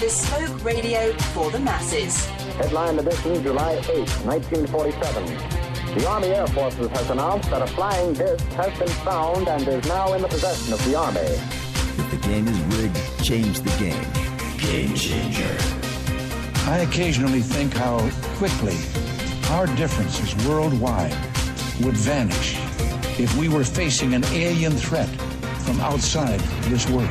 bespoke radio for the masses. Headline edition, July 8, 1947. The Army Air Forces has announced that a flying disc has been found and is now in the possession of the Army. If the game is rigged, change the game. Game changer. I occasionally think how quickly our differences worldwide would vanish if we were facing an alien threat from outside this world.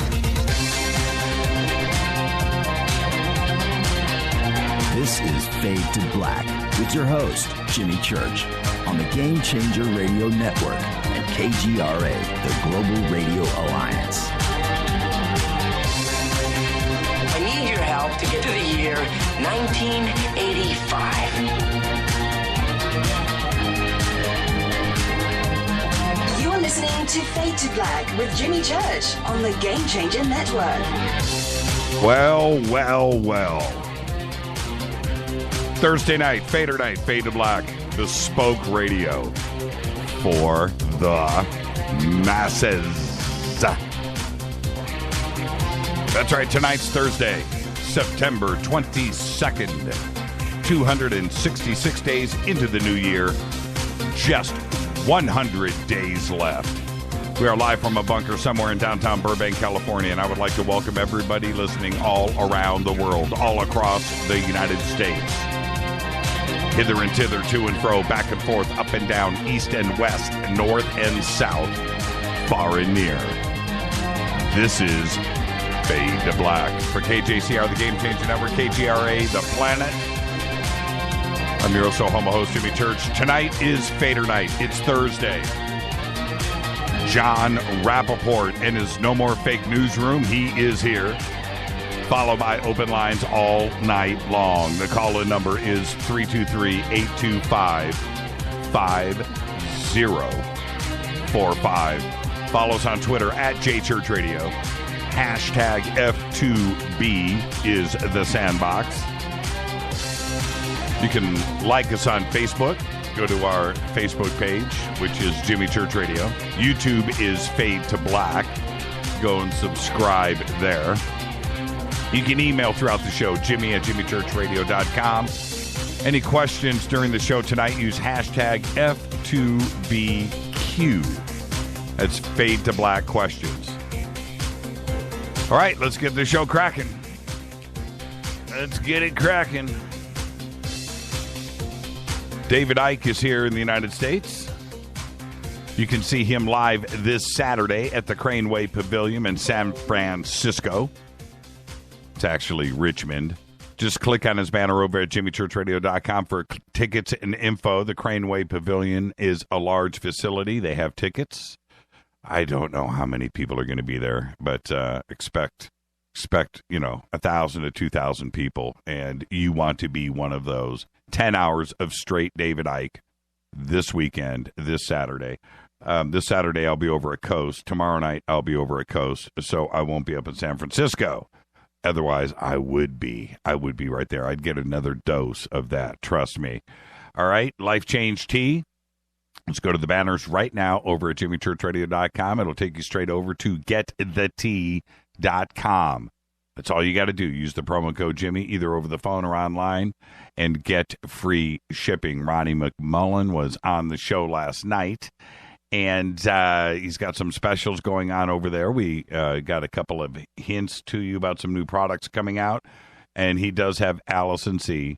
This is Fade to Black with your host, Jimmy Church, on the Game Changer Radio Network and KGRA, the Global Radio Alliance. I need your help to get to the year 1985. You're listening to Fade to Black with Jimmy Church on the Game Changer Network. Well. Thursday night, Fader Night, Fade to Black, bespoke radio for the masses. That's right, tonight's Thursday, September 22nd, 266 days into the new year, just 100 days left. We are live from a bunker somewhere in downtown Burbank, California, and I would like to welcome everybody listening all around the world, all across the United States. Hither and thither, to and fro, back and forth, up and down, east and west, north and south, far and near. This is Fade to Black for KJCR, the Game Changer Network, KGRA, the planet. I'm your Oklahoma host, Jimmy Church. Tonight is Fader Night. It's Thursday. Jon Rappoport in his No More Fake newsroom. He is here. Followed by open lines all night long. The call-in number is 323-825-5045. Follow us on Twitter at JChurchRadio. Hashtag F2B is the sandbox. You can like us on Facebook. Go to our Facebook page, which is Jimmy Church Radio. YouTube is Fade to Black. Go and subscribe there. You can email throughout the show, Jimmy at jimmychurchradio.com. Any questions during the show tonight, use hashtag F2BQ. That's Fade to Black questions. All right, let's get the show cracking. Let's get it cracking. David Icke is here in the United States. You can see him live this Saturday at the Craneway Pavilion in San Francisco. It's actually Richmond. Just click on his banner over at jimmychurchradio.com for tickets and info. The Craneway Pavilion is a large facility. They have tickets. I don't know how many people are going to be there, but expect 1,000 to 2,000 people, and you want to be one of those. 10 hours of straight David Icke this weekend, this Saturday. This Saturday, I'll be over at Coast. Tomorrow night, I'll be over at Coast, so I won't be up in San Francisco. Otherwise, I would be right there. I'd get another dose of that. Trust me. All right. Life Change Tea. Let's go to the banners right now over at jimmychurchradio.com. It'll take you straight over to getthetea.com. That's all you got to do. Use the promo code Jimmy either over the phone or online and get free shipping. Ronnie McMullen was on the show last night. And he's got some specials going on over there. We got a couple of hints to you about some new products coming out. And he does have Allison C.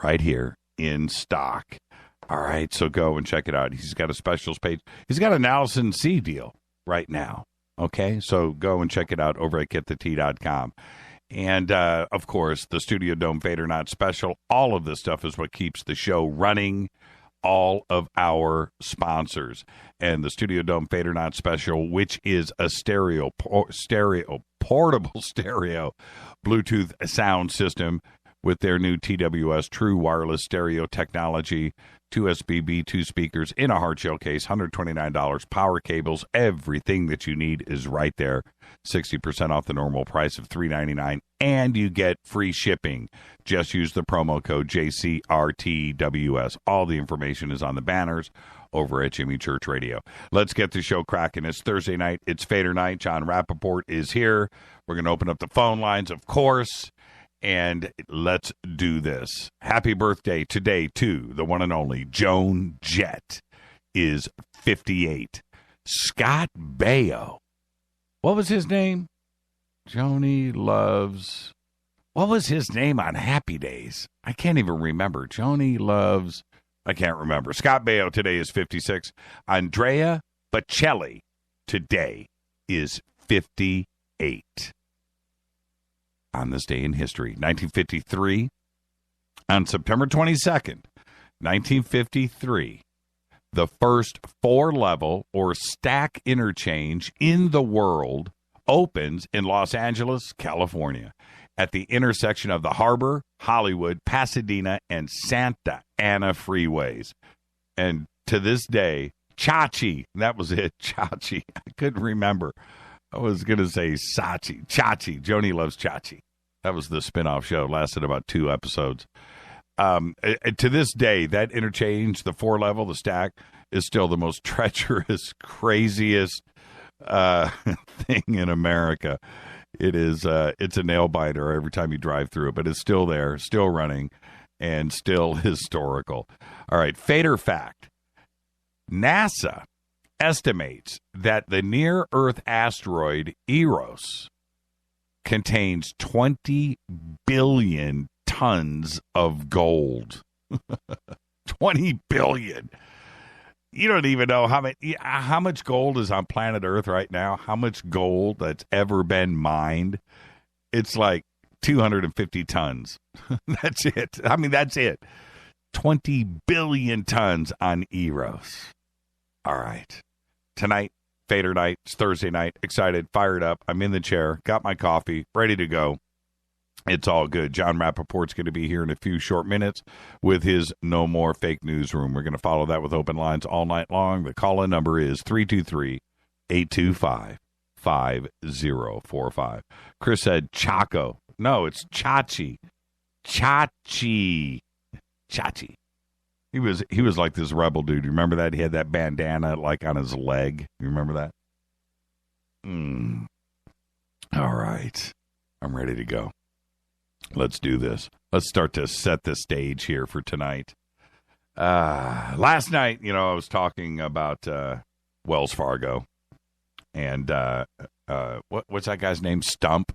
right here in stock. All right, so go and check it out. He's got a specials page. He's got an Allison C deal right now. Okay, so go and check it out over at getthetea.com. And, of course, the Studio Dome FADERNIGHT special. All of this stuff is what keeps the show running. All of our sponsors. And the Studio Dome FADERNIGHT special, which is a portable stereo Bluetooth sound system with their new TWS True Wireless Stereo technology, 2 SBB, 2 speakers in a hard shell case, $129, power cables, everything that you need is right there. 60% off the normal price of $399, and you get free shipping. Just use the promo code JCRTWS. All the information is on the banners over at Jimmy Church Radio. Let's get the show cracking. It's Thursday night. It's Fader night. Jon Rappoport is here. We're going to open up the phone lines, of course, and let's do this. Happy birthday today to the one and only Joan Jett is 58. Scott Baio. What was his name? Joni loves... What was his name on Happy Days? I can't even remember. Joni loves... I can't remember. Scott Baio today is 56. Andrea Bocelli today is 58. On this day in history, 1953, on September 22nd, 1953, the first four-level or stack interchange in the world opens in Los Angeles, California, at the intersection of the Harbor, Hollywood, Pasadena, and Santa Ana freeways. And to this day, Chachi, that was it, Chachi. I couldn't remember. I was going to say Sachi. Chachi. Joni loves Chachi. That was the spinoff show. Lasted about 2 episodes. To this day, that interchange, the four-level, the stack, is still the most treacherous, craziest thing in America. It is. It's a nail biter every time you drive through it, but it's still there, still running, and still historical. All right, Fader fact. NASA estimates that the near-Earth asteroid Eros contains 20 billion tons of gold. 20 billion. You don't even know how much gold is on planet Earth right now, how much gold that's ever been mined. It's like 250 tons. That's it. I mean, that's it. 20 billion tons on Eros. All right. Tonight, Fader night. It's Thursday night. Excited, fired up. I'm in the chair, got my coffee, ready to go. It's all good. Jon Rappaport's going to be here in a few short minutes with his No More Fake Newsroom. We're going to follow that with open lines all night long. The call-in number is 323-825-5045. Chris said Chaco. No, it's Chachi. Chachi. Chachi. He was like this rebel dude. You remember that? He had that bandana like on his leg. You remember that? All right. I'm ready to go. Let's do this. Let's start to set the stage here for tonight. Last night, I was talking about Wells Fargo and what's that guy's name? Stump.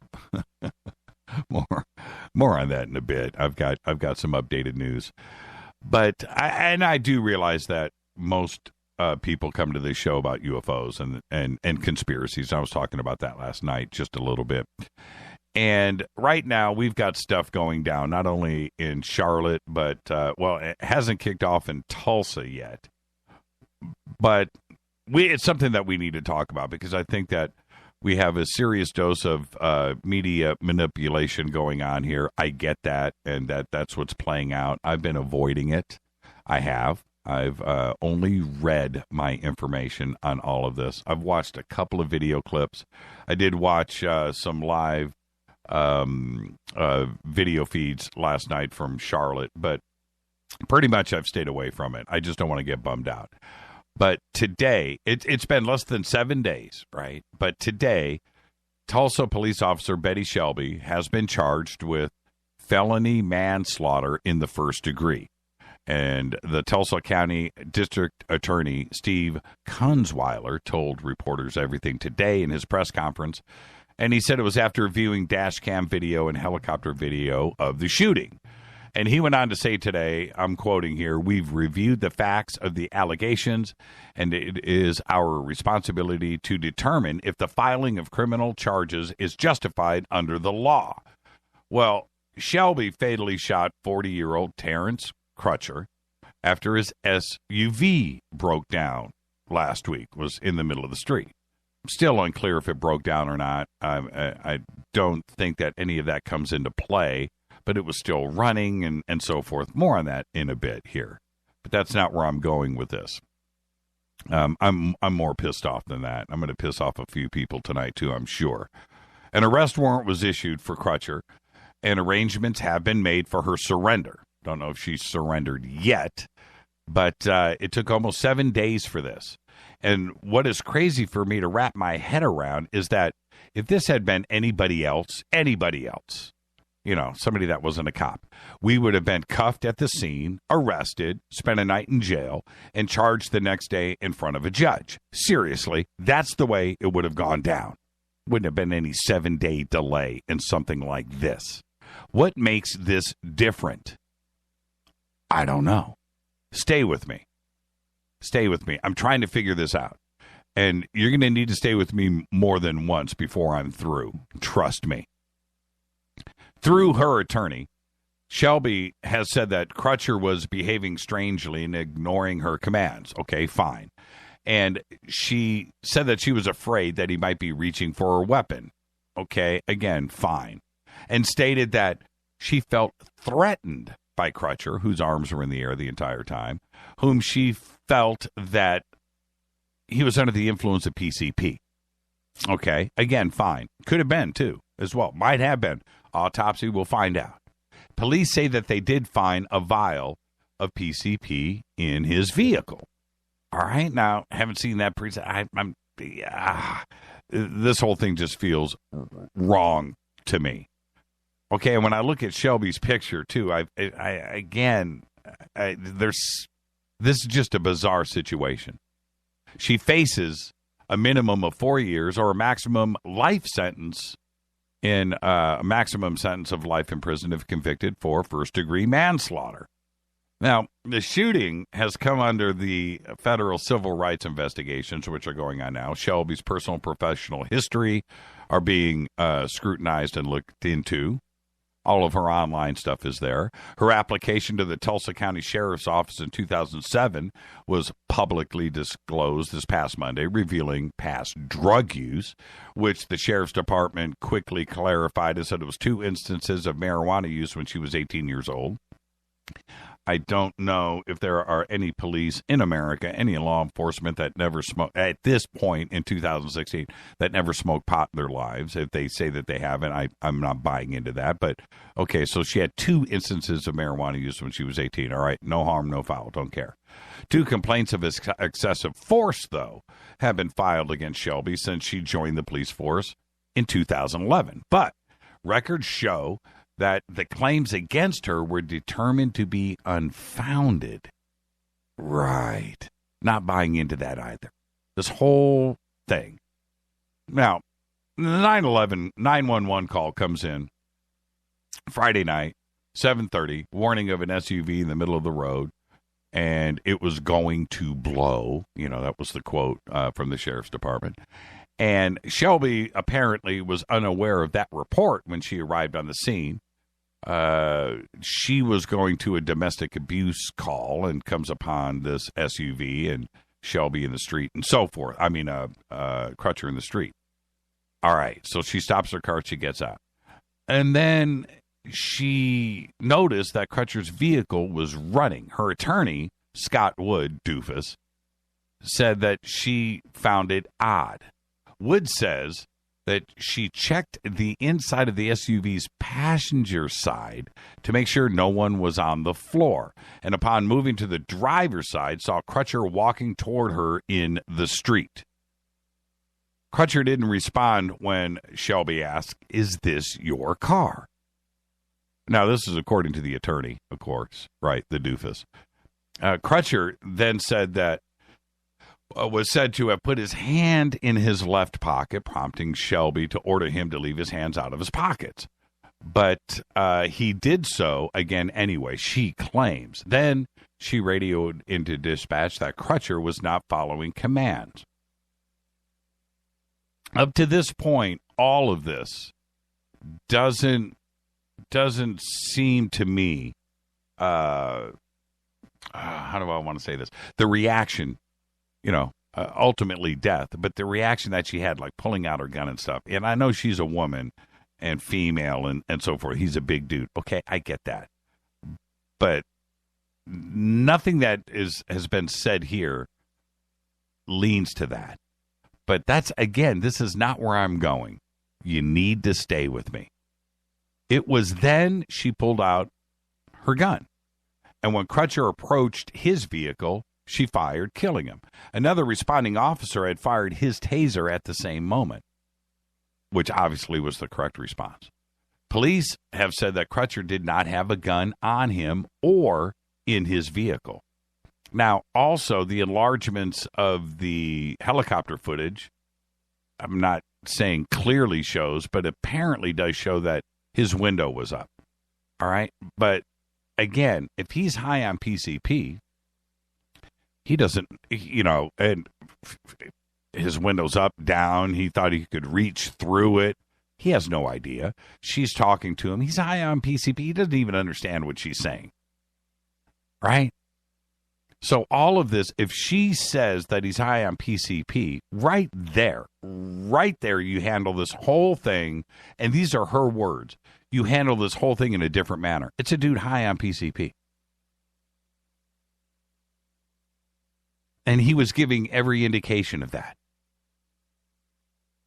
More on that in a bit. I've got some updated news, but I do realize that most people come to this show about UFOs and conspiracies. I was talking about that last night just a little bit. And right now, we've got stuff going down, not only in Charlotte, but, it hasn't kicked off in Tulsa yet. But it's something that we need to talk about because I think that we have a serious dose of media manipulation going on here. I get that, and that's what's playing out. I've been avoiding it. I have. I've only read my information on all of this. I've watched a couple of video clips. I did watch some live video feeds last night from Charlotte, but pretty much I've stayed away from it. I just don't want to get bummed out. But today, it's been less than 7 days, right? But today, Tulsa police officer Betty Shelby has been charged with felony manslaughter in the first degree. And the Tulsa County District Attorney Steve Kunzweiler told reporters everything today in his press conference. And he said it was after viewing dash cam video and helicopter video of the shooting. And he went on to say today, I'm quoting here, "We've reviewed the facts of the allegations, and it is our responsibility to determine if the filing of criminal charges is justified under the law." Well, Shelby fatally shot 40-year-old Terrence Crutcher after his SUV broke down last week, was in the middle of the street. Still unclear if it broke down or not. I don't think that any of that comes into play, but it was still running and so forth. More on that in a bit here. But that's not where I'm going with this. I'm more pissed off than that. I'm going to piss off a few people tonight, too, I'm sure. An arrest warrant was issued for Crutcher, and arrangements have been made for her surrender. Don't know if she's surrendered yet, But it took almost 7 days for this. And what is crazy for me to wrap my head around is that if this had been anybody else, somebody that wasn't a cop, we would have been cuffed at the scene, arrested, spent a night in jail, and charged the next day in front of a judge. Seriously, that's the way it would have gone down. Wouldn't have been any 7-day delay in something like this. What makes this different? I don't know. Stay with me. I'm trying to figure this out. And you're going to need to stay with me more than once before I'm through. Trust me. Through her attorney, Shelby has said that Crutcher was behaving strangely and ignoring her commands. Okay, fine. And she said that she was afraid that he might be reaching for a weapon. Okay, again, fine. And stated that she felt threatened by Crutcher, whose arms were in the air the entire time, whom she felt that he was under the influence of PCP. Okay, again, fine. Could have been, too, as well. Might have been. Autopsy will find out. Police say that they did find a vial of PCP in his vehicle. All right, now, haven't seen that. This whole thing just feels wrong to me. Okay, and when I look at Shelby's picture, too, this is just a bizarre situation. She faces a minimum of 4 years or a maximum life sentence a maximum sentence of life in prison if convicted for first-degree manslaughter. Now, the shooting has come under the federal civil rights investigations, which are going on now. Shelby's personal and professional history are being scrutinized and looked into. All of her online stuff is there. Her application to the Tulsa County Sheriff's Office in 2007 was publicly disclosed this past Monday, revealing past drug use, which the Sheriff's Department quickly clarified and said it was 2 instances of marijuana use when she was 18 years old. I don't know if there are any police in America, any law enforcement that never smoke at this point in 2016 that never smoked pot in their lives. If they say that they haven't, I'm not buying into that. But okay, so she had 2 instances of marijuana use when she was 18. All right, no harm, no foul. Don't care. 2 complaints of excessive force, though, have been filed against Shelby since she joined the police force in 2011. But records show that the claims against her were determined to be unfounded. Right. Not buying into that either. This whole thing. Now, the 911 call comes in Friday night, 7:30, warning of an SUV in the middle of the road, and it was going to blow. That was the quote from the Sheriff's Department. And Shelby apparently was unaware of that report when she arrived on the scene. She was going to a domestic abuse call and comes upon this SUV and Shelby in the street and so forth. Crutcher in the street. All right, so she stops her car, she gets out. And then she noticed that Crutcher's vehicle was running. Her attorney, Scott Wood, doofus, said that she found it odd. Wood says that she checked the inside of the SUV's passenger side to make sure no one was on the floor. And upon moving to the driver's side, saw Crutcher walking toward her in the street. Crutcher didn't respond when Shelby asked, "Is this your car?" Now, this is according to the attorney, of course, right, the doofus. Crutcher then said that was said to have put his hand in his left pocket, prompting Shelby to order him to leave his hands out of his pockets. But he did so again anyway, she claims. Then she radioed into dispatch that Crutcher was not following commands. Up to this point, all of this doesn't seem to me, how do I want to say this? The reaction, ultimately death, but the reaction that she had, like pulling out her gun and stuff. And I know she's a woman and female and so forth. He's a big dude. Okay, I get that. But nothing that has been said here leans to that. But that's, again, this is not where I'm going. You need to stay with me. It was then she pulled out her gun. And when Crutcher approached his vehicle, she fired, killing him. Another responding officer had fired his taser at the same moment, which obviously was the correct response. Police have said that Crutcher did not have a gun on him or in his vehicle. Now, also, the enlargements of the helicopter footage, I'm not saying clearly shows, but apparently does show that his window was up. All right? But, again, if he's high on PCP, he doesn't, and his window's up, down. He thought he could reach through it. He has no idea. She's talking to him. He's high on PCP. He doesn't even understand what she's saying. Right? So all of this, if she says that he's high on PCP, right there, you handle this whole thing, and these are her words, you handle this whole thing in a different manner. It's a dude high on PCP. And he was giving every indication of that.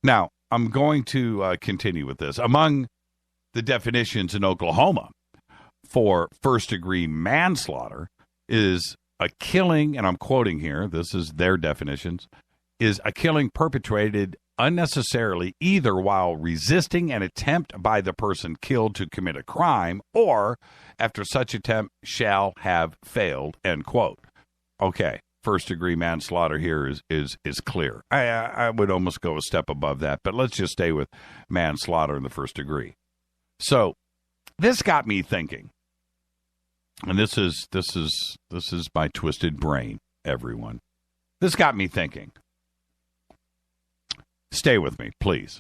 Now, I'm going to continue with this. Among the definitions in Oklahoma for first-degree manslaughter is a killing, and I'm quoting here, this is their definitions, is a killing perpetrated unnecessarily either while resisting an attempt by the person killed to commit a crime or after such attempt shall have failed, end quote. Okay. First-degree manslaughter here is clear. I would almost go a step above that, but let's just stay with manslaughter in the first degree. So this got me thinking, and this is my twisted brain, everyone. This got me thinking. Stay with me, please.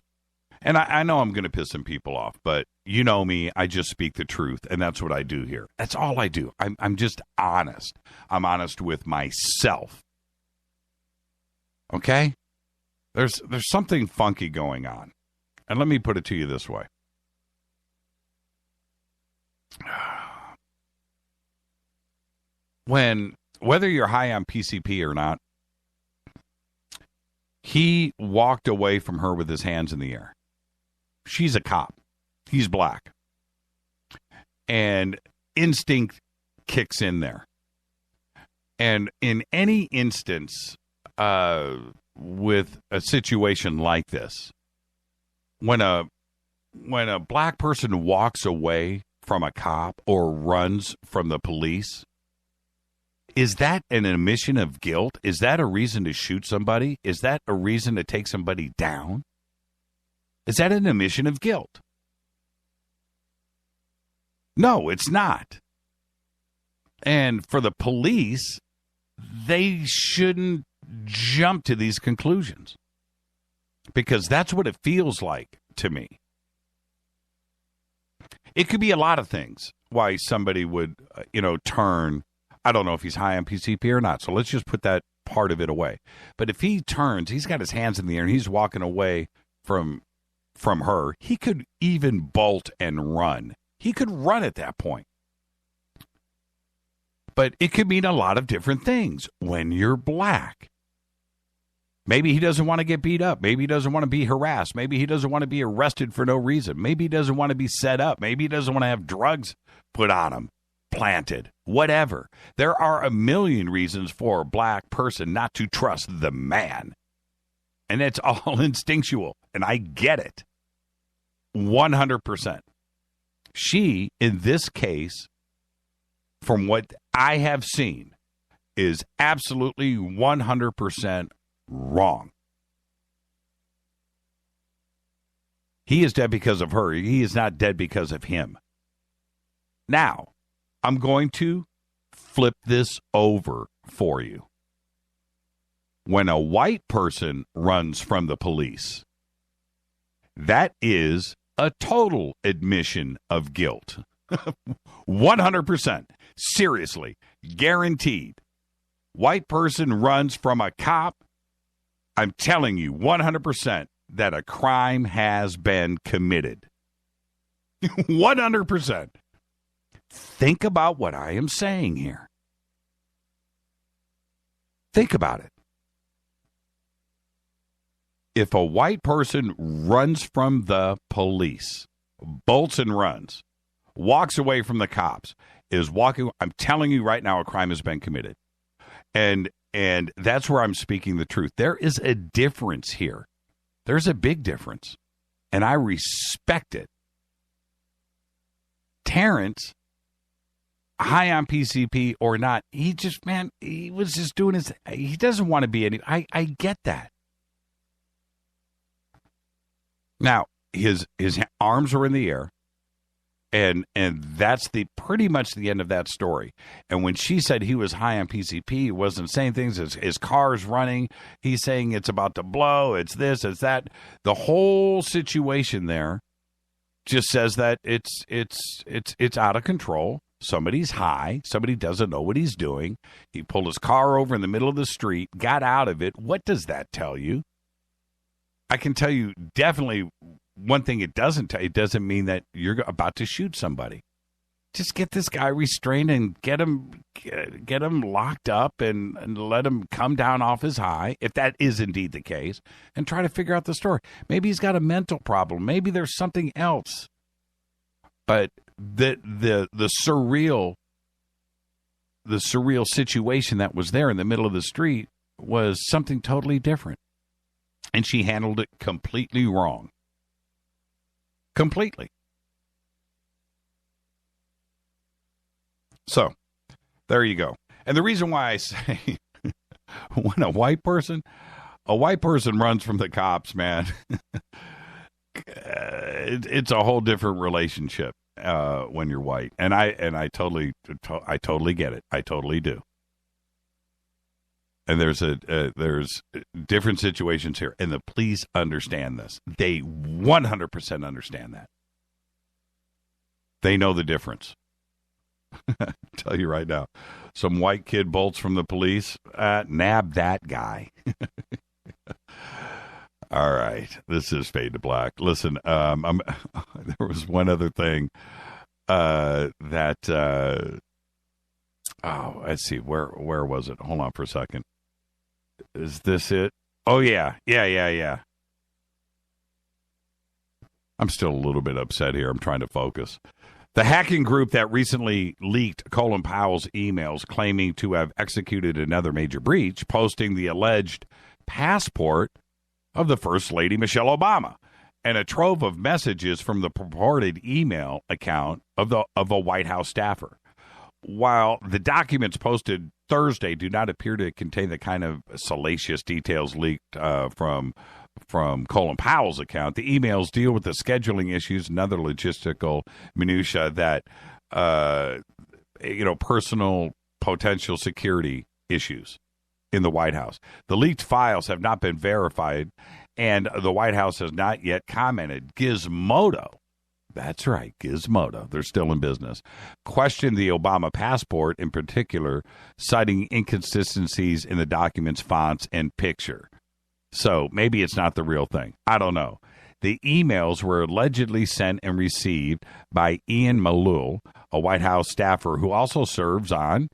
And I know I'm going to piss some people off, but you know me, I just speak the truth, and that's what I do here. That's all I do. I'm just honest. I'm honest with myself. Okay? There's something funky going on. And let me put it to you this way. Whether you're high on PCP or not, he walked away from her with his hands in the air. She's a cop. He's black. And instinct kicks in there. And in any instance with a situation like this, when a black person walks away from a cop or runs from the police, is that an admission of guilt? Is that a reason to shoot somebody? Is that a reason to take somebody down? Is that an admission of guilt? No, it's not. And for the police, they shouldn't jump to these conclusions because that's what it feels like to me. It could be a lot of things why somebody would, turn. I don't know if he's high on PCP or not, so let's just put that part of it away. But if he turns, he's got his hands in the air and he's walking away from her, he could even bolt and run. He could run at that point. But it could mean a lot of different things when you're black. Maybe he doesn't want to get beat up. Maybe he doesn't want to be harassed. Maybe he doesn't want to be arrested for no reason. Maybe he doesn't want to be set up. Maybe he doesn't want to have drugs put on him, planted, whatever. There are a million reasons for a black person not to trust the man. And it's all instinctual, and I get it. 100%. She, in this case, from what I have seen, is absolutely 100% wrong. He is dead because of her. He is not dead because of him. Now, I'm going to flip this over for you. When a white person runs from the police, that is a total admission of guilt. 100%. Seriously. Guaranteed. White person runs from a cop. I'm telling you 100% that a crime has been committed. 100%. Think about what I am saying here. Think about it. If a white person runs from the police, bolts and runs, walks away from the cops, is walking. I'm telling you right now, a crime has been committed. And that's where I'm speaking the truth. There is a difference here. There's a big difference. And I respect it. Terrence, high on PCP or not, he was just doing his, he doesn't want to be any, I get that. Now, his arms are in the air. And that's pretty much the end of that story. And when she said he was high on PCP, he wasn't saying things. His car's running. He's saying it's about to blow. It's this. It's that. The whole situation there just says that it's out of control. Somebody's high. Somebody doesn't know what he's doing. He pulled his car over in the middle of the street, got out of it. What does that tell you? I can tell you definitely. One thing it doesn't tell you, it doesn't mean that you're about to shoot somebody. Just get this guy restrained and get him locked up and let him come down off his high, if that is indeed the case, and try to figure out the story. Maybe he's got a mental problem. Maybe there's something else. But the surreal situation that was there in the middle of the street was something totally different. And she handled it completely wrong. Completely. So, there you go. And the reason why I say when a white person runs from the cops, man, it's a whole different relationship when you're white. And I totally get it. I totally do. And there's different situations here, and the police understand this. They 100% understand that. They know the difference. I'll tell you right now, some white kid bolts from the police, nab that guy. All right, this is Fade to Black. Listen, there was one other thing that. Oh, let's see. Where was it? Hold on for a second. Is this it? Oh, yeah. I'm still a little bit upset here. I'm trying to focus. The hacking group that recently leaked Colin Powell's emails claiming to have executed another major breach, posting the alleged passport of the First Lady Michelle Obama and a trove of messages from the purported email account of a White House staffer. While the documents posted Thursday do not appear to contain the kind of salacious details leaked from Colin Powell's account, the emails deal with the scheduling issues and other logistical minutia that, personal potential security issues in the White House. The leaked files have not been verified, and the White House has not yet commented. Gizmodo. That's right, Gizmodo. They're still in business. Questioned the Obama passport in particular, citing inconsistencies in the document's fonts and picture. So maybe it's not the real thing. I don't know. The emails were allegedly sent and received by Ian Malul, a White House staffer who also serves on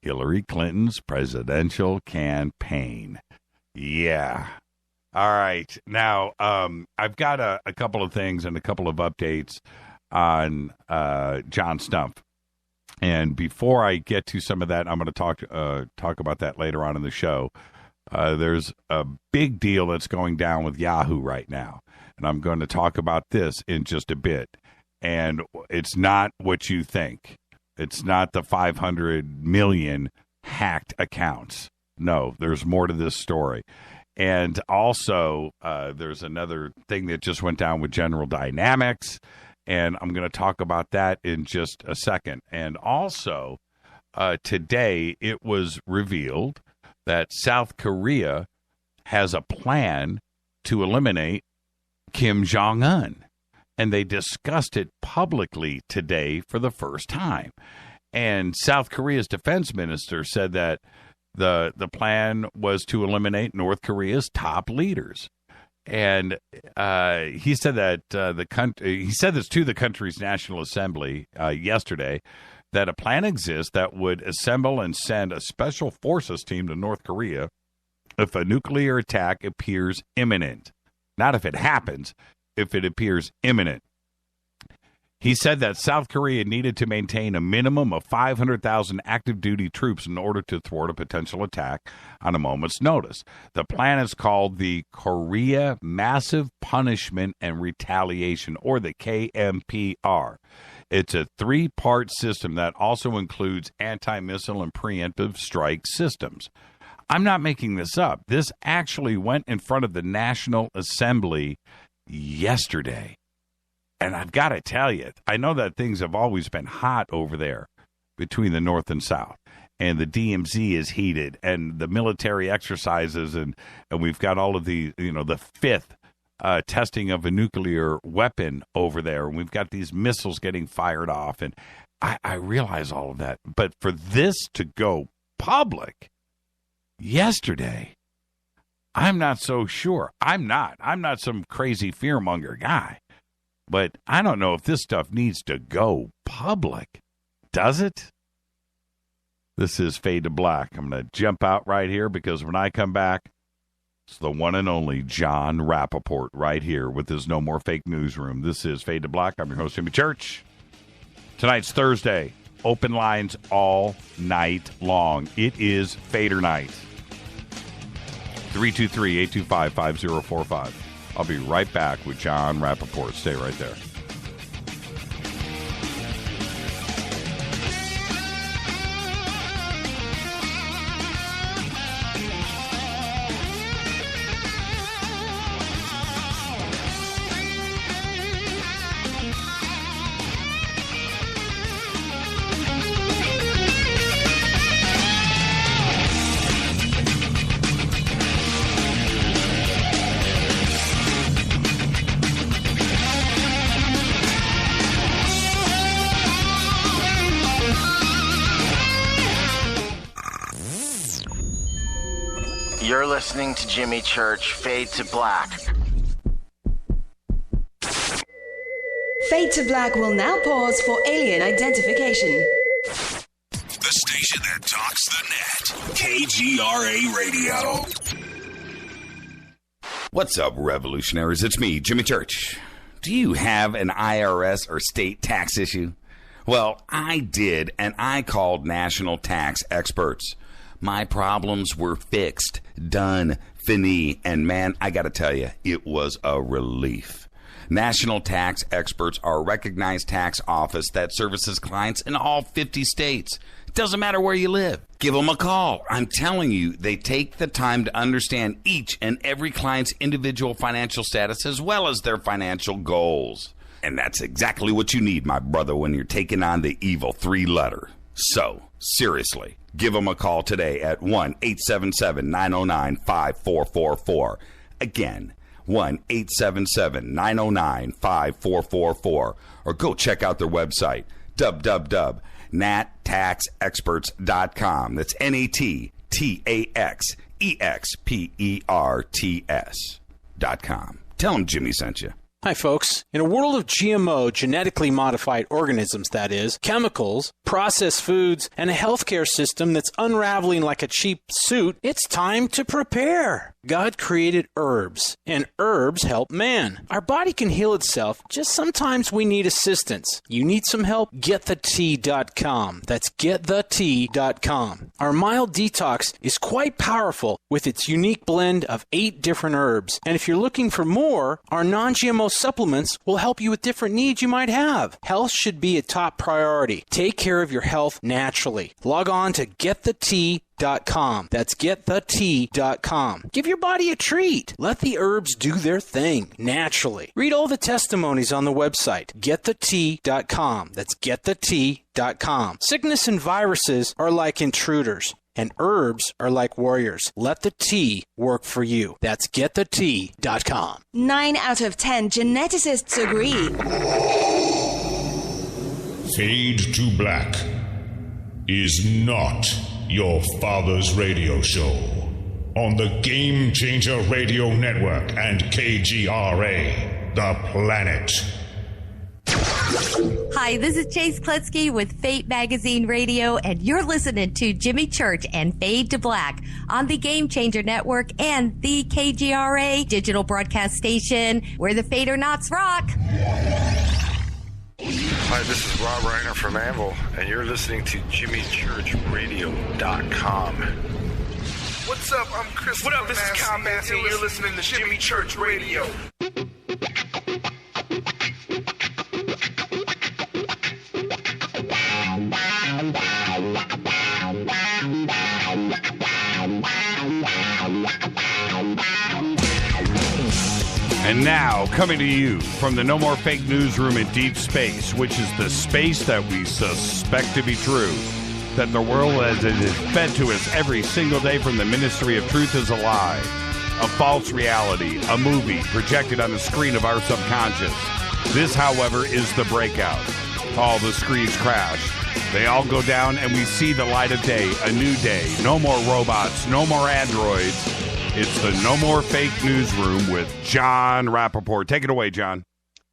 Hillary Clinton's presidential campaign. Yeah. All right. Now, I've got a couple of things and a couple of updates on John Stumpf. And before I get to some of that, I'm going to talk about that later on in the show. There's a big deal that's going down with Yahoo right now. And I'm going to talk about this in just a bit. And it's not what you think. It's not the 500 million hacked accounts. No, there's more to this story. And also, there's another thing that just went down with General Dynamics, and I'm going to talk about that in just a second. And also, today it was revealed that South Korea has a plan to eliminate Kim Jong-un, and they discussed it publicly today for the first time. And South Korea's defense minister said that the plan was to eliminate North Korea's top leaders. And he said that he said this to the country's National Assembly yesterday, that a plan exists that would assemble and send a special forces team to North Korea if a nuclear attack appears imminent. Not if it happens, if it appears imminent. He said that South Korea needed to maintain a minimum of 500,000 active duty troops in order to thwart a potential attack on a moment's notice. The plan is called the Korea Massive Punishment and Retaliation, or the KMPR. It's a 3-part system that also includes anti-missile and preemptive strike systems. I'm not making this up. This actually went in front of the National Assembly yesterday. And I've got to tell you, I know that things have always been hot over there between the North and South. And the DMZ is heated, and the military exercises, and we've got all of the, the fifth testing of a nuclear weapon over there. And we've got these missiles getting fired off. And I realize all of that. But for this to go public yesterday, I'm not so sure. I'm not some crazy fearmonger guy. But I don't know if this stuff needs to go public. Does it? This is Fade to Black. I'm going to jump out right here because when I come back, it's the one and only Jon Rappoport right here with his No More Fake Newsroom. This is Fade to Black. I'm your host, Jimmy Church. Tonight's Thursday. Open lines all night long. It is Fader Night. 323-825-5045. I'll be right back with Jon Rappoport. Stay right there. You're listening to Jimmy Church, Fade to Black. Fade to Black will now pause for alien identification. The station that talks the net. KGRA Radio. What's up, revolutionaries? It's me, Jimmy Church. Do you have an IRS or state tax issue? Well, I did, and I called national tax experts. My problems were fixed, done, fini, and man, I gotta tell you, it was a relief. National Tax Experts are a recognized tax office that services clients in all 50 states. It doesn't matter where you live. Give them a call. I'm telling you, they take the time to understand each and every client's individual financial status as well as their financial goals. And that's exactly what you need, my brother, when you're taking on the evil 3-letter. So, seriously, give them a call today at 1-877-909-5444. Again, 1-877-909-5444. Or go check out their website, www.nattaxexperts.com. That's NATTAXEXPERTS.com. Tell them Jimmy sent you. Hi, folks. In a world of GMO, genetically modified organisms, that is, chemicals, processed foods, and a healthcare system that's unraveling like a cheap suit, it's time to prepare. God created herbs, and herbs help man. Our body can heal itself, just sometimes we need assistance. You need some help? GetTheTea.com. That's GetTheTea.com. Our mild detox is quite powerful with its unique blend of 8 different herbs. And if you're looking for more, our non-GMO supplements will help you with different needs you might have. Health should be a top priority. Take care of your health naturally. Log on to GetTheTea.com. That's GetTheTea.com. Give your body a treat. Let the herbs do their thing naturally. Read all the testimonies on the website, GetTheTea.com. That's GetTheTea.com. Sickness and viruses are like intruders, and herbs are like warriors. Let the tea work for you. That's GetTheTea.com. 9 out of 10 geneticists agree. Fade to Black is not your father's radio show on the Game Changer Radio Network and KGRA, The Planet. Hi, this is Chase Kletsky with Fate Magazine Radio, and you're listening to Jimmy Church and Fade to Black on the Game Changer Network and the KGRA digital broadcast station where the Fadernauts rock. Hi, this is Rob Reiner from Anvil, and you're listening to JimmyChurchRadio.com. What's up? I'm Chris. What up? This is Kyle Massey, and you're listening to Jimmy Church Radio. And now, coming to you from the No More Fake Newsroom in deep space, which is the space that we suspect to be true, that the world as it is fed to us every single day from the Ministry of Truth is a lie, a false reality, a movie projected on the screen of our subconscious. This, however, is the breakout. All the screens crash. They all go down and we see the light of day, a new day. No more robots, no more androids. It's the No More Fake Newsroom with Jon Rappoport. Take it away, John.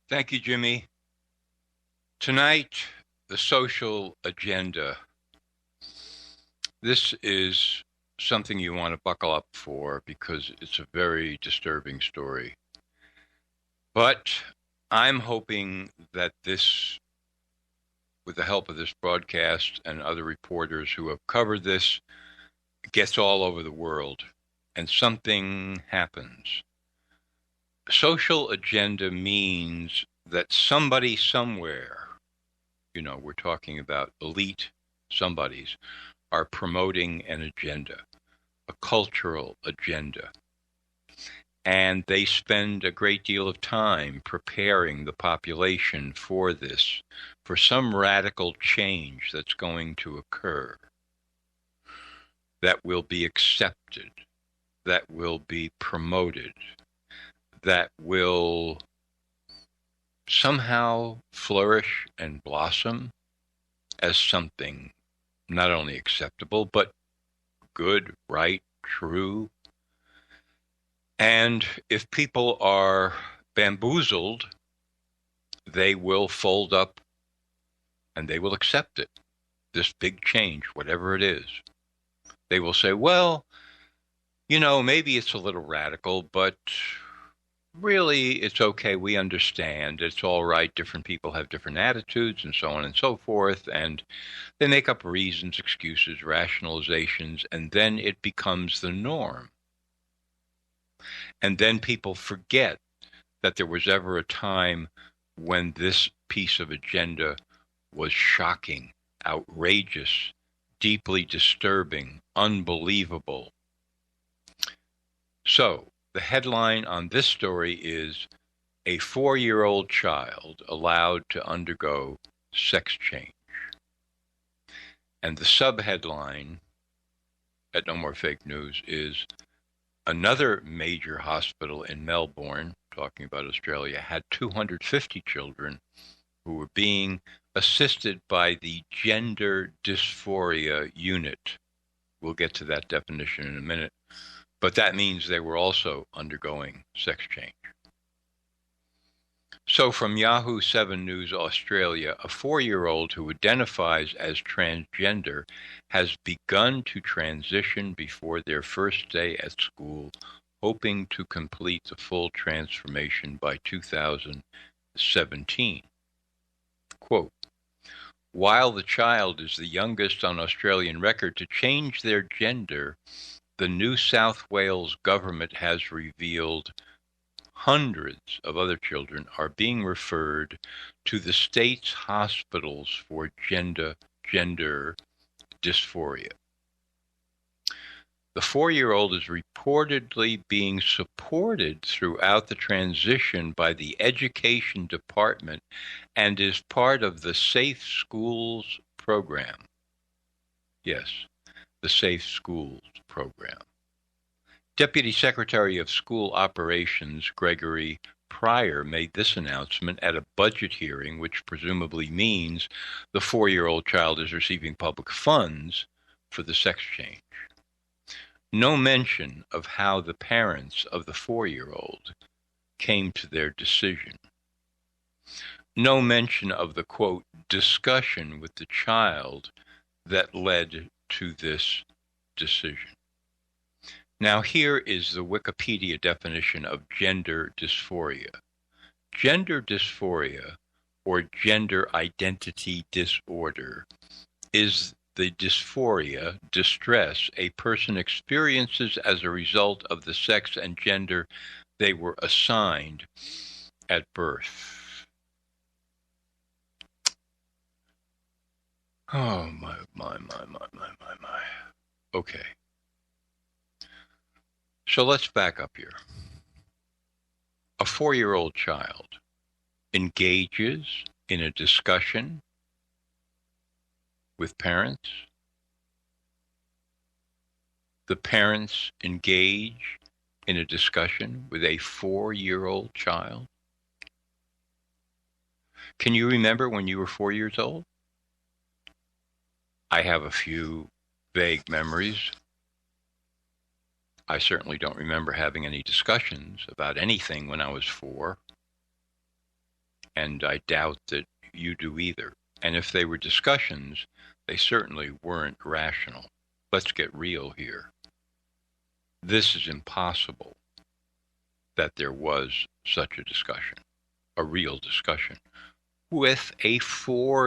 Thank you, Jimmy. Tonight, the social agenda. This is something you want to buckle up for because it's a very disturbing story. But I'm hoping that this, with the help of this broadcast and other reporters who have covered this, gets all over the world. And something happens. Social agenda means that somebody somewhere, we're talking about elite somebodies, are promoting an agenda, a cultural agenda. And they spend a great deal of time preparing the population for this, for some radical change that's going to occur, that will be accepted, that will be promoted, that will somehow flourish and blossom as something not only acceptable, but good, right, true. And if people are bamboozled, they will fold up and they will accept it, this big change, whatever it is. They will say, well, maybe it's a little radical, but really it's okay. We understand. It's all right. Different people have different attitudes and so on and so forth. And they make up reasons, excuses, rationalizations, and then it becomes the norm. And then people forget that there was ever a time when this piece of agenda was shocking, outrageous, deeply disturbing, unbelievable. So, the headline on this story is a 4-year-old child allowed to undergo sex change. And the subheadline at No More Fake News is another major hospital in Melbourne, talking about Australia, had 250 children who were being assisted by the Gender Dysphoria Unit. We'll get to that definition in a minute. But that means they were also undergoing sex change. So from Yahoo 7 News Australia, a 4-year-old who identifies as transgender has begun to transition before their first day at school, hoping to complete the full transformation by 2017. Quote, while the child is the youngest on Australian record to change their gender, the New South Wales government has revealed hundreds of other children are being referred to the state's hospitals for gender dysphoria. The 4-year-old is reportedly being supported throughout the transition by the Education Department and is part of the Safe Schools program. Yes, the Safe Schools program. Deputy Secretary of School Operations Gregory Pryor made this announcement at a budget hearing, which presumably means the 4-year-old child is receiving public funds for the sex change. No mention of how the parents of the 4-year-old came to their decision. No mention of the, quote, discussion with the child that led to this decision. Now, here is the Wikipedia definition of gender dysphoria. Gender dysphoria, or gender identity disorder is the dysphoria, distress a person experiences as a result of the sex and gender they were assigned at birth. Oh, my. Okay. So let's back up here. A 4-year-old child engages in a discussion with parents. The parents engage in a discussion with a 4-year-old child. Can you remember when you were 4 years old? I have a few vague memories. I certainly don't remember having any discussions about anything when I was 4, and I doubt that you do either. And if they were discussions, they certainly weren't rational. Let's get real here. This is impossible that there was such a discussion, a real discussion, with a 4-year-old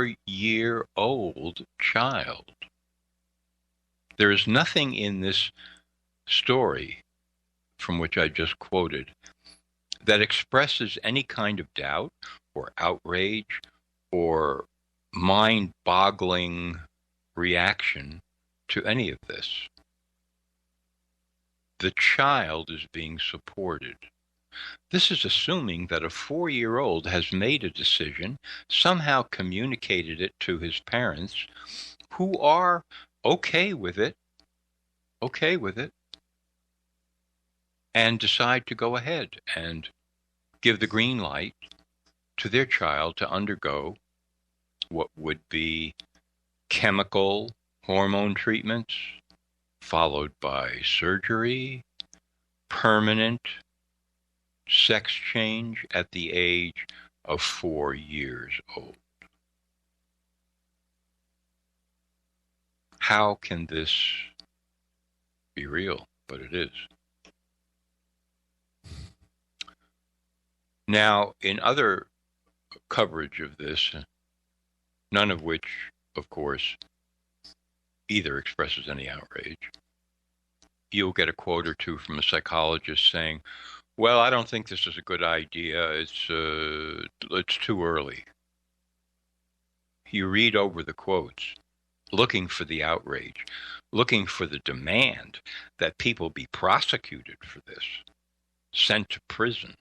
child. There is nothing in this story from which I just quoted that expresses any kind of doubt or outrage or mind-boggling reaction to any of this. The child is being supported. This is assuming that a 4-year-old has made a decision, somehow communicated it to his parents, who are okay with it, and decide to go ahead and give the green light to their child to undergo what would be chemical hormone treatments, followed by surgery, permanent sex change at the age of 4 years old. How can this be real? But it is. Now, in other coverage of this, none of which, of course, either expresses any outrage, you'll get a quote or two from a psychologist saying, well, I don't think this is a good idea. It's too early. You read over the quotes, looking for the outrage, looking for the demand that people be prosecuted for this, sent to prison.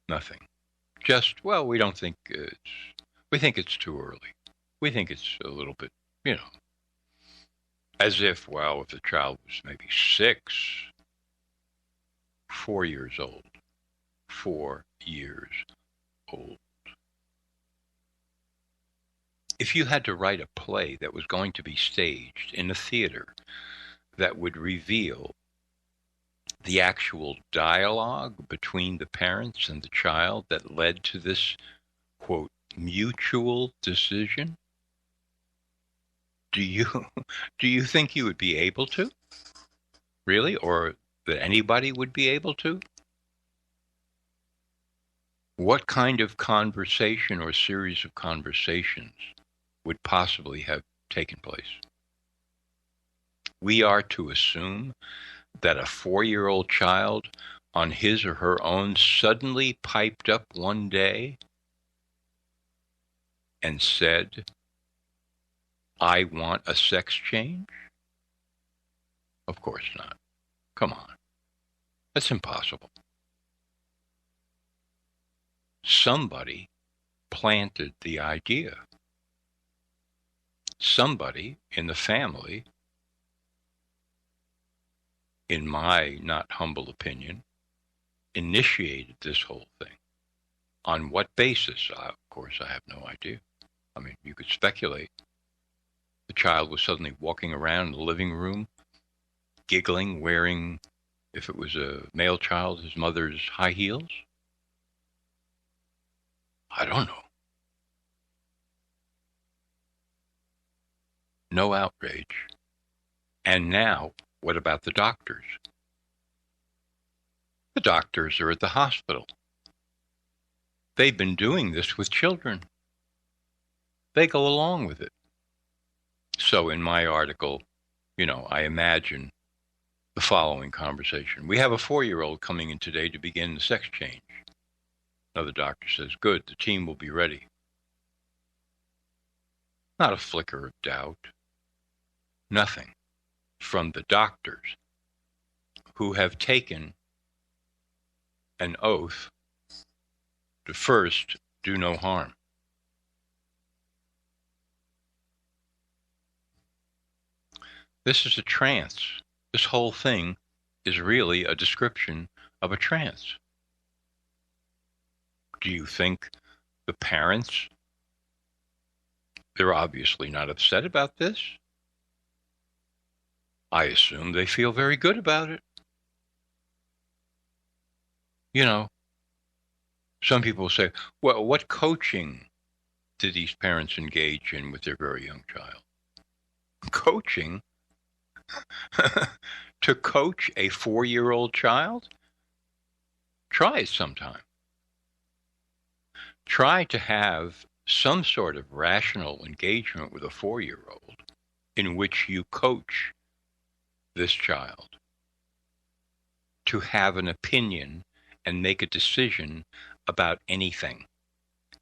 Nothing. Just, well, we think it's too early. We think it's a little bit, as if, well, if the child was maybe 6, 4 years old. 4 years old. If you had to write a play that was going to be staged in a theater that would reveal the actual dialogue between the parents and the child that led to this, quote, mutual decision, do you think you would be able to? Really? Or that anybody would be able to? What kind of conversation or series of conversations would possibly have taken place? We are to assume that a 4-year-old child on his or her own suddenly piped up one day and said, I want a sex change? Of course not. Come on. That's impossible. Somebody planted the idea. Somebody in the family, in my not humble opinion, initiated this whole thing. On what basis? Of course, I have no idea. I mean, you could speculate. The child was suddenly walking around the living room, giggling, wearing, if it was a male child, his mother's high heels. I don't know. No outrage. And now, what about the doctors? The doctors are at the hospital. They've been doing this with children. They go along with it. So in my article, I imagine the following conversation. We have a 4-year-old coming in today to begin the sex change. Another doctor says, good, the team will be ready. Not a flicker of doubt. Nothing from the doctors who have taken an oath to first do no harm. This is a trance. This whole thing is really a description of a trance. Do you think the parents, they're obviously not upset about this? I assume they feel very good about it. Some people say, well, what coaching did these parents engage in with their very young child? Coaching? To coach a 4-year-old child? Try it sometime. Try to have some sort of rational engagement with a 4-year-old in which you coach this child to have an opinion and make a decision about anything.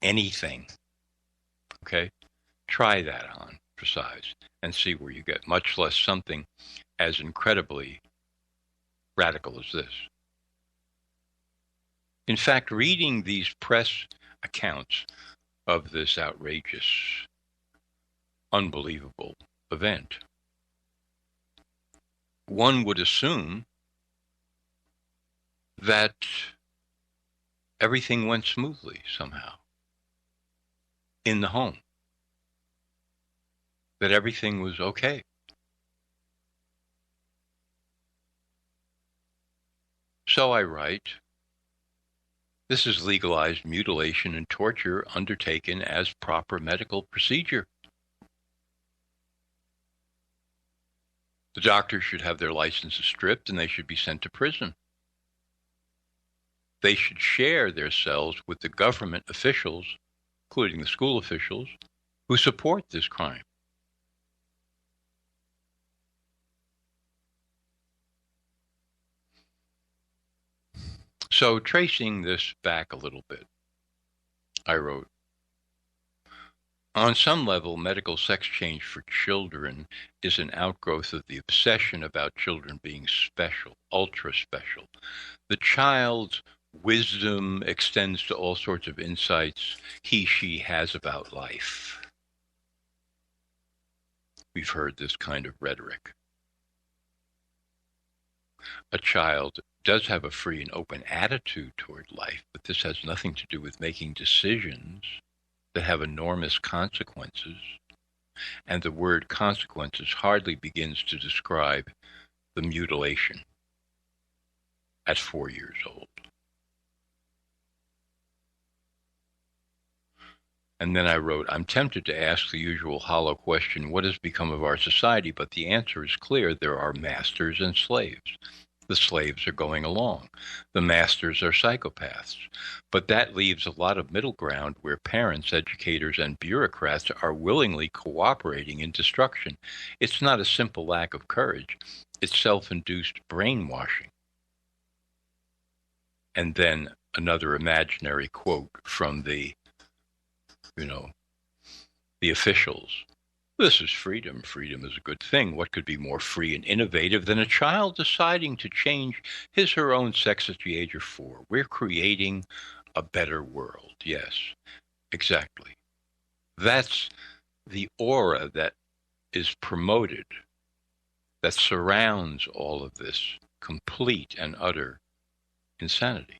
Anything. Okay? Try that on for size and see where you get, much less something as incredibly radical as this. In fact, reading these press accounts of this outrageous, unbelievable event, one would assume that everything went smoothly somehow in the home, that everything was okay. So I write, this is legalized mutilation and torture undertaken as proper medical procedure. The doctors should have their licenses stripped and they should be sent to prison. They should share their cells with the government officials, including the school officials, who support this crime. So, tracing this back a little bit, I wrote, on some level, medical sex change for children is an outgrowth of the obsession about children being special, ultra special. The child's wisdom extends to all sorts of insights she has about life. We've heard this kind of rhetoric. A child does have a free and open attitude toward life, but this has nothing to do with making decisions that have enormous consequences. And the word consequences hardly begins to describe the mutilation at 4 years old. And then I wrote, I'm tempted to ask the usual hollow question, what has become of our society? But the answer is clear. There are masters and slaves. The slaves are going along. The masters are psychopaths. But that leaves a lot of middle ground where parents, educators, and bureaucrats are willingly cooperating in destruction. It's not a simple lack of courage. It's self-induced brainwashing. And then another imaginary quote from the officials. This is freedom. Freedom is a good thing. What could be more free and innovative than a child deciding to change his or her own sex at the age of 4? We're creating a better world. Yes, exactly. That's the aura that is promoted, that surrounds all of this complete and utter insanity.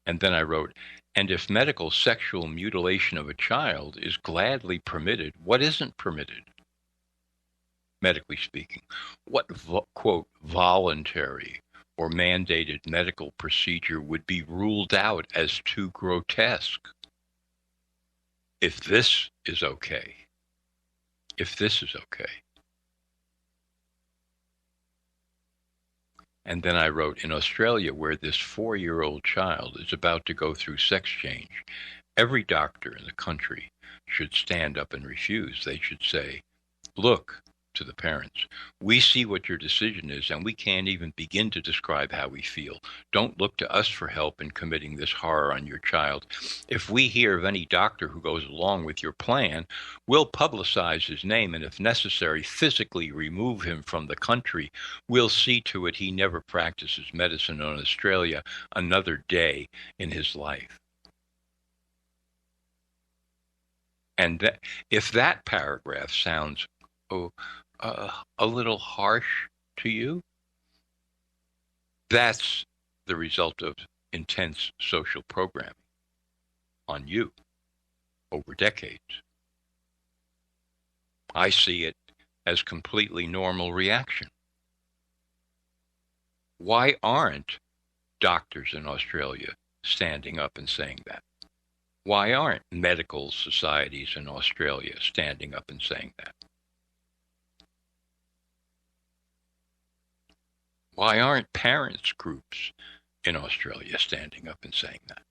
And then I wrote, and if medical sexual mutilation of a child is gladly permitted, what isn't permitted? Medically speaking, what, quote, voluntary or mandated medical procedure would be ruled out as too grotesque? If this is okay, And then I wrote, in Australia, where this 4-year-old child is about to go through sex change, every doctor in the country should stand up and refuse. They should say, look, to the parents, we see what your decision is, and we can't even begin to describe how we feel. Don't look to us for help in committing this horror on your child. If we hear of any doctor who goes along with your plan, we'll publicize his name, and if necessary, physically remove him from the country. We'll see to it he never practices medicine in Australia another day in his life. And if that paragraph sounds a little harsh to you, that's the result of intense social programming on you over decades. I see it as completely normal reaction. Why aren't doctors in Australia standing up and saying that? Why aren't medical societies in Australia standing up and saying that? Why aren't parents' groups in Australia standing up and saying that?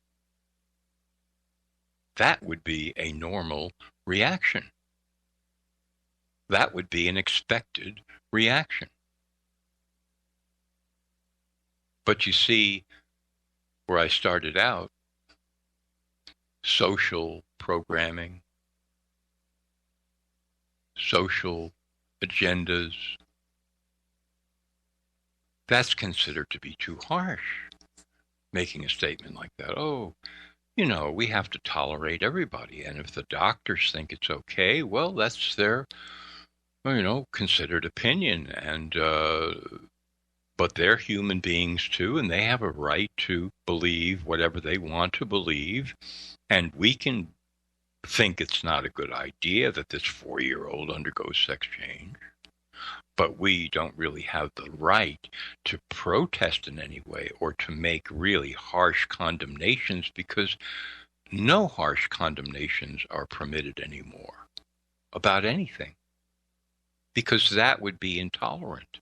That would be a normal reaction. That would be an expected reaction. But you see, where I started out, social programming, social agendas, that's considered to be too harsh, making a statement like that. Oh, we have to tolerate everybody. And if the doctors think it's okay, well, that's their, considered opinion. And, but they're human beings too, and they have a right to believe whatever they want to believe. And we can think it's not a good idea that this 4-year-old undergoes sex change. But we don't really have the right to protest in any way or to make really harsh condemnations, because no harsh condemnations are permitted anymore about anything, because that would be intolerant.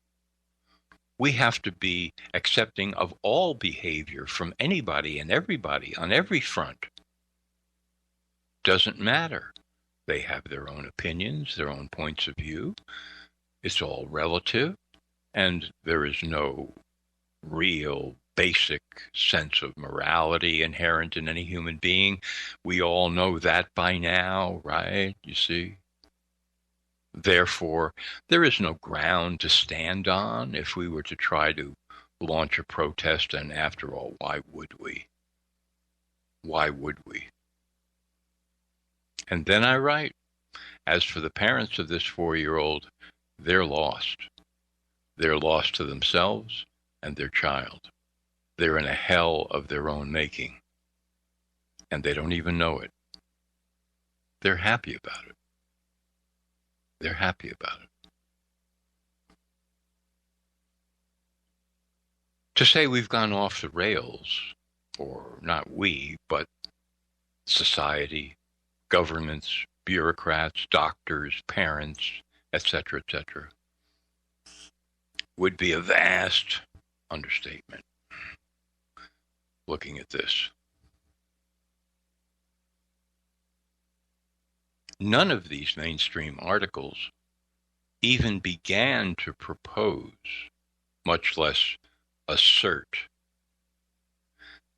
We have to be accepting of all behavior from anybody and everybody on every front. Doesn't matter. They have their own opinions, their own points of view. It's all relative, and there is no real basic sense of morality inherent in any human being. We all know that by now, right? You see? Therefore, there is no ground to stand on if we were to try to launch a protest, and after all, why would we? Why would we? And then I write, as for the parents of this 4-year-old, they're lost. They're lost to themselves and their child. They're in a hell of their own making, and they don't even know it. They're happy about it. They're happy about it. To say we've gone off the rails, or not we, but society, governments, bureaucrats, doctors, parents, etc., would be a vast understatement looking at this. None of these mainstream articles even began to propose, much less assert,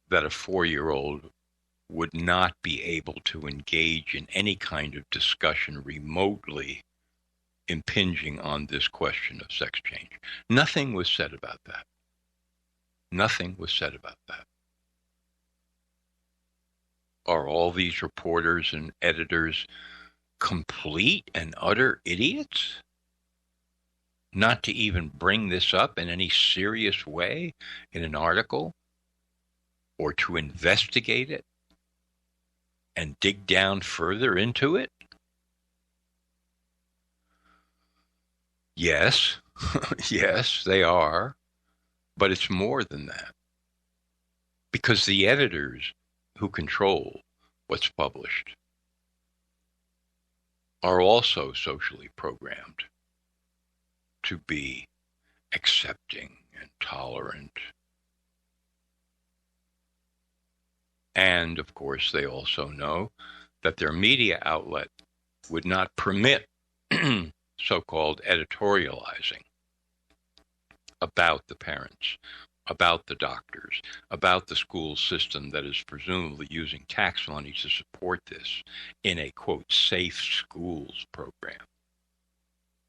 that a 4-year-old would not be able to engage in any kind of discussion remotely impinging on this question of sex change. Nothing was said about that. Nothing was said about that. Are all these reporters and editors complete and utter idiots? Not to even bring this up in any serious way in an article, or to investigate it and dig down further into it? Yes, yes, they are, but it's more than that. Because the editors who control what's published are also socially programmed to be accepting and tolerant. And, of course, they also know that their media outlet would not permit so-called editorializing about the parents, about the doctors, about the school system that is presumably using tax money to support this in a, quote, safe schools program.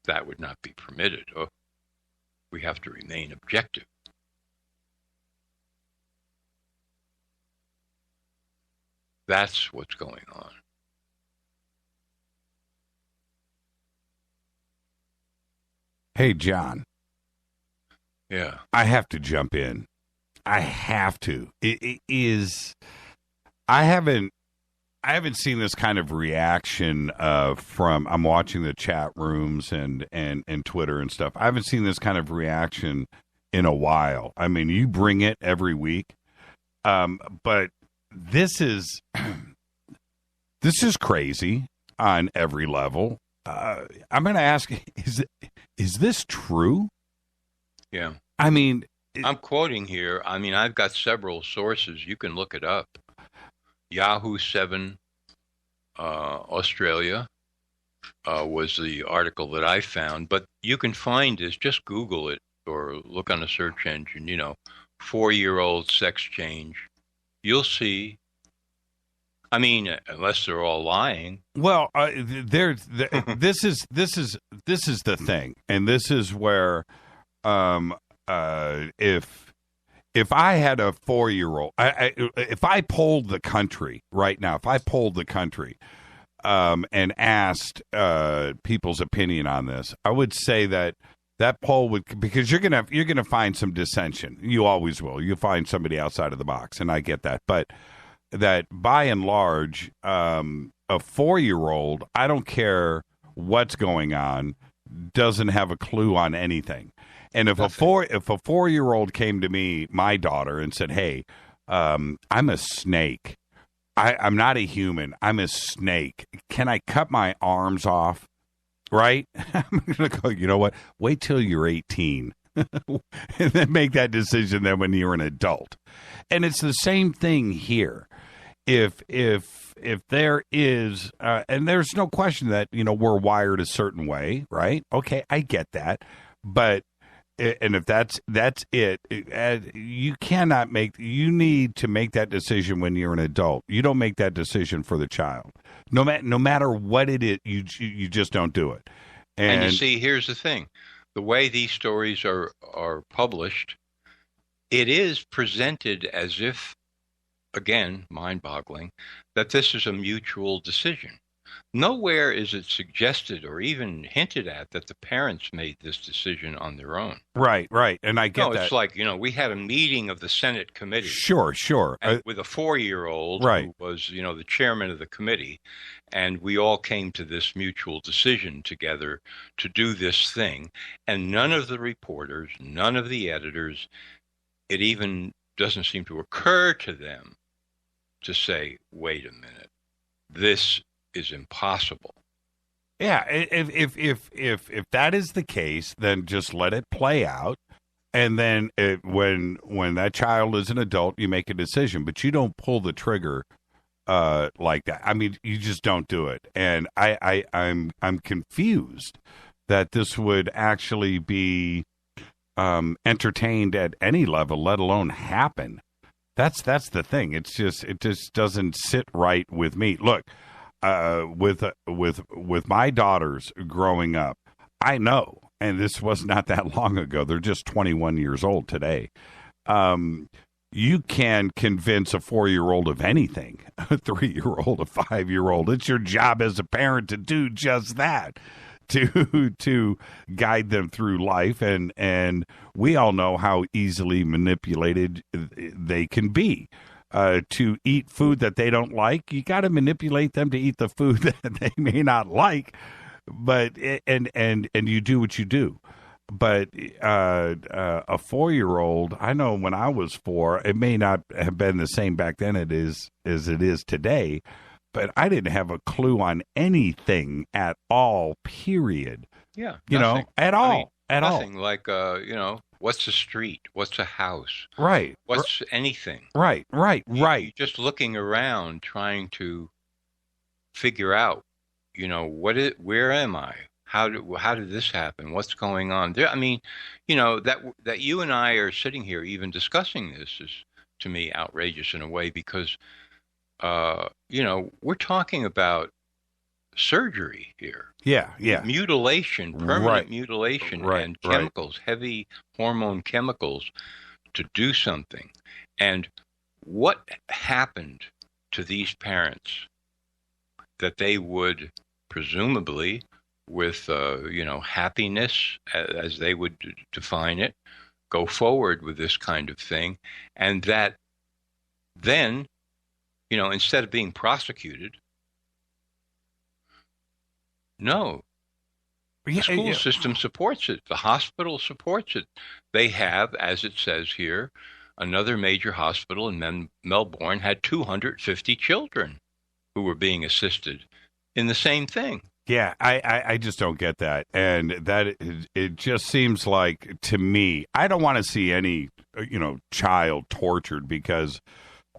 That would not be permitted. Oh, we have to remain objective. That's what's going on. Hey, John. Yeah. I have to jump in. I have to. It is. I haven't seen this kind of reaction from. I'm watching the chat rooms and Twitter and stuff. I haven't seen this kind of reaction in a while. I mean, you bring it every week, but this is crazy on every level. I'm going to ask: is this true? Yeah. I mean, I'm quoting here. I mean, I've got several sources. You can look it up. Yahoo 7 Australia was the article that I found. But you can find this. Just Google it or look on a search engine, 4-year-old sex change. You'll see. I mean, unless they're all lying. Well, this is the thing. And this is where... if I had a 4-year-old, if I polled the country right now, and asked people's opinion on this, I would say that poll would, because you're gonna find some dissension. You always will. You'll find somebody outside of the box, and I get that. But that by and large, a 4-year-old, I don't care what's going on, doesn't have a clue on anything. And if a 4-year-old came to me, my daughter, and said, "Hey, I'm a snake. I'm not a human. I'm a snake. Can I cut my arms off?" Right? I'm going to go, you know what? Wait till you're 18 and then make that decision then when you're an adult. And it's the same thing here. If there is, and there's no question that, we're wired a certain way, right? Okay, I get that. But and if that's it, you need to make that decision when you're an adult. You don't make that decision for the child. No matter what it is, you just don't do it. And you see, here's the thing. The way these stories are published, it is presented as if, again, mind-boggling, that this is a mutual decision. Nowhere is it suggested or even hinted at that the parents made this decision on their own. Right. And I get that. No, it's like, we had a meeting of the Senate committee. Sure. And with a 4-year-old right. who was, the chairman of the committee. And we all came to this mutual decision together to do this thing. And none of the reporters, none of the editors, it even doesn't seem to occur to them to say, wait a minute, this is impossible. Yeah, if that is the case, then just let it play out, and then when that child is an adult, you make a decision, but you don't pull the trigger like that. I mean, you just don't do it. And I'm confused that this would actually be entertained at any level, let alone happen. That's the thing. It just doesn't sit right with me. Look. With my daughters growing up, I know, and this was not that long ago. They're just 21 years old today. You can convince a 4-year-old of anything, a 3-year-old, a 5-year-old. It's your job as a parent to do just that, to guide them through life, and we all know how easily manipulated they can be. To eat food that they don't like, you got to manipulate them to eat the food that they may not like, but and you do what you do. But a 4-year-old, I know when I was 4, it may not have been the same back then as it is today, but I didn't have a clue on anything at all. Period. Yeah, at all. Nothing like What's a street? What's a house? Right. What's anything? Right. You're just looking around trying to figure out, where am I? How did this happen? What's going on there? I mean, that you and I are sitting here even discussing this is, to me, outrageous in a way because, we're talking about surgery here. Yeah. Mutilation, permanent mutilation, and chemicals, heavy hormone chemicals to do something. And what happened to these parents that they would presumably, with happiness, as they would define it, go forward with this kind of thing, and that then, instead of being prosecuted, no, the school system supports it. The hospital supports it. They have, as it says here, another major hospital in Melbourne had 250 children who were being assisted in the same thing. Yeah, I just don't get that. And that it just seems like, to me, I don't want to see any, child tortured because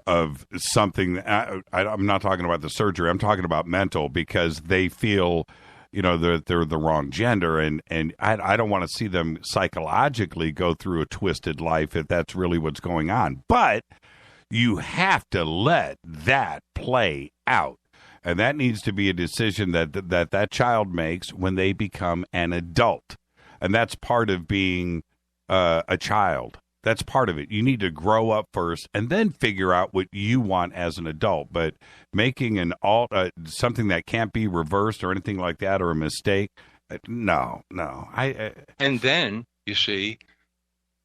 of something. I'm not talking about the surgery. I'm talking about mental, because they feel, they're the wrong gender. And I don't want to see them psychologically go through a twisted life if that's really what's going on. But you have to let that play out. And that needs to be a decision that child makes when they become an adult. And that's part of being a child. That's part of it. You need to grow up first and then figure out what you want as an adult. But making something that can't be reversed or anything like that, or a mistake, no. And then, you see,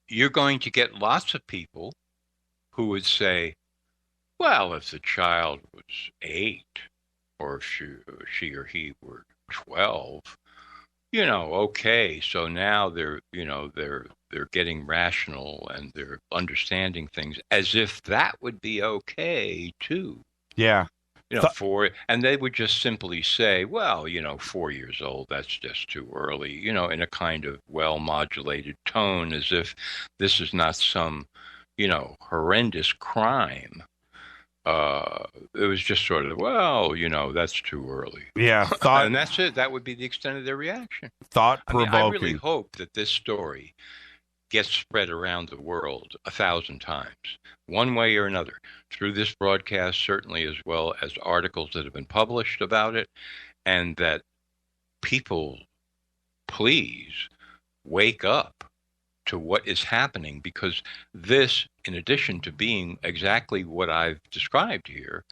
you're going to get lots of people who would say, well, if the child was 8, or she or he were 12, okay, so now they're getting rational and they're understanding things, as if that would be okay too. Yeah. And they would just simply say, well, 4 years old, that's just too early, in a kind of well-modulated tone, as if this is not some, horrendous crime. It was just sort of, well, that's too early. Yeah. And that's it. That would be the extent of their reaction. Thought-provoking. I really hope that this story gets spread around the world 1,000 times, one way or another, through this broadcast, certainly, as well as articles that have been published about it, and that people, please, wake up to what is happening, because this, in addition to being exactly what I've described here,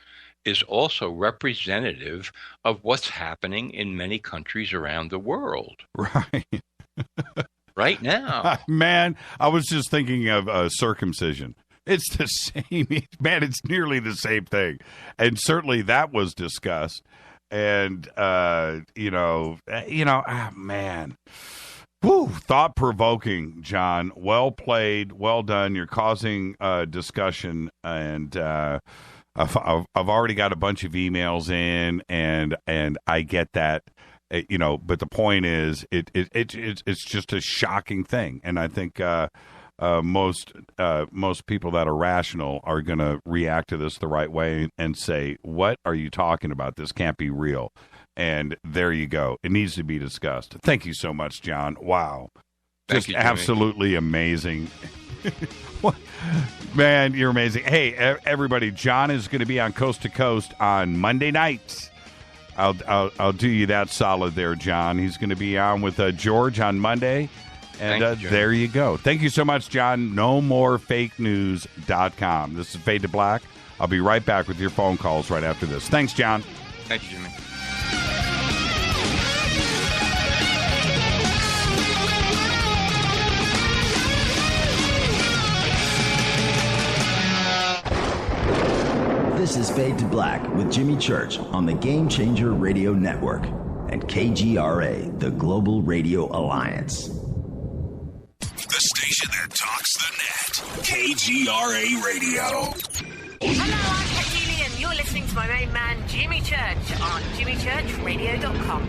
is also representative of what's happening in many countries around the world. Right. Right now. Man, I was just thinking of circumcision. It's the same. Man, it's nearly the same thing. And certainly that was discussed. And, man. Woo, thought-provoking, John. Well played. Well done. You're causing discussion, and I've already got a bunch of emails in, and I get that, But the point is, it's just a shocking thing, and I think most people that are rational are going to react to this the right way and say, "What are you talking about? This can't be real." And there you go. It needs to be discussed. Thank you so much, John. Wow. Just absolutely amazing. Man, you're amazing. Hey, everybody, John is going to be on Coast to Coast on Monday nights. I'll do you that solid there, John. He's going to be on with George on Monday. And there you go. Thank you so much, John. NoMoreFakeNews.com. This is Fade to Black. I'll be right back with your phone calls right after this. Thanks, John. Thank you, Jimmy. This is Fade to Black with Jimmy Church on the Game Changer Radio Network and KGRA, the Global Radio Alliance. The station that talks the net. KGRA Radio. Hello, I'm Katie and you're listening to my main man, Jimmy Church, on jimmychurchradio.com.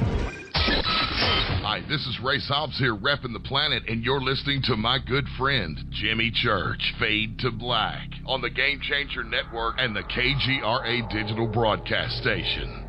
I Hi, this is Ray Hobbs here repping the planet, and you're listening to my good friend, Jimmy Church, Fade to Black, on the Game Changer Network and the KGRA digital broadcast station.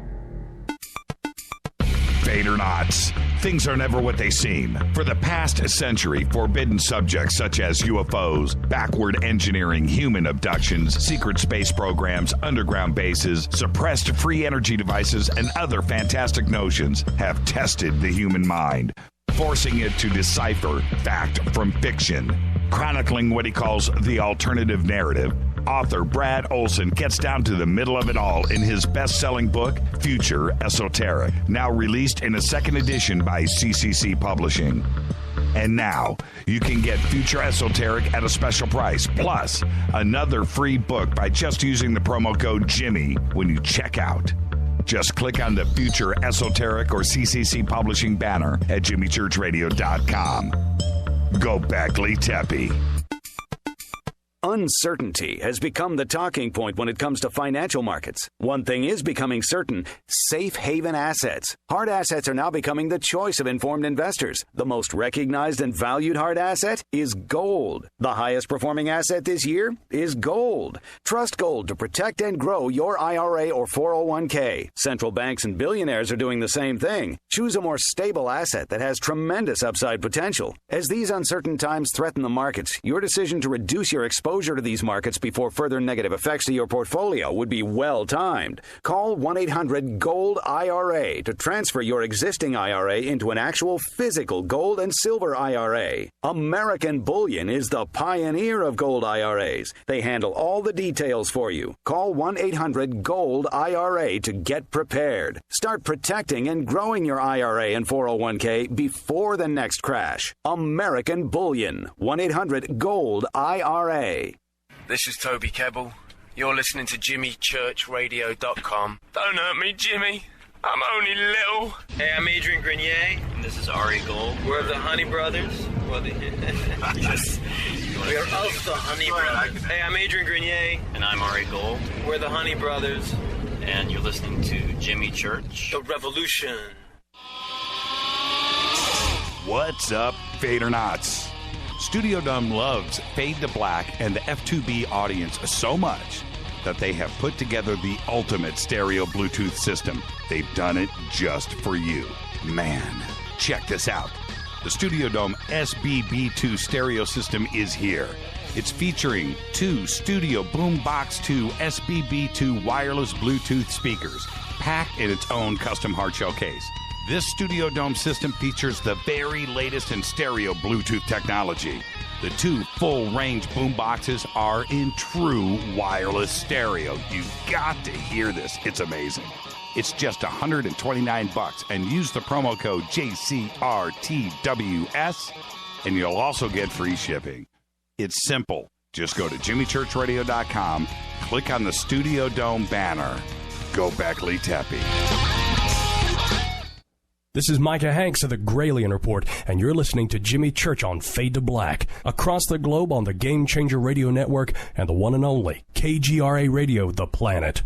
FADERNIGHT. Things are never what they seem. For the past century, forbidden subjects such as UFOs, backward engineering, human abductions, secret space programs, underground bases, suppressed free energy devices, and other fantastic notions have tested the human mind, forcing it to decipher fact from fiction. Chronicling what he calls the alternative narrative, author Brad Olson gets down to the middle of it all in his best-selling book, Future Esoteric, now released in a second edition by CCC Publishing. And now, you can get Future Esoteric at a special price, plus another free book by just using the promo code Jimmy when you check out. Just click on the Future Esoteric or CCC Publishing banner at jimmychurchradio.com. Go back, Lee Tepe. Uncertainty has become the talking point when it comes to financial markets. One thing is becoming certain: safe haven assets. Hard assets are now becoming the choice of informed investors. The most recognized and valued hard asset is gold. The highest performing asset this year is gold. Trust gold to protect and grow your IRA or 401k. Central banks and billionaires are doing the same thing. Choose a more stable asset that has tremendous upside potential. As these uncertain times threaten the markets, your decision to reduce your exposure to these markets before further negative effects to your portfolio would be well timed. Call 1-800-GOLD-IRA to transfer your existing IRA into an actual physical gold and silver IRA. American Bullion is the pioneer of gold IRAs. They handle all the details for you. Call 1-800-GOLD-IRA to get prepared. Start protecting and growing your IRA and 401k before the next crash. American Bullion. 1-800-GOLD-IRA. This is Toby Kebbell. You're listening to JimmyChurchRadio.com. Don't hurt me, Jimmy. I'm only little. Hey, I'm Adrian Grenier, and this is Ari Gold. We're the Honey Brothers. Yes. We're of the Honey Brothers. Hey, I'm Adrian Grenier, and I'm Ari Gold. We're the Honey Brothers, and you're listening to Jimmy Church. The Revolution. What's up, FADERNIGHTs? Studio Dome loves Fade to Black and the F2B audience so much that they have put together the ultimate stereo Bluetooth system. They've done it just for you. Man, check this out. The Studio Dome SBB2 stereo system is here. It's featuring two Studio Boombox 2 SBB2 wireless Bluetooth speakers, packed in its own custom hardshell case. This Studio Dome system features the very latest in stereo Bluetooth technology. The two full-range boomboxes are in true wireless stereo. You've got to hear this. It's amazing. It's just $129, and use the promo code JCRTWS, and you'll also get free shipping. It's simple. Just go to jimmychurchradio.com, click on the Studio Dome banner. Go back, Lee Tepe. This is Micah Hanks of the Gralien Report, and you're listening to Jimmy Church on Fade to Black, across the globe on the Game Changer Radio Network and the one and only KGRA Radio, The Planet.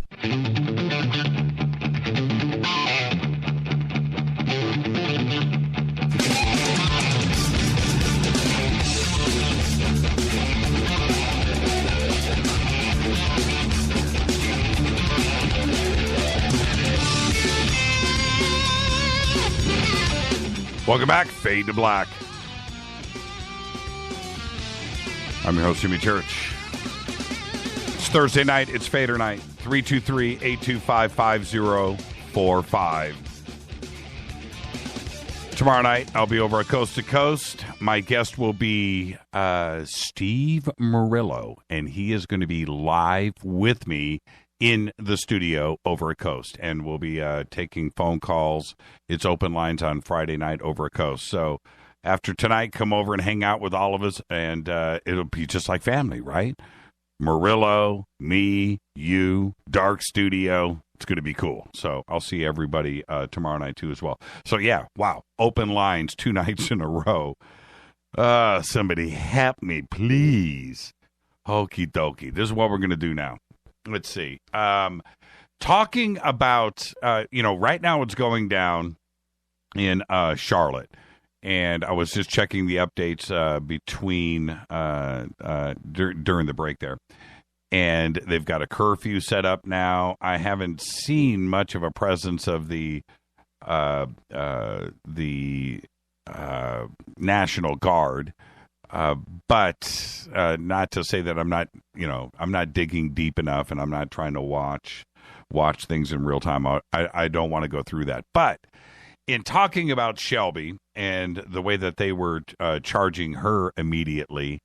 Welcome back, Fade to Black. I'm your host, Jimmy Church. It's Thursday night. It's Fader Night. 323-825-5045. Tomorrow night, I'll be over at Coast to Coast. My guest will be Steve Murillo, and he is going to be live with me in the studio over at Coast, and we'll be taking phone calls. It's open lines on Friday night over at Coast. So after tonight, come over and hang out with all of us, and it'll be just like family, right? Murillo, me, you, dark studio. It's going to be cool. So I'll see everybody tomorrow night, too, as well. So, yeah, wow, open lines 2 nights in a row. Somebody help me, please. Okie dokie. This is what we're going to do now. Let's see. Talking about, right now it's going down in Charlotte. And I was just checking the updates between during the break there. And they've got a curfew set up now. I haven't seen much of a presence of the National Guard, but not to say that I'm not digging deep enough and I'm not trying to watch things in real time. I don't want to go through that. But in talking about Shelby and the way that they were charging her immediately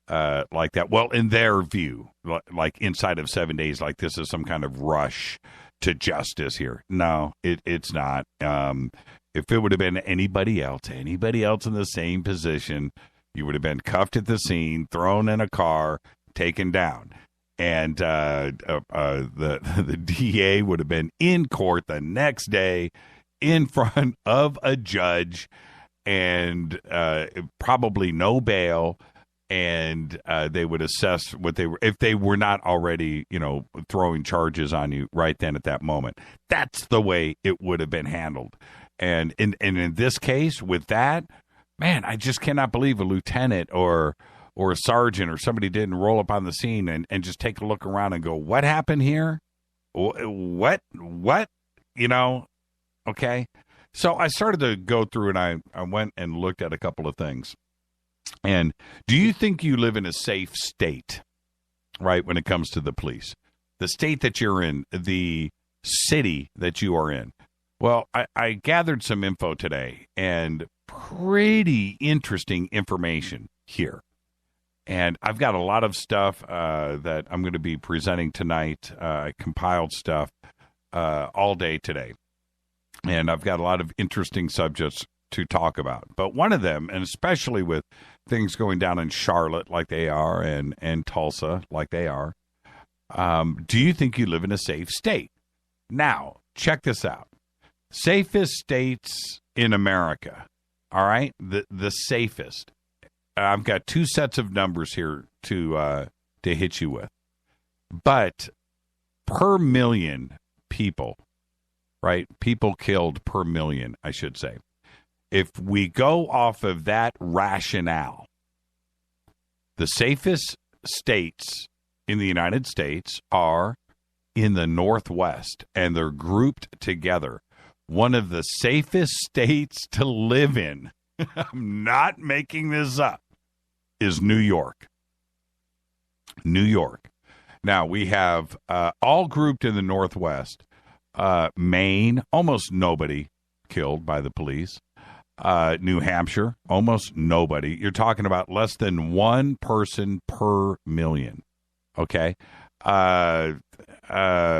like that, well, in their view, like inside of 7 days, like this is some kind of rush to justice here. No, it's not. If it would have been anybody else in the same position, you would have been cuffed at the scene, thrown in a car, taken down. And the DA would have been in court the next day in front of a judge and probably no bail. And they would assess what they were, if they were not already, throwing charges on you right then at that moment. That's the way it would have been handled. And in this case, with that, man, I just cannot believe a lieutenant or a sergeant or somebody didn't roll up on the scene and just take a look around and go, what happened here? What? Okay. So I started to go through and I went and looked at a couple of things. And do you think you live in a safe state, right, when it comes to the police? The state that you're in, the city that you are in. Well, I gathered some info today and pretty interesting information here. And I've got a lot of stuff that I'm going to be presenting tonight. I compiled stuff all day today. And I've got a lot of interesting subjects to talk about. But one of them, and especially with things going down in Charlotte like they are and Tulsa like they are, do you think you live in a safe state? Now, check this out. Safest states in America, all right? The safest. I've got two sets of numbers here to hit you with. But per million people, right? People killed per million, I should say. If we go off of that rationale, the safest states in the United States are in the Northwest, and they're grouped together. One of the safest states to live in, I'm not making this up, is New York. New York. Now, we have all grouped in the Northwest. Maine, almost nobody killed by the police. New Hampshire, almost nobody. You're talking about less than one person per million. Okay.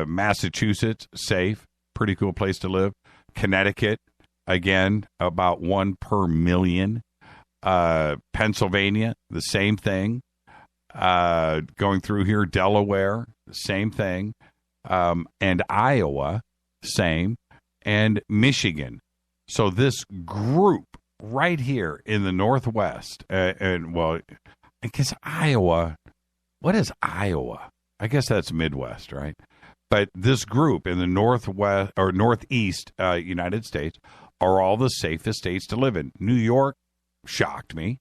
Massachusetts, safe, pretty cool place to live. Connecticut, again, about one per million. Pennsylvania, the same thing. Going through here, Delaware, the same thing. And Iowa, same. And Michigan. So this group right here in the Northwest, well, I guess Iowa, what is Iowa? I guess that's Midwest, right? But this group in the Northwest or Northeast United States are all the safest states to live in. New York shocked me,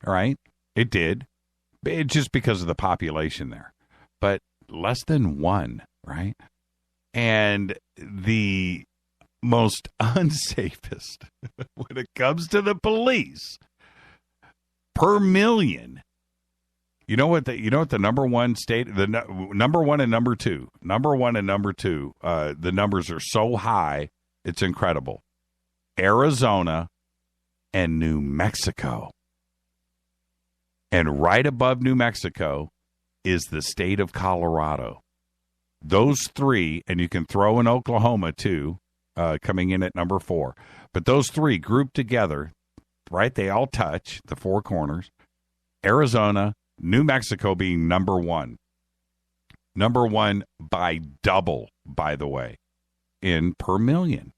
right? It did. Just because of the population there. But less than one, right? And the most unsafest when it comes to the police per million. You know what the number one state, the number one and number two, the numbers are so high, it's incredible. Arizona and New Mexico. And right above New Mexico is the state of Colorado. Those three, and you can throw in Oklahoma too, coming in at number 4. But those three grouped together, right, they all touch the four corners. Arizona, New Mexico being number 1. Number 1 by double, by the way, in per million.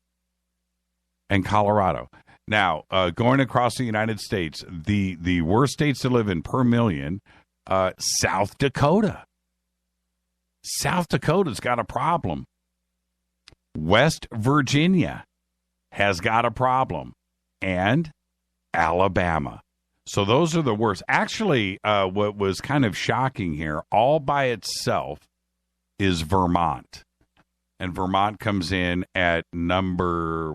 And Colorado. Now, going across the United States, the worst states to live in per million, South Dakota. South Dakota's got a problem. West Virginia has got a problem. And Alabama. So those are the worst. Actually, what was kind of shocking here, all by itself, is Vermont. And Vermont comes in at number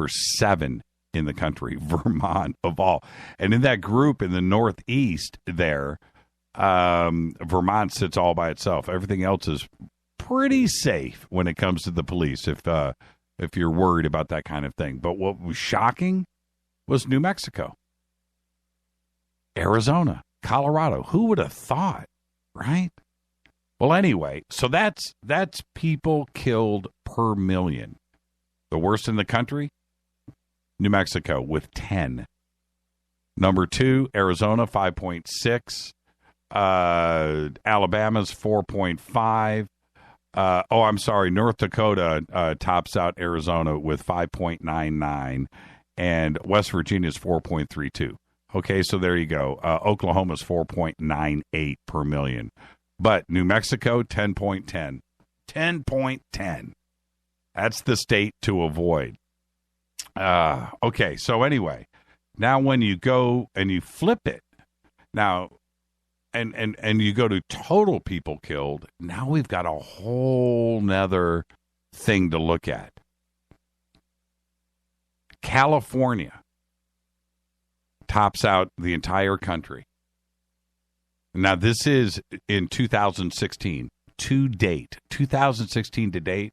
7 in the country. Vermont of all. And in that group in the Northeast there, Vermont sits all by itself. Everything else is pretty safe when it comes to the police if you're worried about that kind of thing. But what was shocking was New Mexico, Arizona, Colorado. Who would have thought, right? Well, anyway, so that's people killed per million. The worst in the country, New Mexico with 10. Number 2, Arizona, 5.6. Alabama's 4.5. I'm sorry, North Dakota tops out Arizona with 5.99. And West Virginia's 4.32. Okay, so there you go. Oklahoma's 4.98 per million. But New Mexico, 10.10. 10.10. That's the state to avoid. Okay, so anyway, now when you go and you flip it, now, and you go to total people killed, now we've got a whole nother thing to look at. California tops out the entire country. Now, this is in 2016 to date. 2016 to date,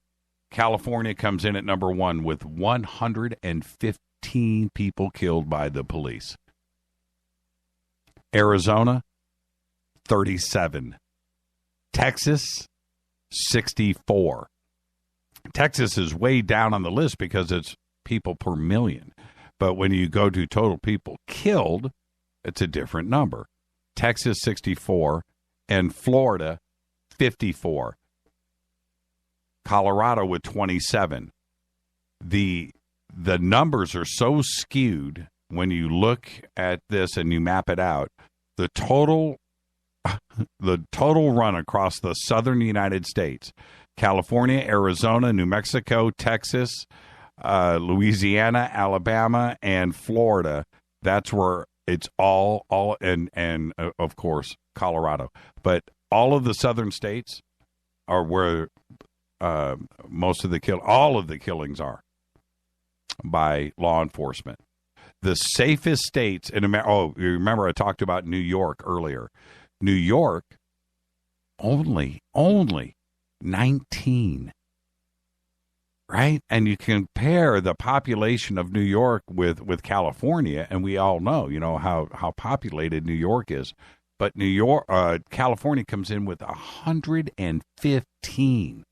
California comes in at number 1 with 115 people killed by the police. Arizona, 37. Texas, 64. Texas is way down on the list because it's people per million. But when you go to total people killed, it's a different number. Texas, 64, and Florida, 54. Colorado with 27. The numbers are so skewed when you look at this and you map it out. The total run across the southern United States, California, Arizona, New Mexico, Texas, Louisiana, Alabama, and Florida. That's where it's all and of course Colorado. But all of the southern states are where most of all of the killings are by law enforcement. The safest states in America. Oh, you remember I talked about New York earlier. New York, only 19. Right? And you compare the population of New York with California, and we all know, how populated New York is. But California comes in with 115.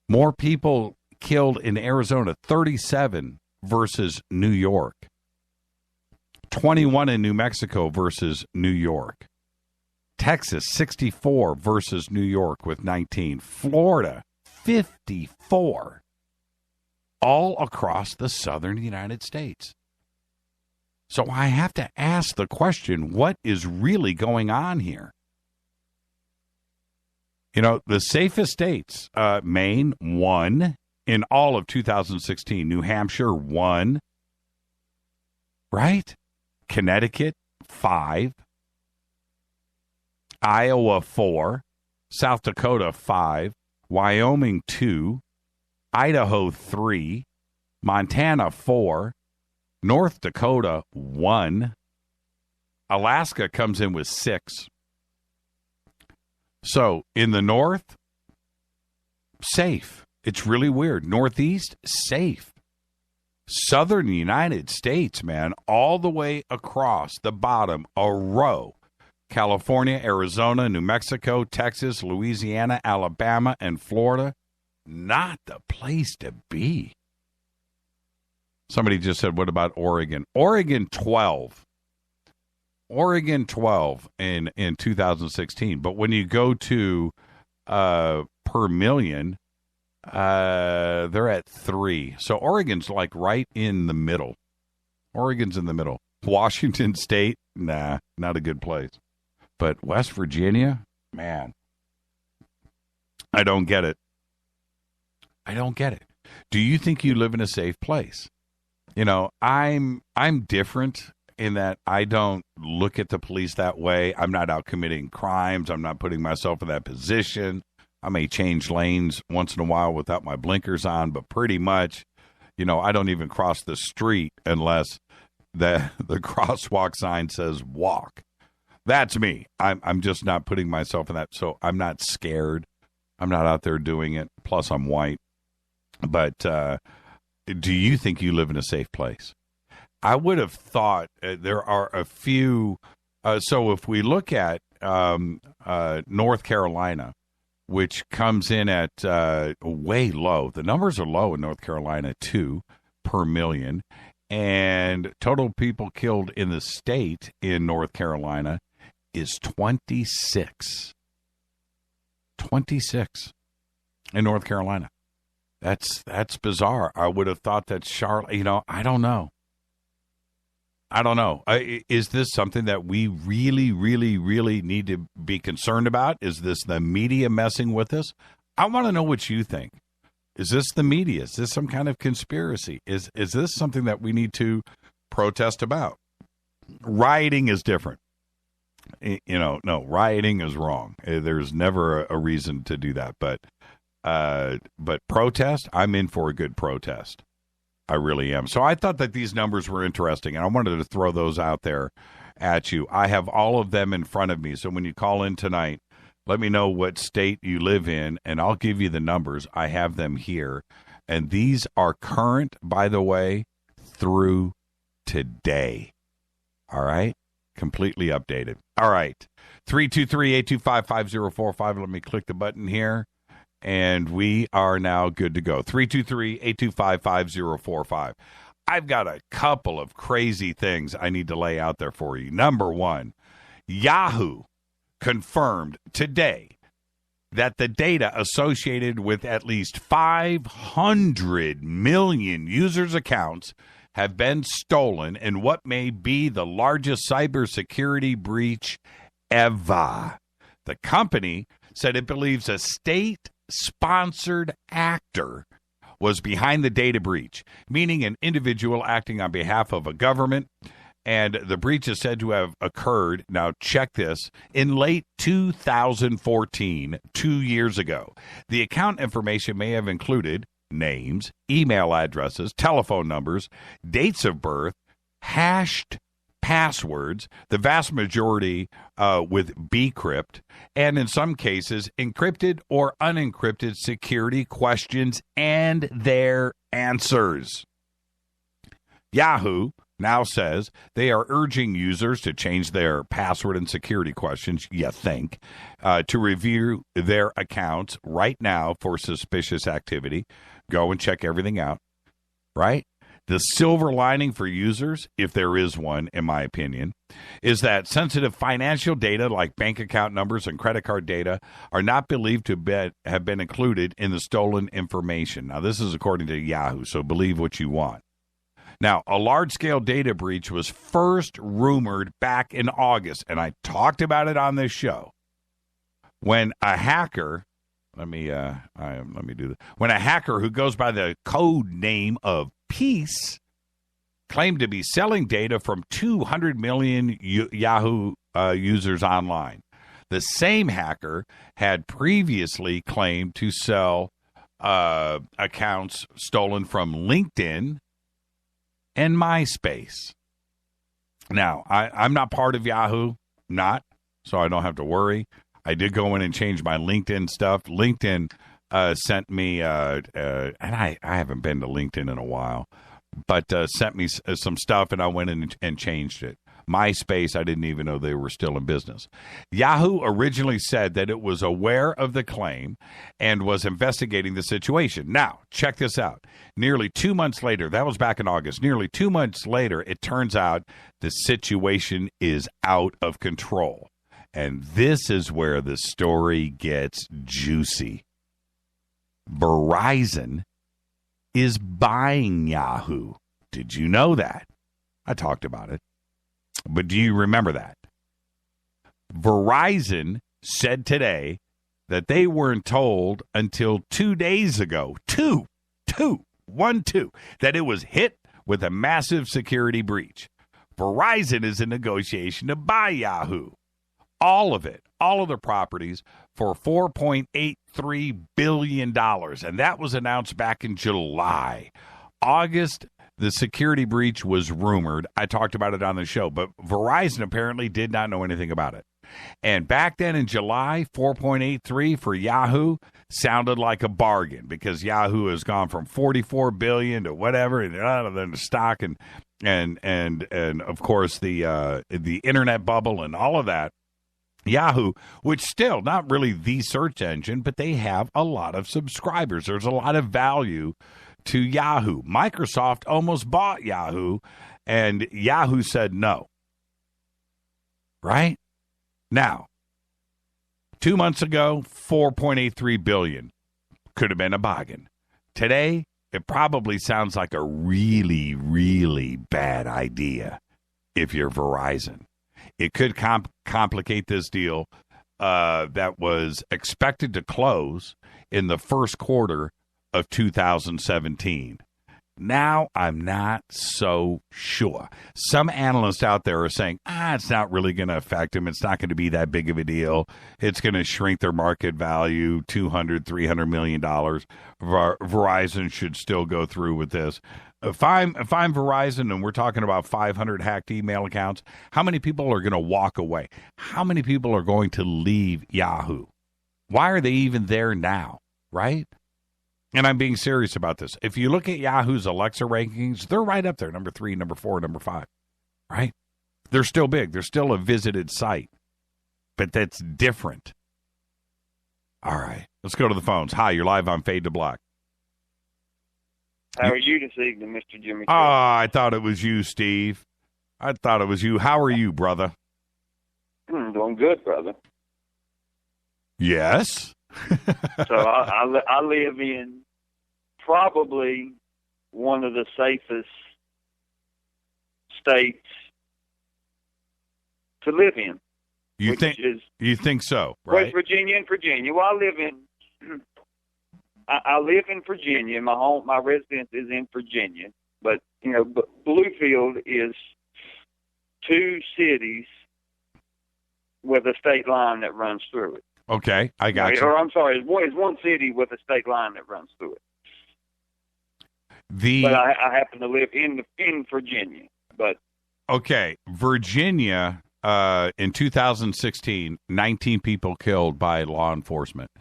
More people killed in Arizona, 37 versus New York. 21 in New Mexico versus New York. Texas, 64 versus New York with 19. Florida, 54, all across the southern United States. So I have to ask the question, what is really going on here? The safest states, Maine, 1 in all of 2016. New Hampshire, 1. Right? Connecticut, 5. Iowa, 4. South Dakota, 5. Wyoming, 2, Idaho, 3, Montana, 4, North Dakota, 1, Alaska comes in with 6. So, in the north, safe. It's really weird. Northeast, safe. Southern United States, man, all the way across the bottom, a row. California, Arizona, New Mexico, Texas, Louisiana, Alabama, and Florida, not the place to be. Somebody just said, what about Oregon? Oregon, 12. Oregon, 12 in 2016. But when you go to per million, they're at 3. So Oregon's like right in the middle. Oregon's in the middle. Washington State, nah, not a good place. But West Virginia, man, I don't get it. I don't get it. Do you think you live in a safe place? I'm different in that I don't look at the police that way. I'm not out committing crimes. I'm not putting myself in that position. I may change lanes once in a while without my blinkers on, but pretty much, I don't even cross the street unless the crosswalk sign says walk. That's me. I'm just not putting myself in that. So I'm not scared. I'm not out there doing it. Plus, I'm white. But do you think you live in a safe place? I would have thought there are a few. So if we look at North Carolina, which comes in at way low. The numbers are low in North Carolina, 2 per million. And total people killed in the state in North Carolina is 26. 26 in North Carolina. That's bizarre. I would have thought that Charlotte, I don't know. Is this something that we really, really, really need to be concerned about? Is this the media messing with us? I want to know what you think. Is this the media? Is this some kind of conspiracy? Is this something that we need to protest about? Rioting is different. No, rioting is wrong. There's never a reason to do that. But protest, I'm in for a good protest. I really am. So I thought that these numbers were interesting, and I wanted to throw those out there at you. I have all of them in front of me. So when you call in tonight, let me know what state you live in, and I'll give you the numbers. I have them here. And these are current, by the way, through today. All right? Completely updated. All right. 323-825-5045. Let me click the button here. And we are now good to go. 323-825-5045. I've got a couple of crazy things I need to lay out there for you. Number one, Yahoo confirmed today that the data associated with at least 500 million users' accounts have been stolen in what may be the largest cybersecurity breach ever. The company said it believes a state-sponsored actor was behind the data breach, meaning an individual acting on behalf of a government, and the breach is said to have occurred, now check this, in late 2014, 2 years ago. The account information may have included names, email addresses, telephone numbers, dates of birth, hashed passwords, the vast majority with bcrypt, and in some cases, encrypted or unencrypted security questions and their answers. Yahoo now says they are urging users to change their password and security questions, to review their accounts right now for suspicious activity. Go and check everything out, right? The silver lining for users, if there is one, in my opinion, is that sensitive financial data like bank account numbers and credit card data are not believed to have been included in the stolen information. Now, this is according to Yahoo, so believe what you want. Now, a large-scale data breach was first rumored back in August, and I talked about it on this show. When a hacker, let me do this. When a hacker who goes by the code name of Peace claimed to be selling data from 200 million Yahoo users online. The same hacker had previously claimed to sell accounts stolen from LinkedIn and MySpace. Now, I'm not part of Yahoo, so I don't have to worry. I did go in and change my LinkedIn stuff. LinkedIn sent me, and I haven't been to LinkedIn in a while, but sent me some stuff, and I went in and changed it. MySpace, I didn't even know they were still in business. Yahoo originally said that it was aware of the claim and was investigating the situation. Now, check this out. Nearly 2 months later, that was back in August, nearly 2 months later, it turns out the situation is out of control. And this is where the story gets juicy. Verizon is buying Yahoo. Did you know that? I talked about it. But do you remember that? Verizon said today that they weren't told until 2 days ago, that it was hit with a massive security breach. Verizon is in negotiation to buy Yahoo. All of it, all of their properties, for $4.83 billion. And that was announced back in July. August, the security breach was rumored. I talked about it on the show, but Verizon apparently did not know anything about it. And back then in July, 4.83 for Yahoo sounded like a bargain because Yahoo has gone from 44 billion to whatever, and then the stock and of course the internet bubble and all of that. Yahoo, which still not really the search engine, but they have a lot of subscribers. There's a lot of value to Yahoo. Microsoft almost bought Yahoo, and Yahoo said no. Right? Now, 2 months ago, $4.83 billion. Could have been a bargain. Today, it probably sounds like a really, really bad idea if you're Verizon. It could complicate this deal that was expected to close in the first quarter of 2017. Now, I'm not so sure. Some analysts out there are saying, it's not really going to affect them. It's not going to be that big of a deal. It's going to shrink their market value, $200, $300 million. Verizon should still go through with this. If I'm Verizon and we're talking about 500 hacked email accounts, how many people are going to walk away? How many people are going to leave Yahoo? Why are they even there now, right? And I'm being serious about this. If you look at Yahoo's Alexa rankings, they're right up there, number 3, number 4, number 5, right? They're still big. They're still a visited site, but that's different. All right, let's go to the phones. Hi, you're live on Fade to Black. How are you this evening, Mr. Jimmy? I thought it was you, Steve. I thought it was you. How are you, brother? Doing good, brother. Yes. So I live in probably one of the safest states to live in. You think so, right? West Virginia and Virginia. Well, I live in Virginia. My residence is in Virginia, but Bluefield is 2 cities with a state line that runs through it. Okay, I got you. Or I'm sorry, it's one city with a state line that runs through it. But I happen to live in Virginia. But okay, Virginia. In 2016, 19 people killed by law enforcement.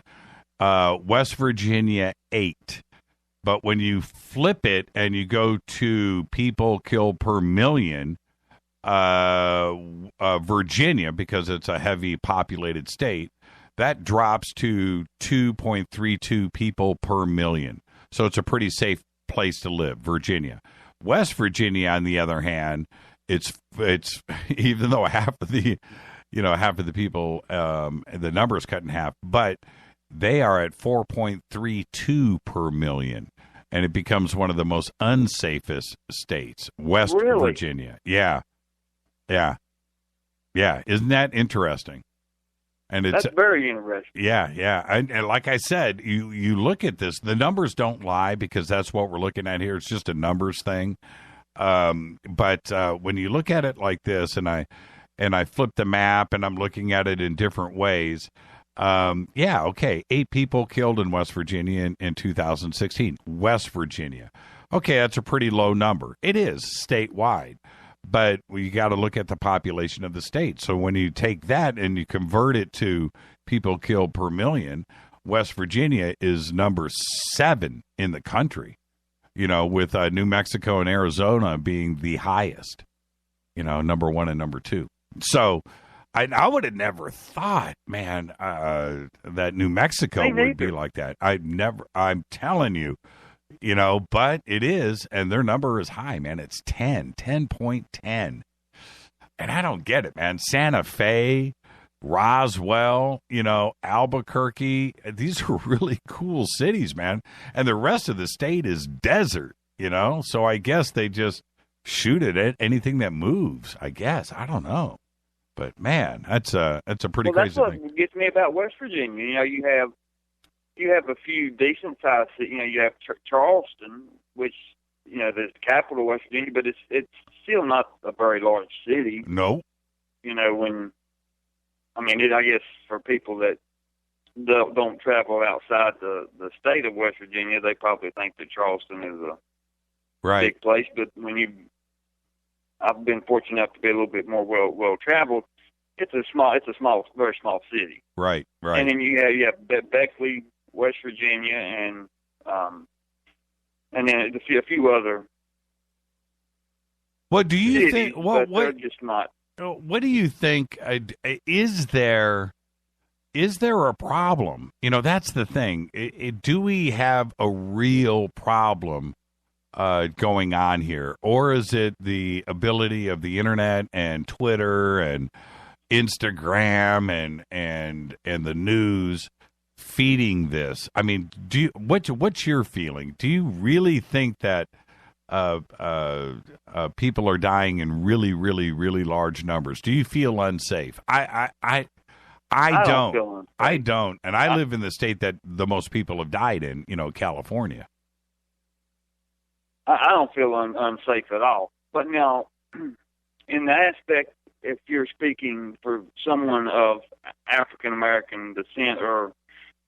West Virginia, 8. But when you flip it and you go to people killed per million, Virginia, because it's a heavy populated state, that drops to 2.32 people per million. So it's a pretty safe place to live, Virginia. West Virginia, on the other hand, it's even though half of the people, the number is cut in half, but they are at 4.32 per million, and it becomes one of the most unsafest states. West Virginia, yeah. Isn't that interesting? And it's that's very interesting. Yeah. And like I said, you look at this, the numbers don't lie because that's what we're looking at here. It's just a numbers thing. But when you look at it like this, and I flip the map and I'm looking at it in different ways, 8 people killed in West Virginia in 2016. West Virginia. Okay, that's a pretty low number. It is statewide, but you got to look at the population of the state. So when you take that and you convert it to people killed per million, West Virginia is number 7 in the country. With New Mexico and Arizona being the highest, number 1 and number 2. So I would have never thought, man, that New Mexico would be like that. I'm telling you, but it is, and their number is high, man. It's 10.10. And I don't get it, man. Santa Fe, Roswell, Albuquerque, these are really cool cities, man. And the rest of the state is desert, so I guess they just shoot it at anything that moves, I guess. I don't know. But man, that's a pretty crazy thing. That's what gets me about West Virginia. You have a few decent sized cities. You have Charleston, which the capital of West Virginia, but it's still not a very large city. No. I guess for people that don't travel outside the state of West Virginia, they probably think that Charleston is a big place. But I've been fortunate enough to be a little bit more well traveled. It's a very small city. Right. And then you have Beckley, West Virginia, and then a few other. What do you cities, think? But they're just not. What do you think? Is there a problem? That's the thing. Do we have a real problem going on here, or is it the ability of the internet and Twitter and Instagram and the news feeding this? I mean, what's your feeling? Do you really think that people are dying in really, really, really large numbers? Do you feel unsafe? I don't. I don't, and I live in the state that the most people have died in. California. I don't feel unsafe at all. But now, in the aspect, if you're speaking for someone of African American descent or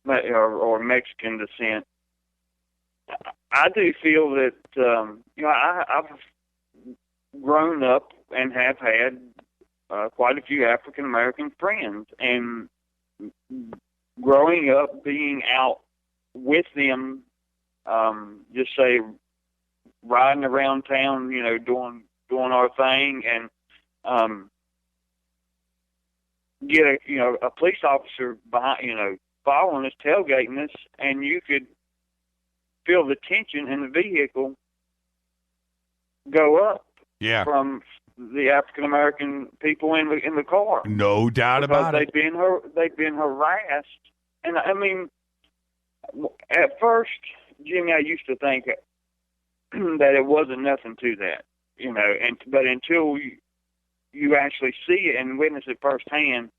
Mexican descent, I do feel that I've grown up and have had quite a few African American friends, and growing up being out with them, just say riding around town, doing our thing, and get a police officer behind, following us, tailgating us, and you could feel the tension in the vehicle go up. Yeah. From the African American people in the car. No doubt about it. They've been harassed, and I mean, at first, Jimmy, I used to think that it wasn't nothing to that, but until you actually see it and witness it firsthand,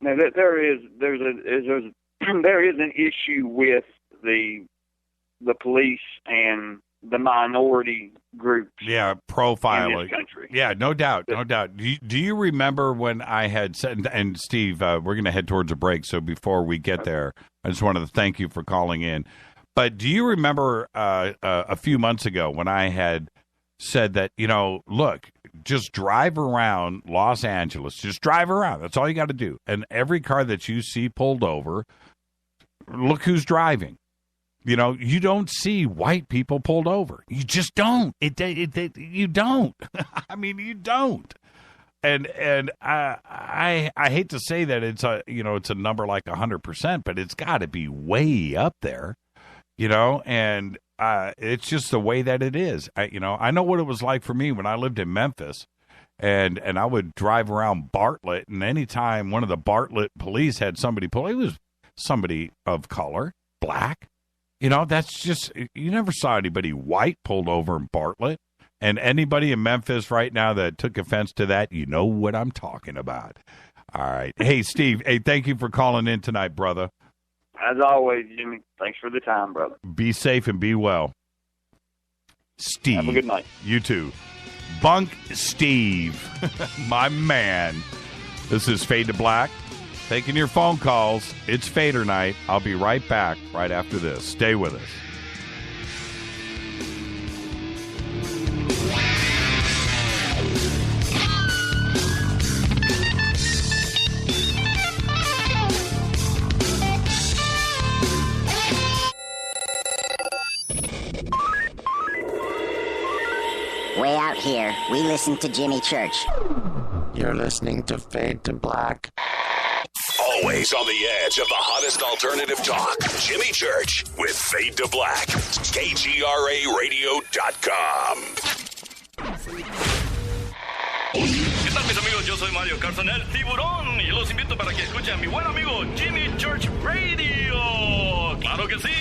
now that there is an issue with the police and the minority groups. Yeah, profiling. In this country. Yeah, no doubt. Do you remember when I had said, and Steve, we're going to head towards a break, so before we get there, I just wanted to thank you for calling in. But do you remember a few months ago when I had said that, look, just drive around Los Angeles. Just drive around. That's all you got to do. And every car that you see pulled over, look who's driving. You don't see white people pulled over. You just don't. You don't. I mean, you don't. And I hate to say that it's a number like 100%, but it's got to be way up there. And it's just the way that it is. I know what it was like for me when I lived in Memphis, and I would drive around Bartlett, and anytime one of the Bartlett police had somebody pull, it was somebody of color, black. That's just, you never saw anybody white pulled over in Bartlett. And anybody in Memphis right now that took offense to that, you know what I'm talking about. All right. Hey, Steve, thank you for calling in tonight, brother. As always, Jimmy, thanks for the time, brother. Be safe and be well. Steve. Have a good night. You too. Bunk Steve, my man. This is Fade to Black. Taking your phone calls. It's Fader Night. I'll be right back right after this. Stay with us. Way out here, we listen to Jimmy Church. You're listening to Fade to Black. Always on the edge of the hottest alternative talk. Jimmy Church with Fade to Black. KGRARadio.com. ¿Qué tal, mis amigos? Yo soy Mario Carson, el tiburón, y los invito para que escuchen a mi buen amigo Jimmy Church Radio. ¡Claro que sí!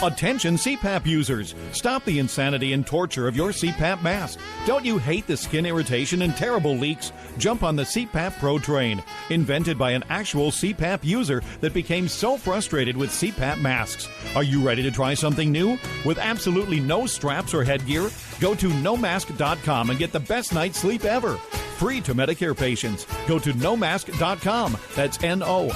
Attention CPAP users, stop the insanity and torture of your CPAP mask. Don't you hate the skin irritation and terrible leaks? Jump on the CPAP Pro train, invented by an actual CPAP user that became so frustrated with CPAP masks. Are you ready to try something new? With absolutely no straps or headgear? Go to nomask.com and get the best night's sleep ever. Free to Medicare patients. Go to nomask.com. That's NOMASK.com.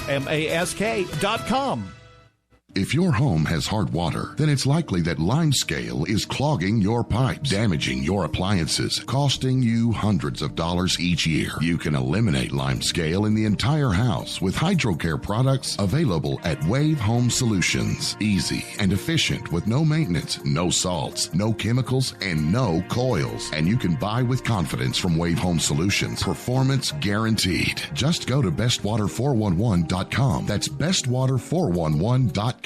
If your home has hard water, then it's likely that limescale is clogging your pipes, damaging your appliances, costing you hundreds of dollars each year. You can eliminate limescale in the entire house with HydroCare products available at Wave Home Solutions. Easy and efficient with no maintenance, no salts, no chemicals, and no coils. And you can buy with confidence from Wave Home Solutions. Performance guaranteed. Just go to bestwater411.com. That's bestwater411.com.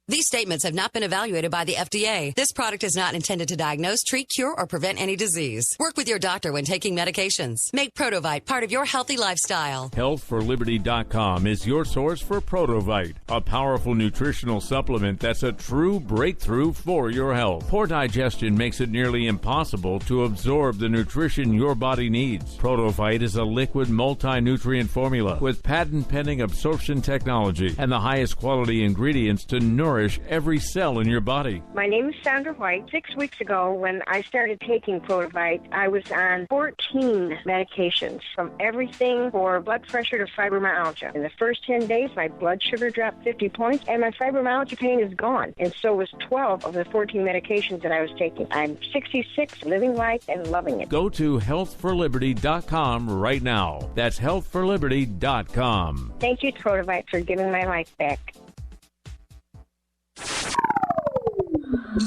These statements have not been evaluated by the FDA. This product is not intended to diagnose, treat, cure, or prevent any disease. Work with your doctor when taking medications. Make Protovite part of your healthy lifestyle. HealthForLiberty.com is your source for Protovite, a powerful nutritional supplement that's a true breakthrough for your health. Poor digestion makes it nearly impossible to absorb the nutrition your body needs. Protovite is a liquid multi-nutrient formula with patent-pending absorption technology and the highest quality ingredients to nourish every cell in your body. My name is Sandra White. 6 weeks ago, when I started taking Protovite, I was on 14 medications, from everything for blood pressure to fibromyalgia. In the first 10 days, my blood sugar dropped 50 points, and my fibromyalgia pain is gone. And so was 12 of the 14 medications that I was taking. I'm 66, living life and loving it. Go to healthforliberty.com right now. That's healthforliberty.com. Thank you, Protovite, for giving my life back.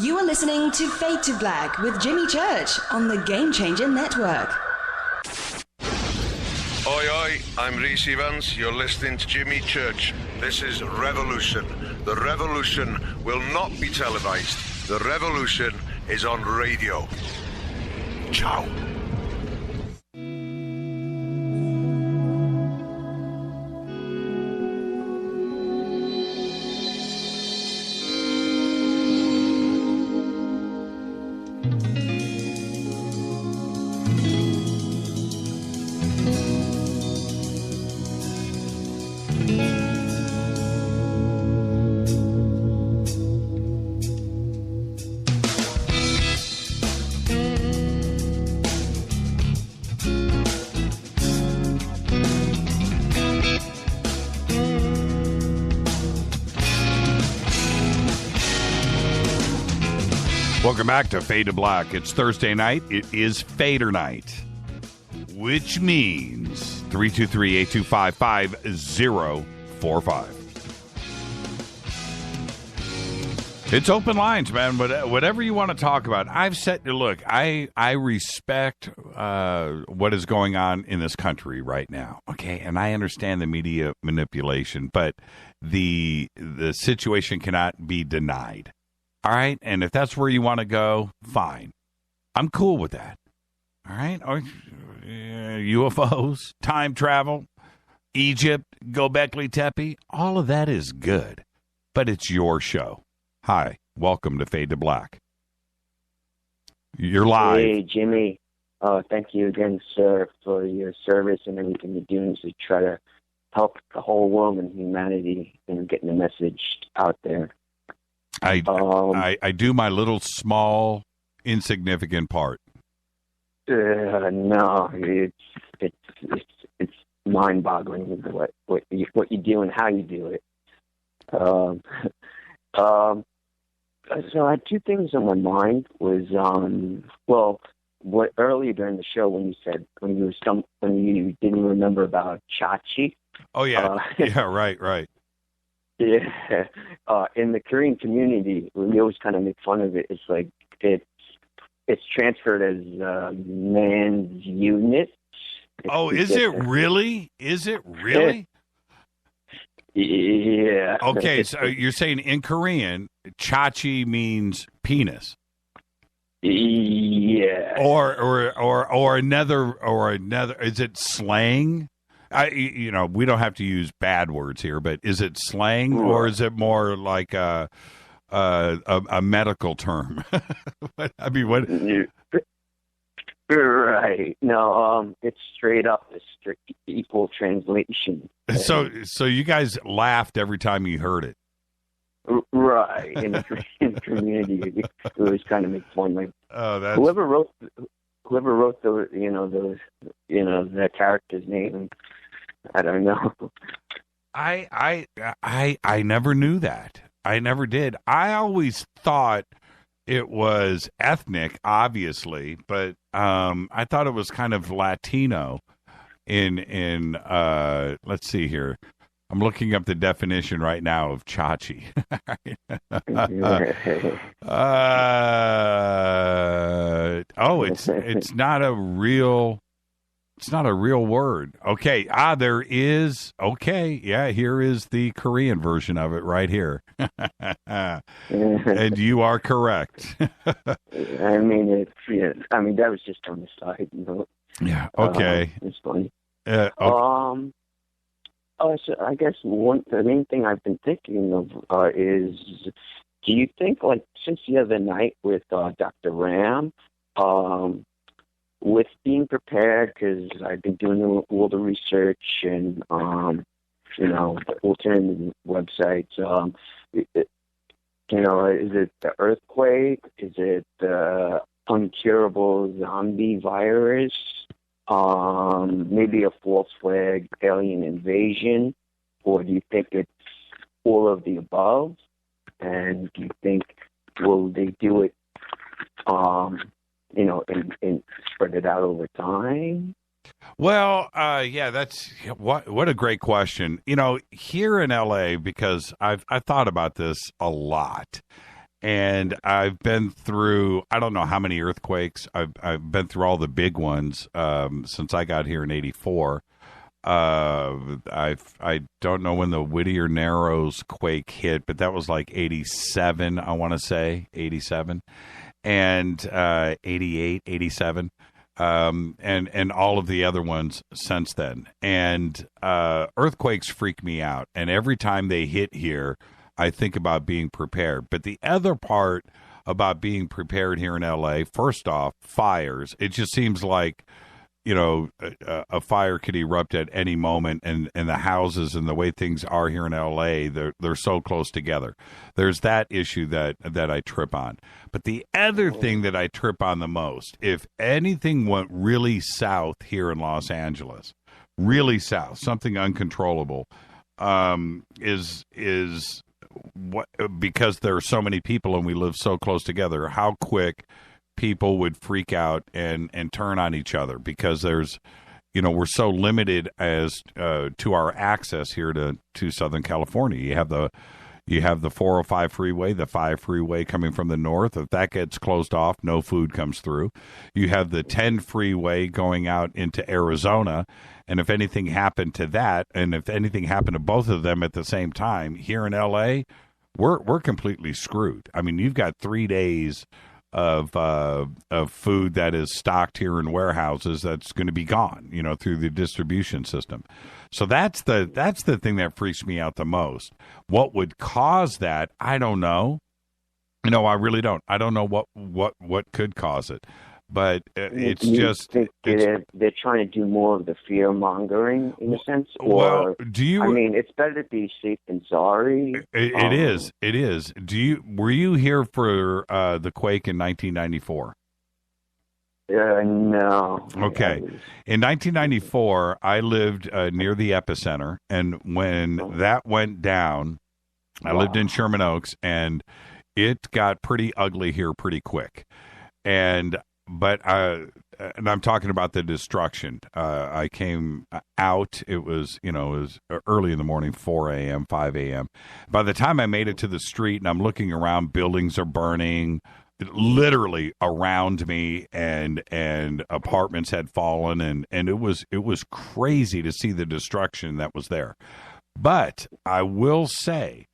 You are listening to Fade to Black with Jimmy Church on the Game Changer Network. Oi, oi, I'm Reese Evans. You're listening to Jimmy Church. This is Revolution. The revolution will not be televised. The revolution is on radio. Ciao. Welcome back to Fade to Black. It's Thursday night. It is Fader night, which means 323-825-5045. It's open lines, man. But whatever you want to talk about, I've said, look, I respect what is going on in this country right now. Okay, and I understand the media manipulation, but the situation cannot be denied. All right, and if that's where you want to go, fine. I'm cool with that. All right, or UFOs, time travel, Egypt, Göbekli Tepe, all of that is good, but it's your show. Hi, welcome to Fade to Black. You're live. Hey, Jimmy. Thank you again, sir, for your service and everything you're doing to try to help the whole world and humanity and getting the message out there. I do my little small insignificant part. No, it's mind-boggling with what you do and how you do it. So I had two things on my mind. Was what earlier during the show when you said when you didn't remember about Chachi. Oh yeah, yeah, right. Yeah, in the Korean community, we always kind of make fun of it. It's like it's transferred as man's unit. Is it really? Is it really? Yeah. Okay, so you're saying in Korean, chachi means penis. Yeah. Or another. Is it slang? We don't have to use bad words here, but is it slang or is it more like a medical term. I mean, what? Right. No, it's straight up a strict equal translation. So you guys laughed every time you heard it. Right. In the community, it was kind of make fun. Like, whoever wrote the the character's name, I don't know. I never knew that. I never did. I always thought it was ethnic, obviously, but I thought it was kind of Latino. In let's see here. I'm looking up the definition right now of chachi. It's not a real. It's not a real word. Okay. There is. Okay. Yeah. Here is the Korean version of it right here. And you are correct. I mean, that was just on the side. Yeah. Okay. It's funny. Okay. So I guess the main thing I've been thinking of is, do you think, like, since the other night with Dr. Ram, with being prepared, because I've been doing all the research and, the alternative websites, is it the earthquake? Is it the uncurable zombie virus? Maybe a false flag alien invasion? Or do you think it's all of the above? And do you think, will they do it, and spread it out over time? Well, yeah, that's what a great question. Here in LA, because I've thought about this a lot, and I've been through, I don't know how many earthquakes. I've been through all the big ones since I got here in '84. I don't know when the Whittier Narrows quake hit, but that was like '87. I want to say '87. And 88, 87, and all of the other ones since then. And earthquakes freak me out. And every time they hit here, I think about being prepared. But the other part about being prepared here in LA, first off, fires. It just seems like, a fire could erupt at any moment, and the houses and the way things are here in LA, they're so close together. There's that issue that I trip on. But the other thing that I trip on the most, if anything went really south here in Los Angeles, really south, something uncontrollable, is what, because there are so many people and we live so close together, how quick people would freak out and turn on each other, because there's, we're so limited as to our access here to Southern California. You have the 405 freeway, the 5 freeway coming from the north. If that gets closed off, no food comes through. You have the 10 freeway going out into Arizona. And if anything happened to that, and if anything happened to both of them at the same time, here in LA, we're completely screwed. I mean, you've got 3 days of food that is stocked here in warehouses that's going to be gone, through the distribution system. So that's the thing that freaks me out the most. What would cause that? I don't know. I really don't. I don't know what could cause it. But it's just they're trying to do more of the fear mongering in a sense. Or it's better to be safe than sorry. It is. Were you here for the quake in 1994? No. Okay. In 1994, I lived near the epicenter, and when that went down, I lived in Sherman Oaks, and it got pretty ugly here pretty quick. But I'm talking about the destruction. I came out. It was early in the morning, 4 a.m., 5 a.m. By the time I made it to the street and I'm looking around, buildings are burning literally around me, and apartments had fallen, and it was crazy to see the destruction that was there. But I will say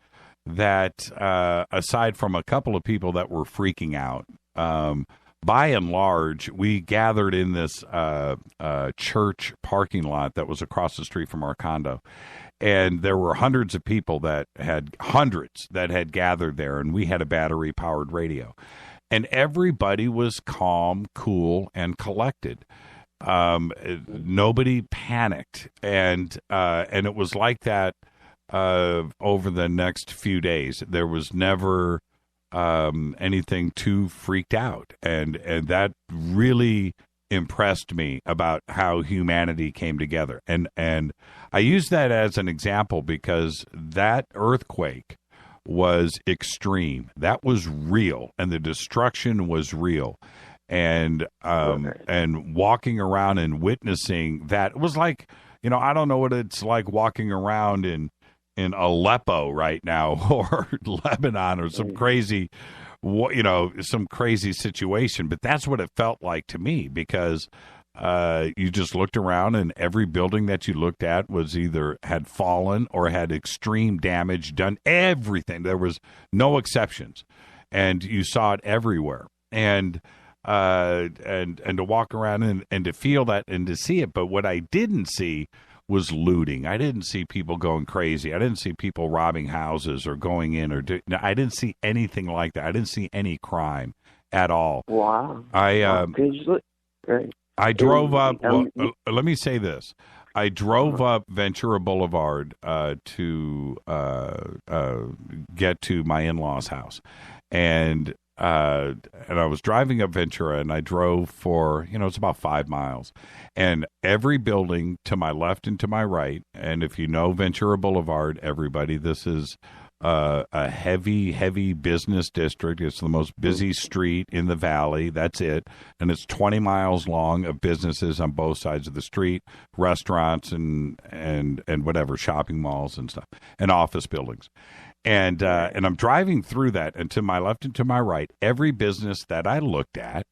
that aside from a couple of people that were freaking out, by and large, we gathered in this church parking lot that was across the street from our condo. And there were hundreds of people that had gathered there, and we had a battery-powered radio. And everybody was calm, cool, and collected. Nobody panicked, and it was like that over the next few days. There was never anything too freaked out, and that really impressed me about how humanity came together. And I use that as an example because that earthquake was extreme. That was real, and the destruction was real. And walking around and witnessing that, it was like, I don't know what it's like walking around in Aleppo right now, or Lebanon, or some crazy situation, but that's what it felt like to me, because you just looked around and every building that you looked at was either had fallen or had extreme damage done. Everything, there was no exceptions, and you saw it everywhere. And to walk around and to feel that and to see it. But what I didn't see was looting. I didn't see people going crazy. I didn't see people robbing houses or going in I didn't see anything like that. I didn't see any crime at all. Wow. I drove up. Let me say this. I drove up Ventura Boulevard to get to my in-laws' house, and I was driving up Ventura, and I drove for, it's about 5 miles, and every building to my left and to my right, and if you know Ventura Boulevard, everybody, this is a heavy business district. It's the most busy street in the valley. That's it. And it's 20 miles long of businesses on both sides of the street, restaurants and whatever, shopping malls and stuff, and office buildings. And I'm driving through that, and to my left and to my right, every business that I looked at,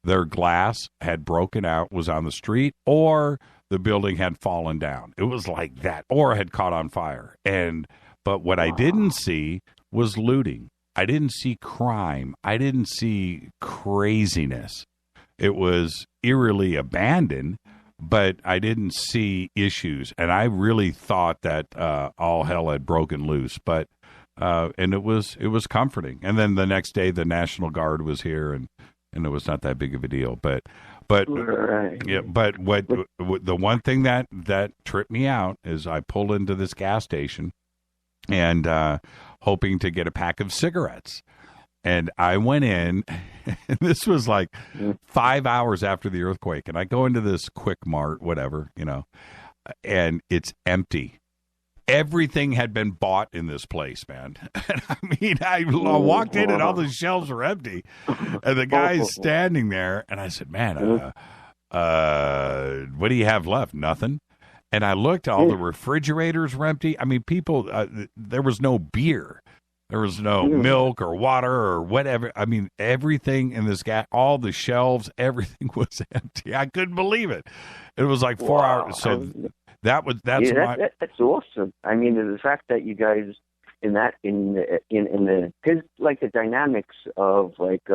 their glass had broken out, was on the street, or the building had fallen down. It was like that, or had caught on fire. But what I didn't see was looting. I didn't see crime. I didn't see craziness. It was eerily abandoned, but I didn't see issues. And I really thought that all hell had broken loose. But and it was comforting. And then the next day, the National Guard was here, and it was not that big of a deal. But right. Yeah, but what the one thing that tripped me out is I pulled into this gas station and hoping to get a pack of cigarettes. And I went in, and this was like 5 hours after the earthquake, and I go into this Quick Mart, whatever, and it's empty. Everything had been bought in this place, man. And I mean, I walked in and all the shelves were empty, and the guy's standing there, and I said, man, what do you have left? Nothing. And I looked, all the refrigerators were empty. I mean, people, there was no beer. There was no milk or water or whatever. I mean, everything in this gas, all the shelves, everything was empty. I couldn't believe it. It was like 4 hours. So that's awesome. I mean, the fact that you guys in the because like the dynamics of like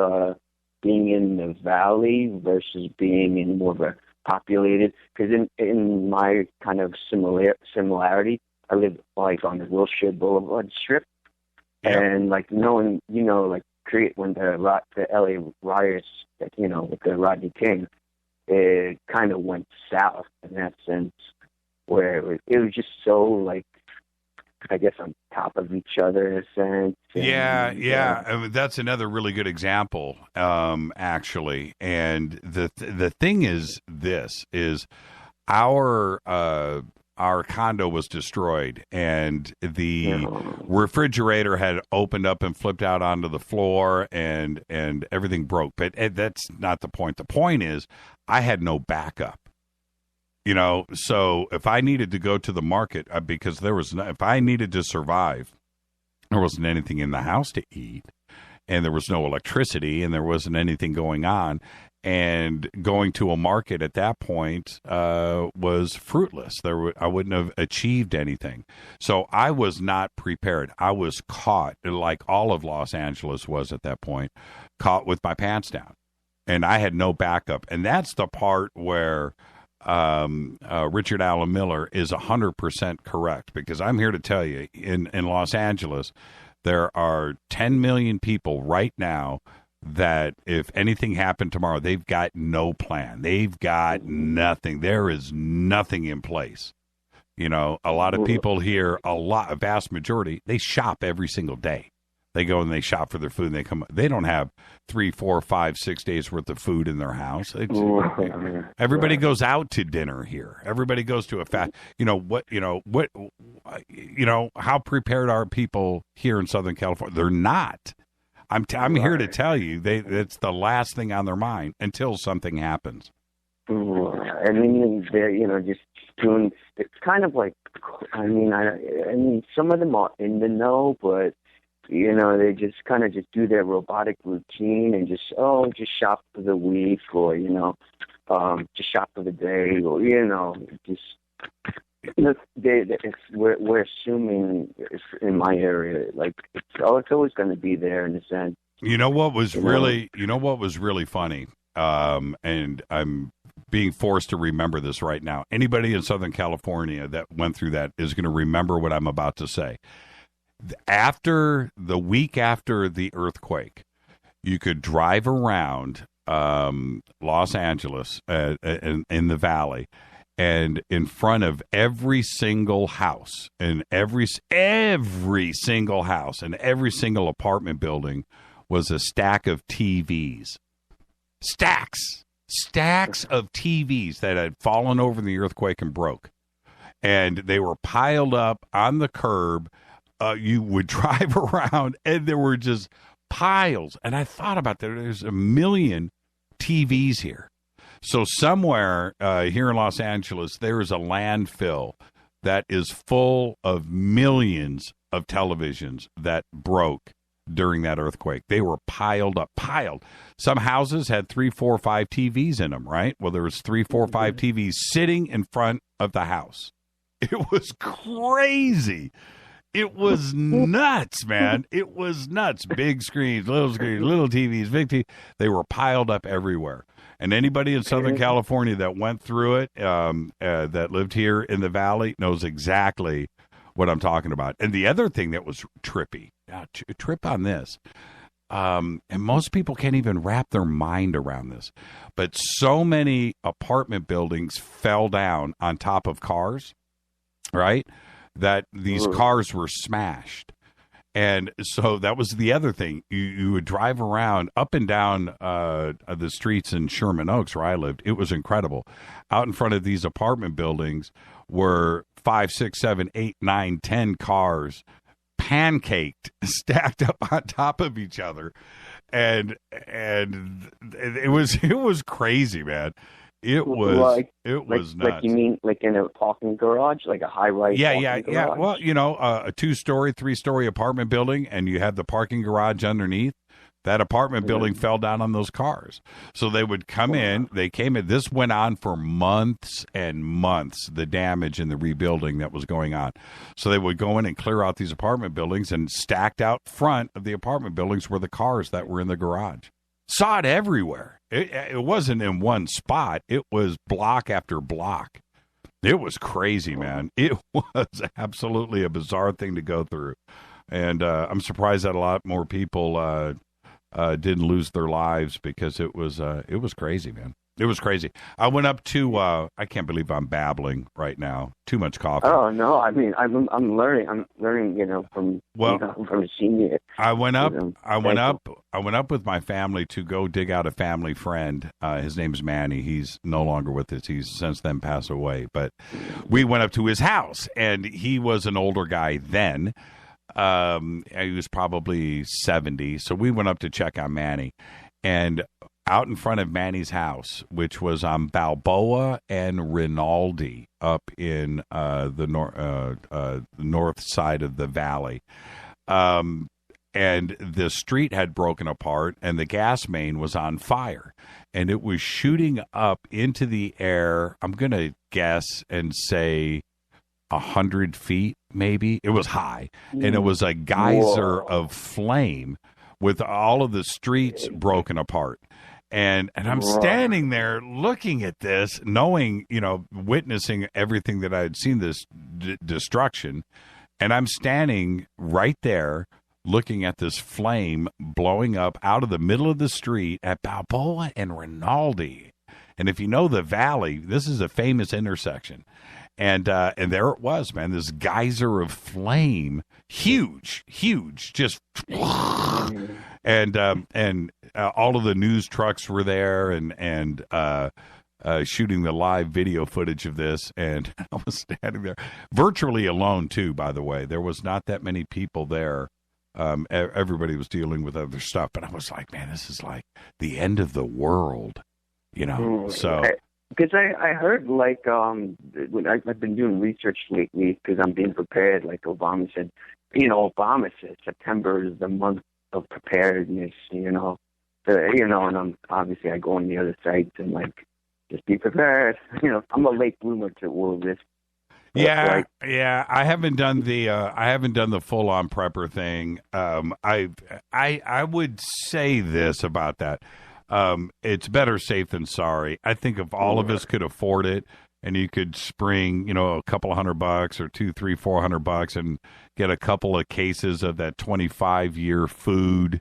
being in the valley versus being in more of a populated, because in my kind of similarity, I live like on the Wilshire Boulevard strip, and like knowing, like when the LA riots, like, with the Rodney King, it kind of went south in that sense, where it was just so like, I guess, on top of each other in a sense. Yeah. I mean, that's another really good example, actually. And the thing is, our condo was destroyed, and the refrigerator had opened up and flipped out onto the floor, and everything broke. But that's not the point. The point is, I had no backup. So if I needed to go to the market, because if I needed to survive, there wasn't anything in the house to eat, and there was no electricity, and there wasn't anything going on, and going to a market at that point was fruitless. I wouldn't have achieved anything. So I was not prepared. I was caught, like all of Los Angeles was at that point, caught with my pants down, and I had no backup. And that's the part where Richard Allen Miller is 100% correct, because I'm here to tell you, in Los Angeles, there are 10 million people right now that if anything happened tomorrow, they've got no plan. They've got nothing. There is nothing in place. You know, a lot of people here, a vast majority, they shop every single day. They go and they shop for their food, and they come. They don't have 3, 4, 5, 6 days worth of food in their house. Everybody goes out to dinner here. Everybody goes to a how prepared are people here in Southern California? They're not. I'm here to tell you, it's the last thing on their mind until something happens. I mean, they're, just doing. It's kind of like, I mean, some of them are in the know, but. They just kind of just do their robotic routine and just shop for the week, or, just shop for the day, or, we're assuming in my area, like, it's always going to be there in a sense. You know what was really funny, and I'm being forced to remember this right now. Anybody in Southern California that went through that is going to remember what I'm about to say. After the week after the earthquake, you could drive around Los Angeles in the valley, and in front of every single house and every single house and every single apartment building was a stack of TVs. Stacks of TVs that had fallen over in the earthquake and broke. And they were piled up on the curb. You would drive around, and there were just piles. And I thought about that. There's a million TVs here. So somewhere here in Los Angeles, there is a landfill that is full of millions of televisions that broke during that earthquake. They were piled up. Some houses had 3, 4, 5 TVs in them, right? Well, there was 3, 4, 5 TVs sitting in front of the house. It was crazy. It was nuts, man. It was nuts. Big screens, little TVs, big TVs. They were piled up everywhere. And anybody in Southern California that went through it, that lived here in the valley, knows exactly what I'm talking about. And the other thing that was trippy, trip on this, and most people can't even wrap their mind around this, but so many apartment buildings fell down on top of cars, right? That these cars were smashed. And so that was the other thing. You would drive around up and down the streets in Sherman Oaks, where I lived. It was incredible. Out in front of these apartment buildings were 5, 6, 7, 8, 9, 10 cars pancaked, stacked up on top of each other. And it was crazy, man. It was nuts. Like, you mean like in a parking garage, like a high-rise garage? Well, a 2-story, 3-story apartment building, and you have the parking garage underneath. That apartment building fell down on those cars. So they would come in. They came in. This went on for months and months, the damage and the rebuilding that was going on. So they would go in and clear out these apartment buildings, and stacked out front of the apartment buildings were the cars that were in the garage. Saw it everywhere. It wasn't in one spot. It was block after block. It was crazy, man. It was absolutely a bizarre thing to go through. And I'm surprised that a lot more people didn't lose their lives, because it was crazy, man. It was crazy. I went up to I can't believe I'm babbling right now. Too much coffee. Oh no, I mean I'm learning. I'm learning, from a senior. I went up with my family to go dig out a family friend. His name is Manny. He's no longer with us. He's since then passed away. But we went up to his house, and he was an older guy then. He was probably 70. So we went up to check on Manny, and out in front of Manny's house, which was on Balboa and Rinaldi up in the north side of the valley. And the street had broken apart, and the gas main was on fire, and it was shooting up into the air. I'm going to guess and say 100 feet, maybe. It was high, and it was a geyser of flame with all of the streets broken apart. And I'm standing there looking at this, knowing, witnessing everything that I had seen, this destruction. And I'm standing right there looking at this flame blowing up out of the middle of the street at Balboa and Rinaldi. And if you know the valley, this is a famous intersection. And there it was, man, this geyser of flame, huge, just, and all of the news trucks were there and shooting the live video footage of this. And I was standing there virtually alone too, by the way. There was not that many people there. Everybody was dealing with other stuff, but I was like, man, this is like the end of the world, so. Because I heard, when I've been doing research lately because I'm being prepared, like Obama said, Obama said September is the month of preparedness, and I'm obviously I go on the other sites and, just be prepared. I'm a late bloomer to all of this. Yeah. I haven't done the full on prepper thing. I would say this about that. It's better safe than sorry. I think if all of us could afford it and you could spring, a couple of $100 or $200-$400 and get a couple of cases of that 25-year food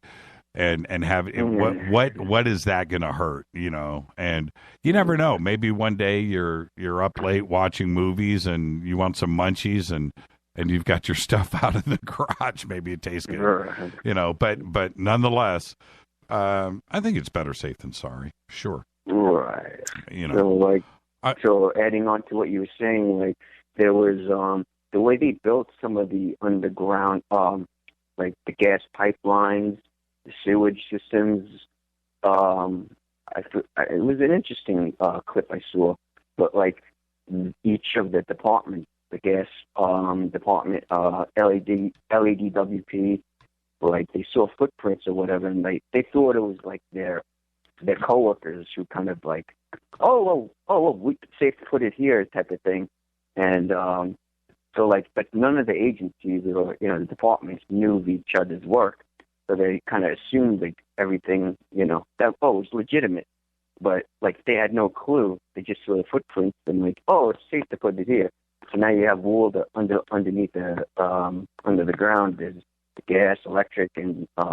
and have it, what is that going to hurt, and you never know. Maybe one day you're up late watching movies and you want some munchies and you've got your stuff out in the garage. Maybe it tastes good, but nonetheless, I think it's better safe than sorry. Sure. Right. So adding on to what you were saying, there was the way they built some of the underground, the gas pipelines, the sewage systems. It was an interesting clip I saw, but each of the departments, the gas department, LADWP. They saw footprints or whatever, and they thought it was their coworkers who kind of we safe to put it here type of thing, and but none of the agencies or the departments knew of each other's work, so they kind of assumed everything that it was legitimate, but they had no clue. They just saw the footprints and it's safe to put it here. So now you have all the underneath the under the ground there's the gas, electric, and I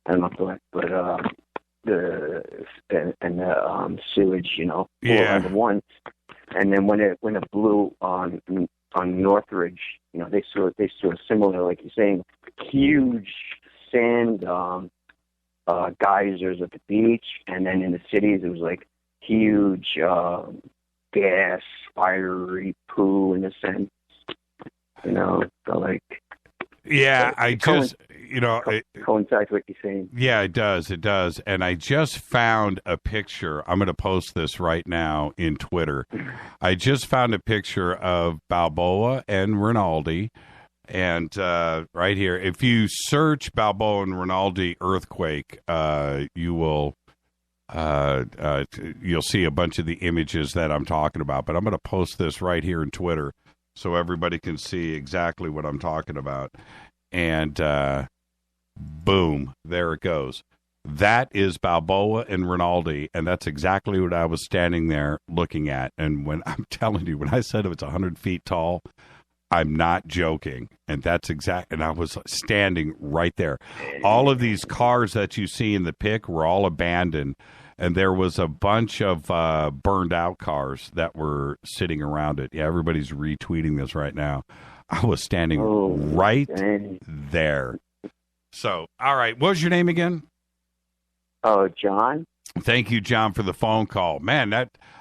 don't know what, but the sewage, all under one. And then when it blew on Northridge, they saw similar, like you're saying, huge sand geysers at the beach, and then in the cities it was huge gas, fiery poo in a sense, so Yeah, I just, coincides what you're saying. Yeah, it does. And I just found a picture. I'm going to post this right now in Twitter. I just found a picture of Balboa and Rinaldi. And right here, if you search Balboa and Rinaldi earthquake, you will you'll see a bunch of the images that I'm talking about. But I'm going to post this right here in Twitter so everybody can see exactly what I'm talking about. And boom, there it goes. That is Balboa and Rinaldi, and that's exactly what I was standing there looking at. And when I'm telling you, when I said it's 100 feet tall, I'm not joking. And that's exact. And I was standing right there. All of these cars that you see in the pic were all abandoned. And there was a bunch of burned out cars that were sitting around it. Yeah, everybody's retweeting this right now. I was standing right there. So, all right. What was your name again? Oh, John. Thank you, John, for the phone call. Man,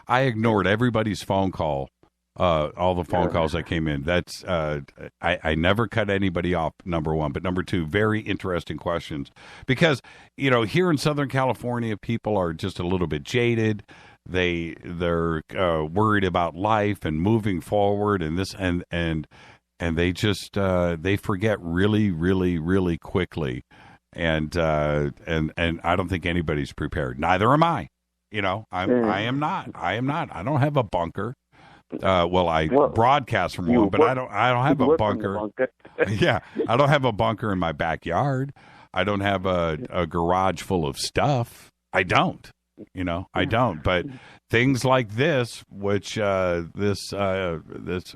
I ignored everybody's phone call, all the phone calls that came in. That's I never cut anybody off, number one. But number two, very interesting questions. Because, here in Southern California, people are just a little bit jaded. They're worried about life and moving forward and this and they just they forget really, really, really quickly. And I don't think anybody's prepared. Neither am I. I am not. I don't have a bunker. I broadcast from one, but I don't have a bunker. Yeah, I don't have a bunker in my backyard. I don't have a garage full of stuff. I don't. I don't. But things like this, which this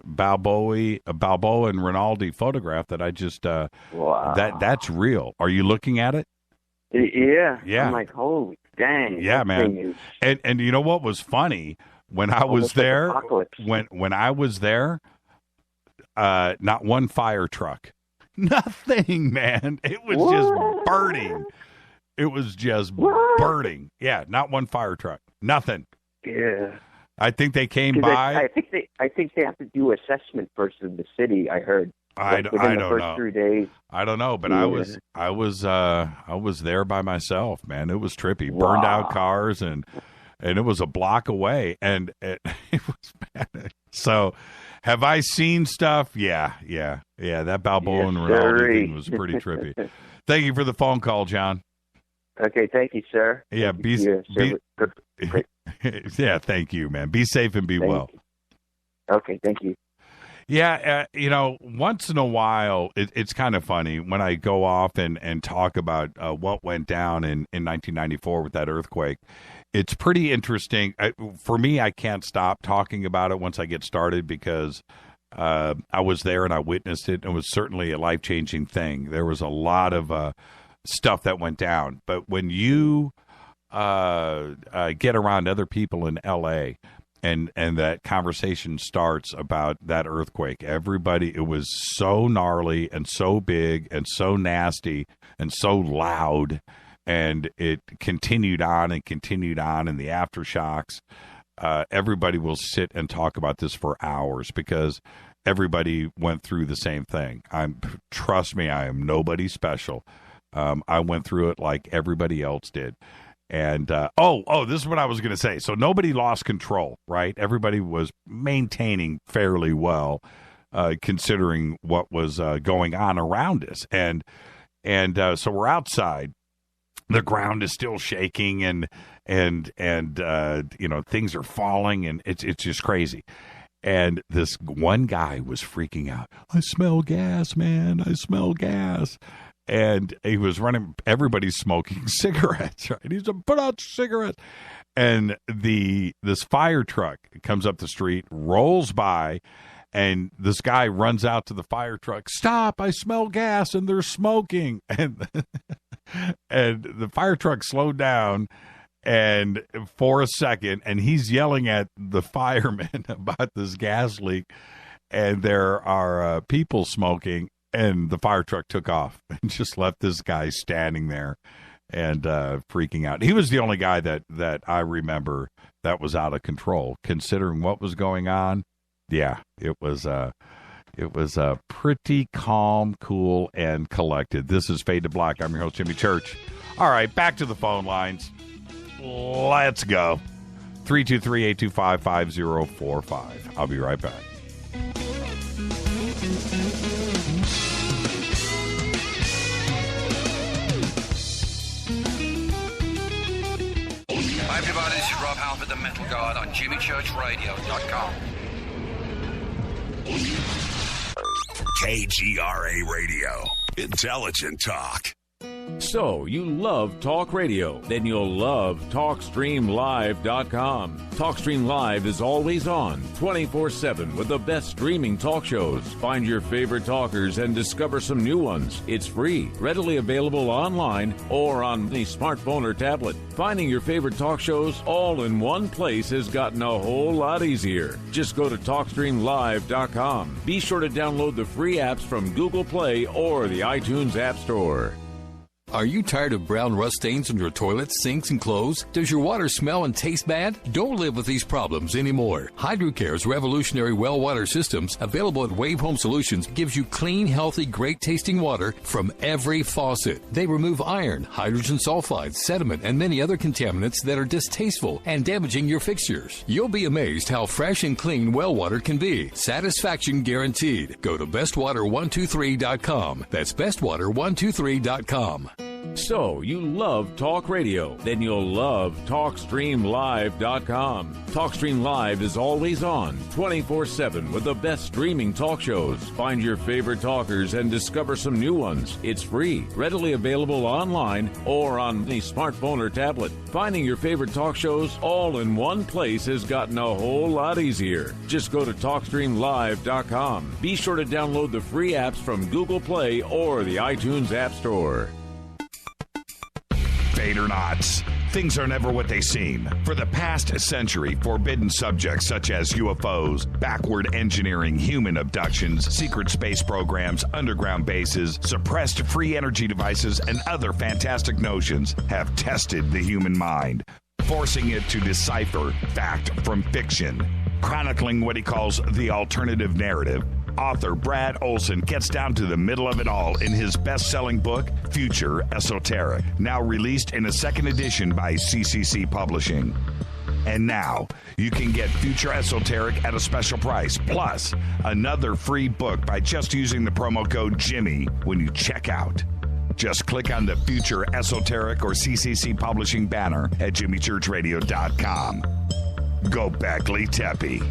Balboa and Rinaldi photograph that I just wow. that's real. Are you looking at it? Yeah. Yeah. I'm like, holy dang. Yeah, man. Is And you know what was funny when I was there? When I was there, not one fire truck, nothing, man. It was just burning. It was just burning. Yeah, not one fire truck, nothing. Yeah. I think they came by. I think they have to do assessment first in the city. I heard. I don't know. 3 days. I don't know, but yeah. I was there by myself, man. It was trippy. Burned out cars and it was a block away, and it was bad. So, have I seen stuff? Yeah. That Balboa and Rinaldi thing was pretty trippy. Thank you for the phone call, John. Okay, thank you, sir. Yeah, yeah, thank you, man. Be safe and be well. Okay, thank you. Yeah, once in a while, it's kind of funny when I go off and talk about what went down in 1994 with that earthquake. It's pretty interesting. For me, I can't stop talking about it once I get started because I was there and I witnessed it. It was certainly a life-changing thing. There was a lot of stuff that went down. But when you get around other people in L.A., and that conversation starts about that earthquake. Everybody, it was so gnarly and so big and so nasty and so loud, and it continued on and continued on, and the aftershocks. Everybody will sit and talk about this for hours because everybody went through the same thing. Trust me, I am nobody special. I went through it like everybody else did. And, this is what I was going to say. So nobody lost control, right? Everybody was maintaining fairly well, considering what was going on around us. And so we're outside. The ground is still shaking and things are falling, and it's just crazy. And this one guy was freaking out. I smell gas, man. I smell gas. And he was running, everybody's smoking cigarettes, right? He said, put out cigarettes. And this fire truck comes up the street, rolls by, and this guy runs out to the fire truck. Stop, I smell gas, and they're smoking. And the fire truck slowed down and for a second, and he's yelling at the firemen about this gas leak. And there are people smoking. And the fire truck took off and just left this guy standing there and freaking out. He was the only guy that I remember that was out of control, considering what was going on. Yeah, it was pretty calm, cool, and collected. This is Fade to Black. I'm your host, Jimmy Church. All right, back to the phone lines. Let's go. 323-825-5045. I'll be right back. Hi everybody, this is Rob Halford, the Metal Guard on JimmyChurchRadio.com. KGRA Radio. Intelligent talk. So, you love talk radio? Then you'll love TalkStreamLive.com. TalkStream Live is always on, 24/7 with the best streaming talk shows. Find your favorite talkers and discover some new ones. It's free, readily available online or on the smartphone or tablet. Finding your favorite talk shows all in one place has gotten a whole lot easier. Just go to TalkStreamLive.com. Be sure to download the free apps from Google Play or the iTunes App Store. Are you tired of brown rust stains on your toilets, sinks, and clothes? Does your water smell and taste bad? Don't live with these problems anymore. Hydrocare's revolutionary well water systems, available at Wave Home Solutions, gives you clean, healthy, great-tasting water from every faucet. They remove iron, hydrogen sulfide, sediment, and many other contaminants that are distasteful and damaging your fixtures. You'll be amazed how fresh and clean well water can be. Satisfaction guaranteed. Go to bestwater123.com. That's bestwater123.com. So, you love talk radio? Then you'll love TalkStreamLive.com. TalkStream Live is always on, 24/7 with the best streaming talk shows. Find your favorite talkers and discover some new ones. It's free, readily available online or on the smartphone or tablet. Finding your favorite talk shows all in one place has gotten a whole lot easier. Just go to TalkStreamLive.com. Be sure to download the free apps from Google Play or the iTunes App Store. FADERNIGHT. Things are never what they seem. For the past century, forbidden subjects such as UFOs, backward engineering, human abductions, secret space programs, underground bases, suppressed free energy devices, and other fantastic notions have tested the human mind, forcing it to decipher fact from fiction. Chronicling what he calls the alternative narrative, author Brad Olson gets down to the middle of it all in his best-selling book, Future Esoteric, now released in a second edition by CCC Publishing. And now, you can get Future Esoteric at a special price, plus another free book by just using the promo code Jimmy when you check out. Just click on the Future Esoteric or CCC Publishing banner at jimmychurchradio.com. Go Beckley Teppy.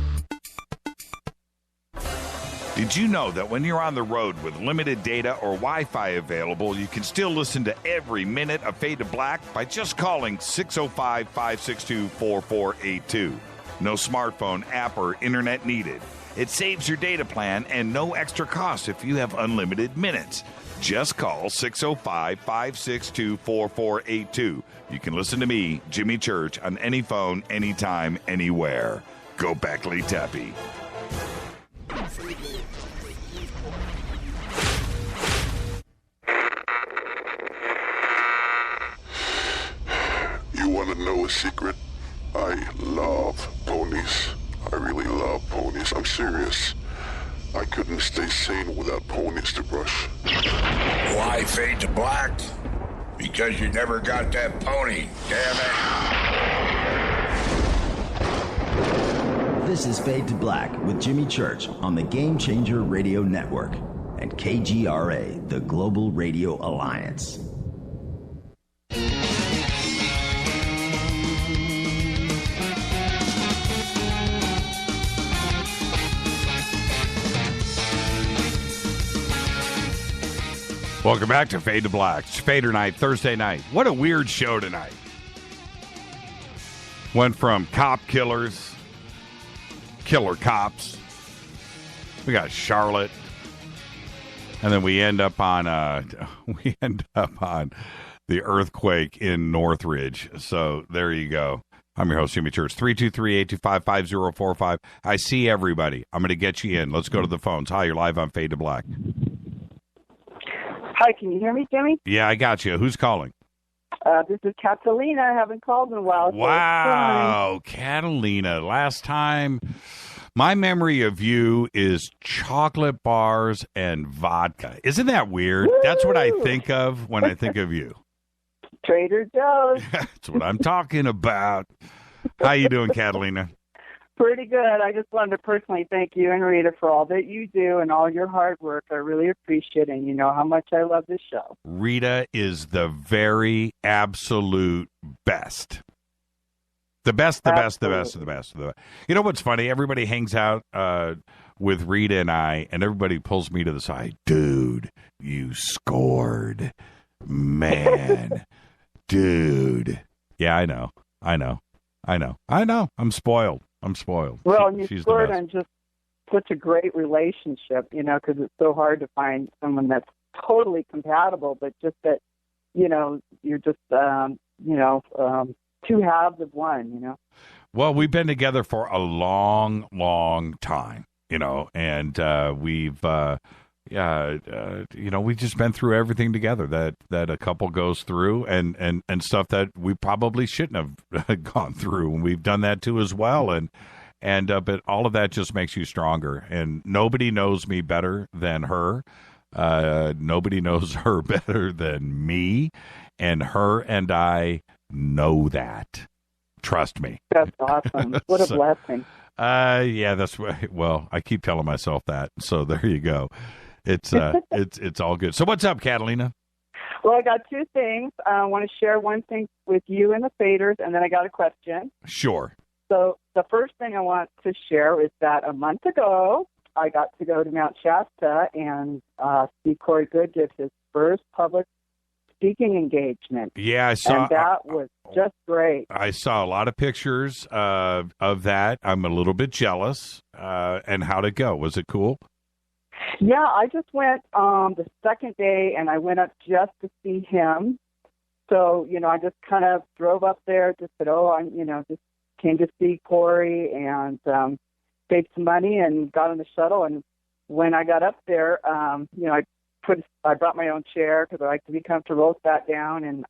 Did you know that when you're on the road with limited data or Wi-Fi available, you can still listen to every minute of Fade to Black by just calling 605-562-4482. No smartphone, app, or internet needed. It saves your data plan and no extra cost if you have unlimited minutes. Just call 605-562-4482. You can listen to me, Jimmy Church, on any phone, anytime, anywhere. Go Beckley Teppy. You want to know a secret? I love ponies. I really love ponies. I'm serious. I couldn't stay sane without ponies to brush. Why Fade to Black? Because you never got that pony, damn it. This is Fade to Black with Jimmy Church on the Game Changer Radio Network and KGRA, the Global Radio Alliance. Welcome back to Fade to Black. It's FADERNIGHT, Thursday night. What a weird show tonight. Went from cop killers, killer cops. We got Charlotte, and then we end up on the earthquake in Northridge. So there you go. I'm your host, Jimmy Church. 323-825-5045. I see everybody. I'm going to get you in. Let's go to the phones. Hi, you're live on Fade to Black. Hi, can you hear me, Jimmy? Yeah, I got you. Who's calling? This is Catalina. I haven't called in a while. Wow, Catalina. Last time, my memory of you is chocolate bars and vodka. Isn't that weird? Woo! That's what I think of when I think of you. Trader Joe's. That's what I'm talking about. How you doing, Catalina? Pretty good. I just wanted to personally thank you and Rita for all that you do and all your hard work. I really appreciate it, and you know how much I love this show. Rita is the very absolute best. The best, the best, the best, the best. You know what's funny? Everybody hangs out with Rita and I, and everybody pulls me to the side. Dude, you scored. Man. Dude. Yeah, I know. I'm spoiled. Well, you scored on just such a great relationship, you know, because it's so hard to find someone that's totally compatible, but just that, you know, you're just, two halves of one, you know. Well, we've been together for a long, long time, you know, and we've just been through everything together that a couple goes through and stuff that we probably shouldn't have gone through. And we've done that too as well. But all of that just makes you stronger. And nobody knows me better than her. Nobody knows her better than me. And her and I know that. Trust me. That's awesome. What a blessing. Yeah, that's right. Well, I keep telling myself that. So there you go. It's all good. So what's up, Catalina? Well, I got two things. I want to share one thing with you and the Faders, and then I got a question. Sure. So the first thing I want to share is that a month ago, I got to go to Mount Shasta and see Corey Good give his first public speaking engagement. Yeah, I saw. And that was just great. I saw a lot of pictures of that. I'm a little bit jealous. And how'd it go? Was it cool? Yeah, I just went the second day, and I went up just to see him. So, I just kind of drove up there, just said, just came to see Corey and saved some money and got on the shuttle. And when I got up there, I brought my own chair because I like to be comfortable, sat down, and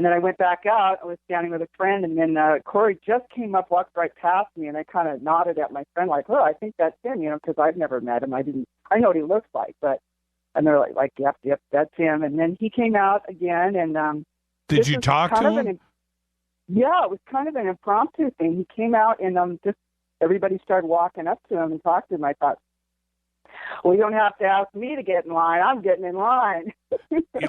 then I went back out. I was standing with a friend, and then Corey just came up, walked right past me, and I kind of nodded at my friend like, "Oh, I think that's him," because I've never met him. I know what he looks like, and they're like, "Yep, that's him." And then he came out again, and did you talk to him? Yeah, it was kind of an impromptu thing. He came out, and just everybody started walking up to him and talking to him. I thought, well, you don't have to ask me to get in line. I'm getting in line.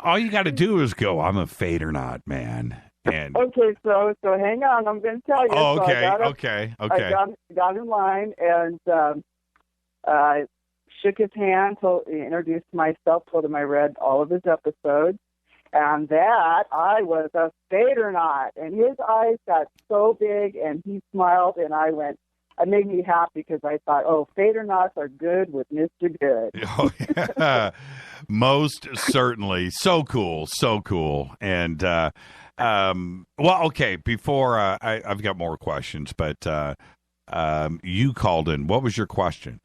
All you got to do is go, I'm a FADERNIGHT, man. And okay, so hang on. I'm going to tell you. Oh, okay, so I got in line and shook his hand, introduced myself, told him I read all of his episodes, and that I was a FADERNIGHT. And his eyes got so big, and he smiled, and it made me happy because I thought, FADERNIGHTs are good with Mr. Good. Oh, yeah. Most certainly. So cool. And, okay, before I've got more questions, but you called in. What was your question?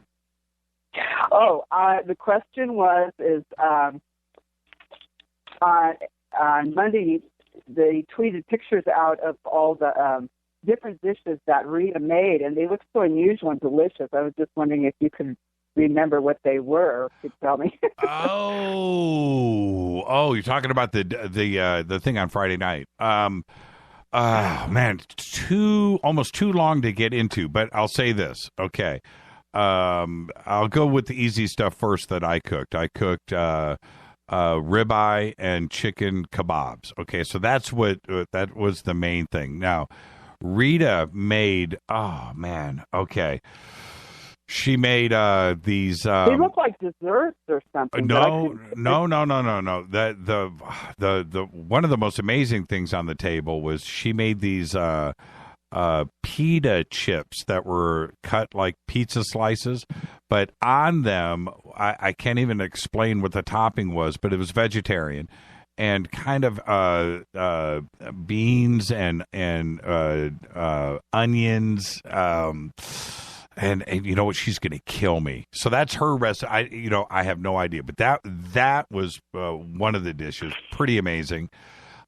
The question is on Monday, they tweeted pictures out of all the different dishes that Rita made, and they look so unusual and delicious. I was just wondering if you could remember what they were, or could tell me. You're talking about the thing on Friday night. Man, almost too long to get into, but I'll say this. Okay. I'll go with the easy stuff first that I cooked. I cooked ribeye and chicken kebabs. Okay, so that was the main thing. Now, Rita made, she made these. They look like desserts or something. No. The one of the most amazing things on the table was she made these pita chips that were cut like pizza slices, but on them, I can't even explain what the topping was, but it was vegetarian. And kind of beans and onions, and you know what? She's going to kill me. So that's her recipe. I have no idea, but that was one of the dishes. Pretty amazing.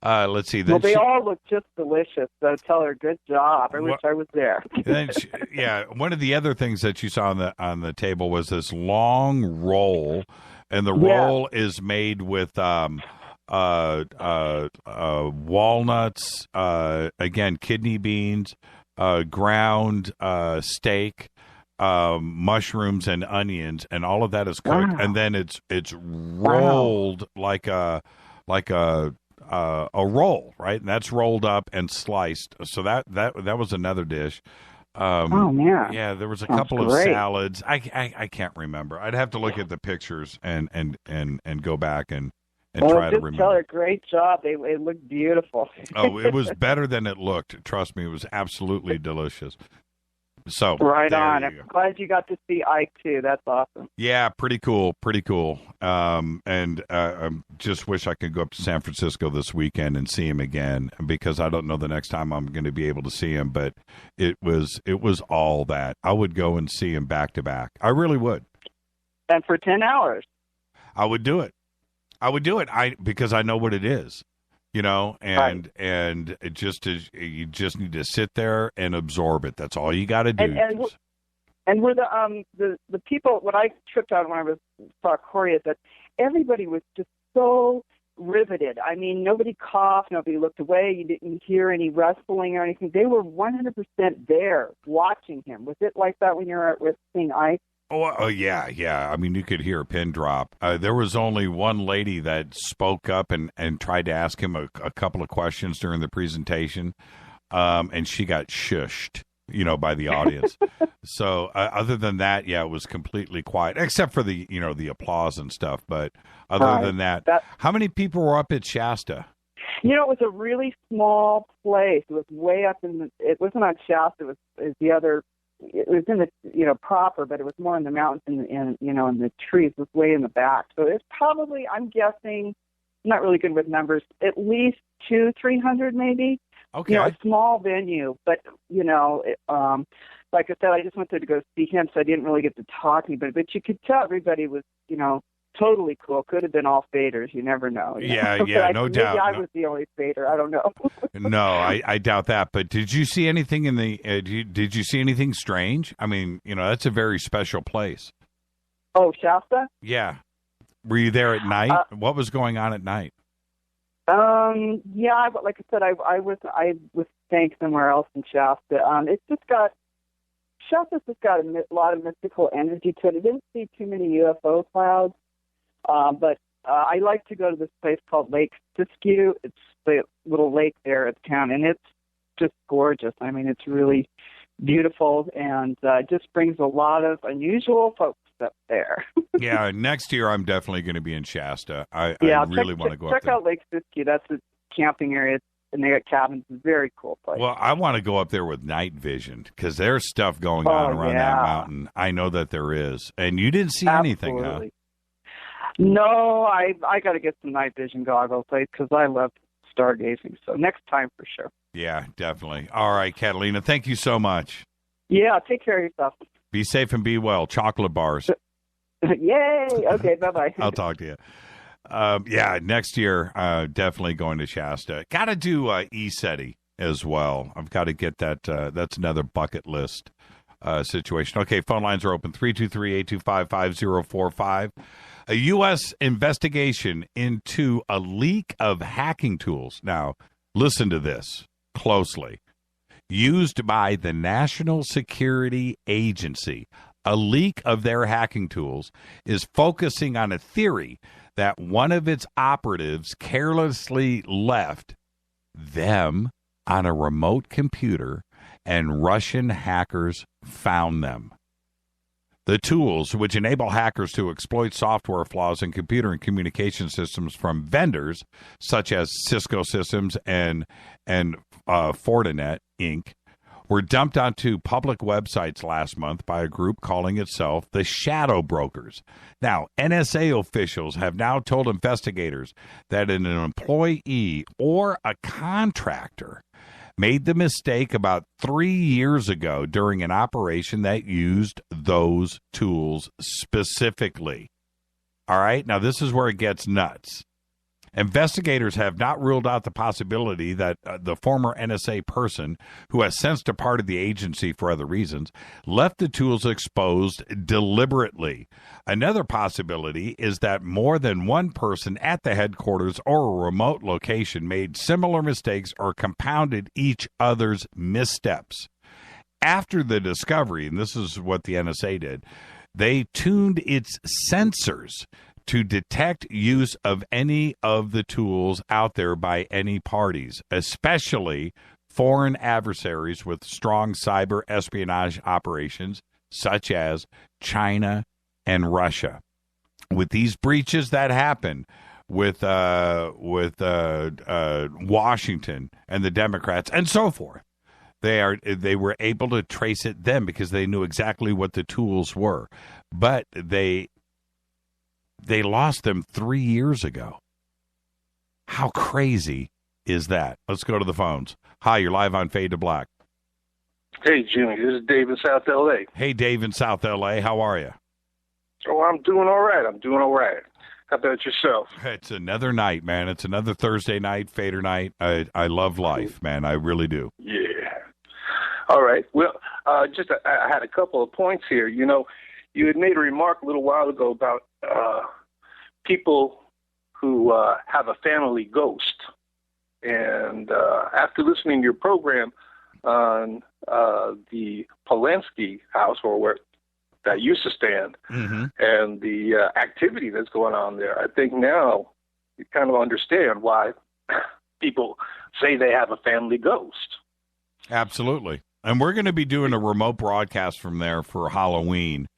Let's see. Well, they all look just delicious. So tell her, good job. I wish I was there. One of the other things that you saw on the table was this long roll, and the roll is made with walnuts, again, kidney beans, ground steak, mushrooms, and onions, and all of that is cooked, and then it's rolled like a roll, right? And that's rolled up and sliced. So that was another dish. Man. Yeah, there was a couple of salads. I can't remember. I'd have to look at the pictures and go back and try to remember. Tell her, great job. It looked beautiful. It was better than it looked. Trust me, it was absolutely delicious. So right on. I'm glad you got to see Ike too. That's awesome. Yeah, pretty cool. And I just wish I could go up to San Francisco this weekend and see him again, because I don't know the next time I'm going to be able to see him. But it was all that. I would go and see him back to back. I really would. And for 10 hours. I would do it. Because I know what it is. And it you just need to sit there and absorb it. That's all you got to do. And were the people, what I tripped out when I saw Corey is that everybody was just so riveted. I mean, nobody coughed, nobody looked away. You didn't hear any rustling or anything. They were 100% there watching him. Was it like that when you were seeing Ike? Yeah. I mean, you could hear a pin drop. There was only one lady that spoke up and tried to ask him a couple of questions during the presentation, and she got shushed, by the audience. So other than that, yeah, it was completely quiet, except for the applause and stuff. But other than that, how many people were up at Shasta? It was a really small place. It was way up it wasn't on Shasta. It was the other. It was in the, proper, but it was more in the mountains and in the trees. It was way in the back. So it's probably, I'm guessing, I'm not really good with numbers, at least 200-300 maybe. Okay. A small venue, but, like I said, I just went there to go see him, so I didn't really get to talking, but you could tell everybody was, totally cool. Could have been all faders. You never know. Yeah, no doubt. Maybe I was the only fader. I don't know. No, I doubt that. But did you see anything in the? Did you see anything strange? I mean, that's a very special place. Oh, Shasta? Yeah. Were you there at night? What was going on at night? Yeah, like I said, I was staying somewhere else in Shasta. Shasta's just got a lot of mystical energy to it. I didn't see too many UFO clouds. But I like to go to this place called Lake Siskiyou. It's the little lake there at the town, and it's just gorgeous. I mean, it's really beautiful, and just brings a lot of unusual folks up there. Yeah, next year I'm definitely going to be in Shasta. I really want to go up there. Check out Lake Siskiyou. That's a camping area, and they got cabins. It's a very cool place. Well, I want to go up there with night vision because there's stuff going on around that mountain. I know that there is. And you didn't see anything, huh? No, I got to get some night vision goggles because I love stargazing. So next time for sure. Yeah, definitely. All right, Catalina, thank you so much. Yeah, take care of yourself. Be safe and be well. Chocolate bars. Yay! Okay, bye-bye. I'll talk to you. Yeah, next year, definitely going to Shasta. Got to do ECETI as well. I've got to get that. That's another bucket list situation. Okay, phone lines are open, 323-825-5045. A U.S. investigation into a leak of hacking tools. Now, listen to this closely. Used by the National Security Agency. A leak of their hacking tools is focusing on a theory that one of its operatives carelessly left them on a remote computer and Russian hackers found them. The tools, which enable hackers to exploit software flaws in computer and communication systems from vendors such as Cisco Systems and Fortinet, Inc., were dumped onto public websites last month by a group calling itself the Shadow Brokers. Now, NSA officials have now told investigators that an employee or a contractor made the mistake about 3 years ago during an operation that used those tools specifically. All right, now this is where it gets nuts. Investigators have not ruled out the possibility that the former NSA person, who has since departed the agency for other reasons, left the tools exposed deliberately. Another possibility is that more than one person at the headquarters or a remote location made similar mistakes or compounded each other's missteps. After the discovery, and this is what the NSA did, they tuned its sensors to detect use of any of the tools out there by any parties, especially foreign adversaries with strong cyber espionage operations such as China and Russia. With these breaches that happen with Washington and the Democrats and so forth, they were able to trace it then because they knew exactly what the tools were. But they lost them 3 years ago. How crazy is that? Let's go to the phones. Hi, you're live on Fade to Black. Hey, Jimmy. This is Dave in South L.A. Hey, Dave in South L.A. How are you? Oh, I'm doing all right. How about yourself? It's another night, man. It's another Thursday night, Fader night. I love life, man. I really do. Yeah. All right. Well, I had a couple of points here. You know, you had made a remark a little while ago about people who have a family ghost. And after listening to your program on the Polanski house, or where that used to stand, Mm-hmm. and the activity that's going on there. I think now you kind of understand why people say they have a family ghost. Absolutely. And we're going to be doing a remote broadcast from there for Halloween.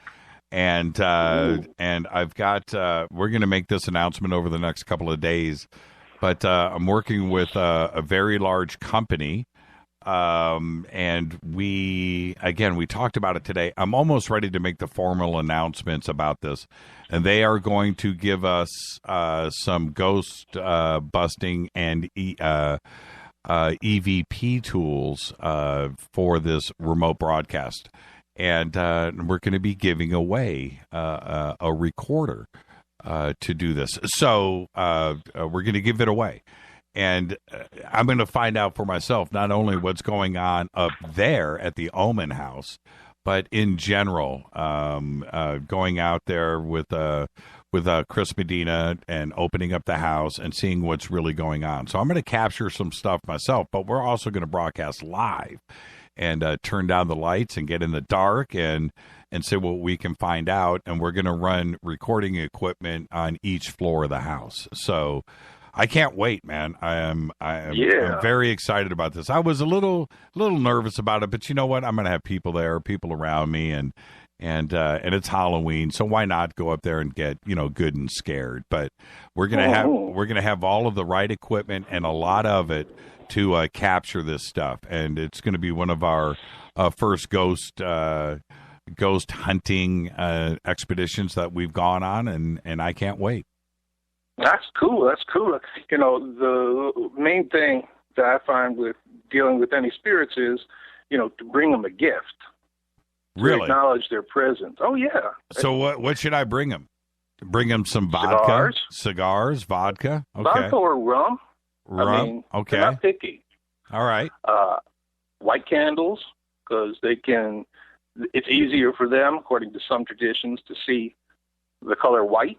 And I've got we're going to make this announcement over the next couple of days. But I'm working with a very large company. And we talked about it today. I'm almost ready to make the formal announcements about this. And they are going to give us some ghost busting and EVP tools for this remote broadcast. And we're going to be giving away a recorder to do this. So we're going to give it away. And I'm going to find out for myself not only what's going on up there at the Omen House, but in general, going out there with Chris Medina and opening up the house and seeing what's really going on. So I'm going to capture some stuff myself, but we're also going to broadcast live and turn down the lights and get in the dark and see what we can find out. And we're going to run recording equipment on each floor of the house. So I can't wait, man. I'm very excited about this. I was a little nervous about it, but you know what? I'm going to have people there, people around me, and it's Halloween, so why not go up there and get, good and scared? But we're gonna have all of the right equipment and a lot of it to capture this stuff, and it's going to be one of our first ghost hunting expeditions that we've gone on, and I can't wait. That's cool. The main thing that I find with dealing with any spirits is, to bring them a gift. Really? To acknowledge their presence. Oh, yeah. So what should I bring them? Bring them some vodka? Cigars, vodka? Okay. Vodka or rum. Rum? Okay. They're not picky. All right. White candles, because it's easier for them, according to some traditions, to see the color white.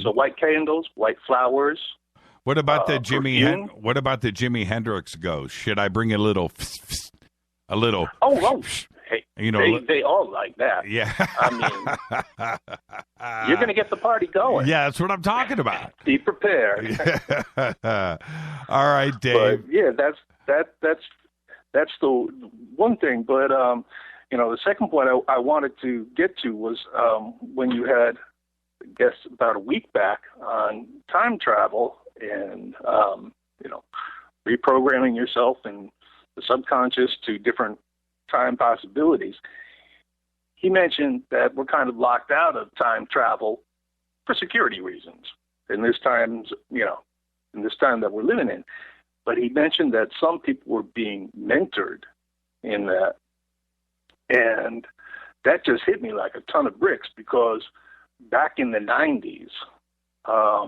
So white candles, white flowers. What about the Jimi Hendrix ghost? Should I bring a little? Oh, hey, they all like that. Yeah. I mean, you're going to get the party going. Yeah, that's what I'm talking about. Be prepared. All right, Dave. But, yeah, that's the one thing. But the second point I wanted to get to was when you had, I guess, about a week back on time travel and reprogramming yourself and the subconscious to different time possibilities. He mentioned that we're kind of locked out of time travel for security reasons in this time that we're living in. But he mentioned that some people were being mentored in that. And that just hit me like a ton of bricks, because back in the 90s,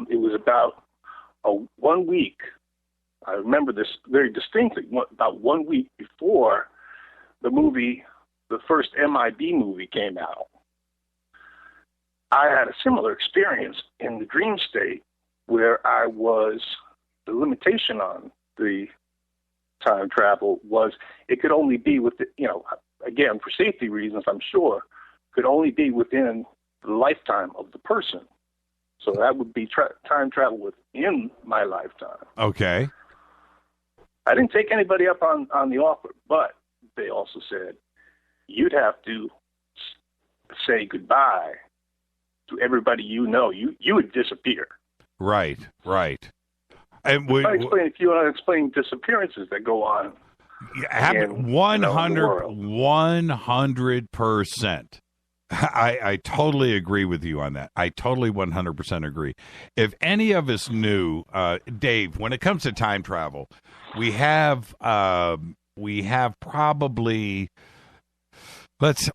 it was about 1 week. I remember this very distinctly. About 1 week before the first MIB movie came out, I had a similar experience in the dream state where the limitation on the time travel was it could only be again, for safety reasons, I'm sure, could only be within the lifetime of the person. So that would be time travel within my lifetime. Okay. I didn't take anybody up on the offer, but they also said you'd have to say goodbye to everybody you know. You would disappear. Right. And if you want to explain disappearances that go on. 100%. I totally agree with you on that. I totally 100% agree. If any of us knew, Dave, when it comes to time travel, we have probably let's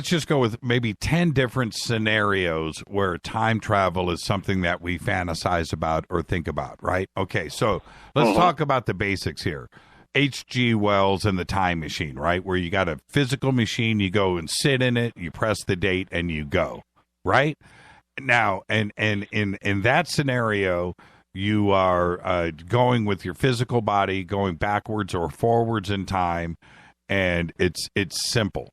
just go with maybe 10 different scenarios where time travel is something that we fantasize about or think about, right? Okay, so let's talk about the basics here. H.G. Wells and the Time Machine, right? Where you got a physical machine, you go and sit in it, you press the date, and you go, right? Now, and in that scenario, you are going with your physical body, going backwards or forwards in time, and it's simple.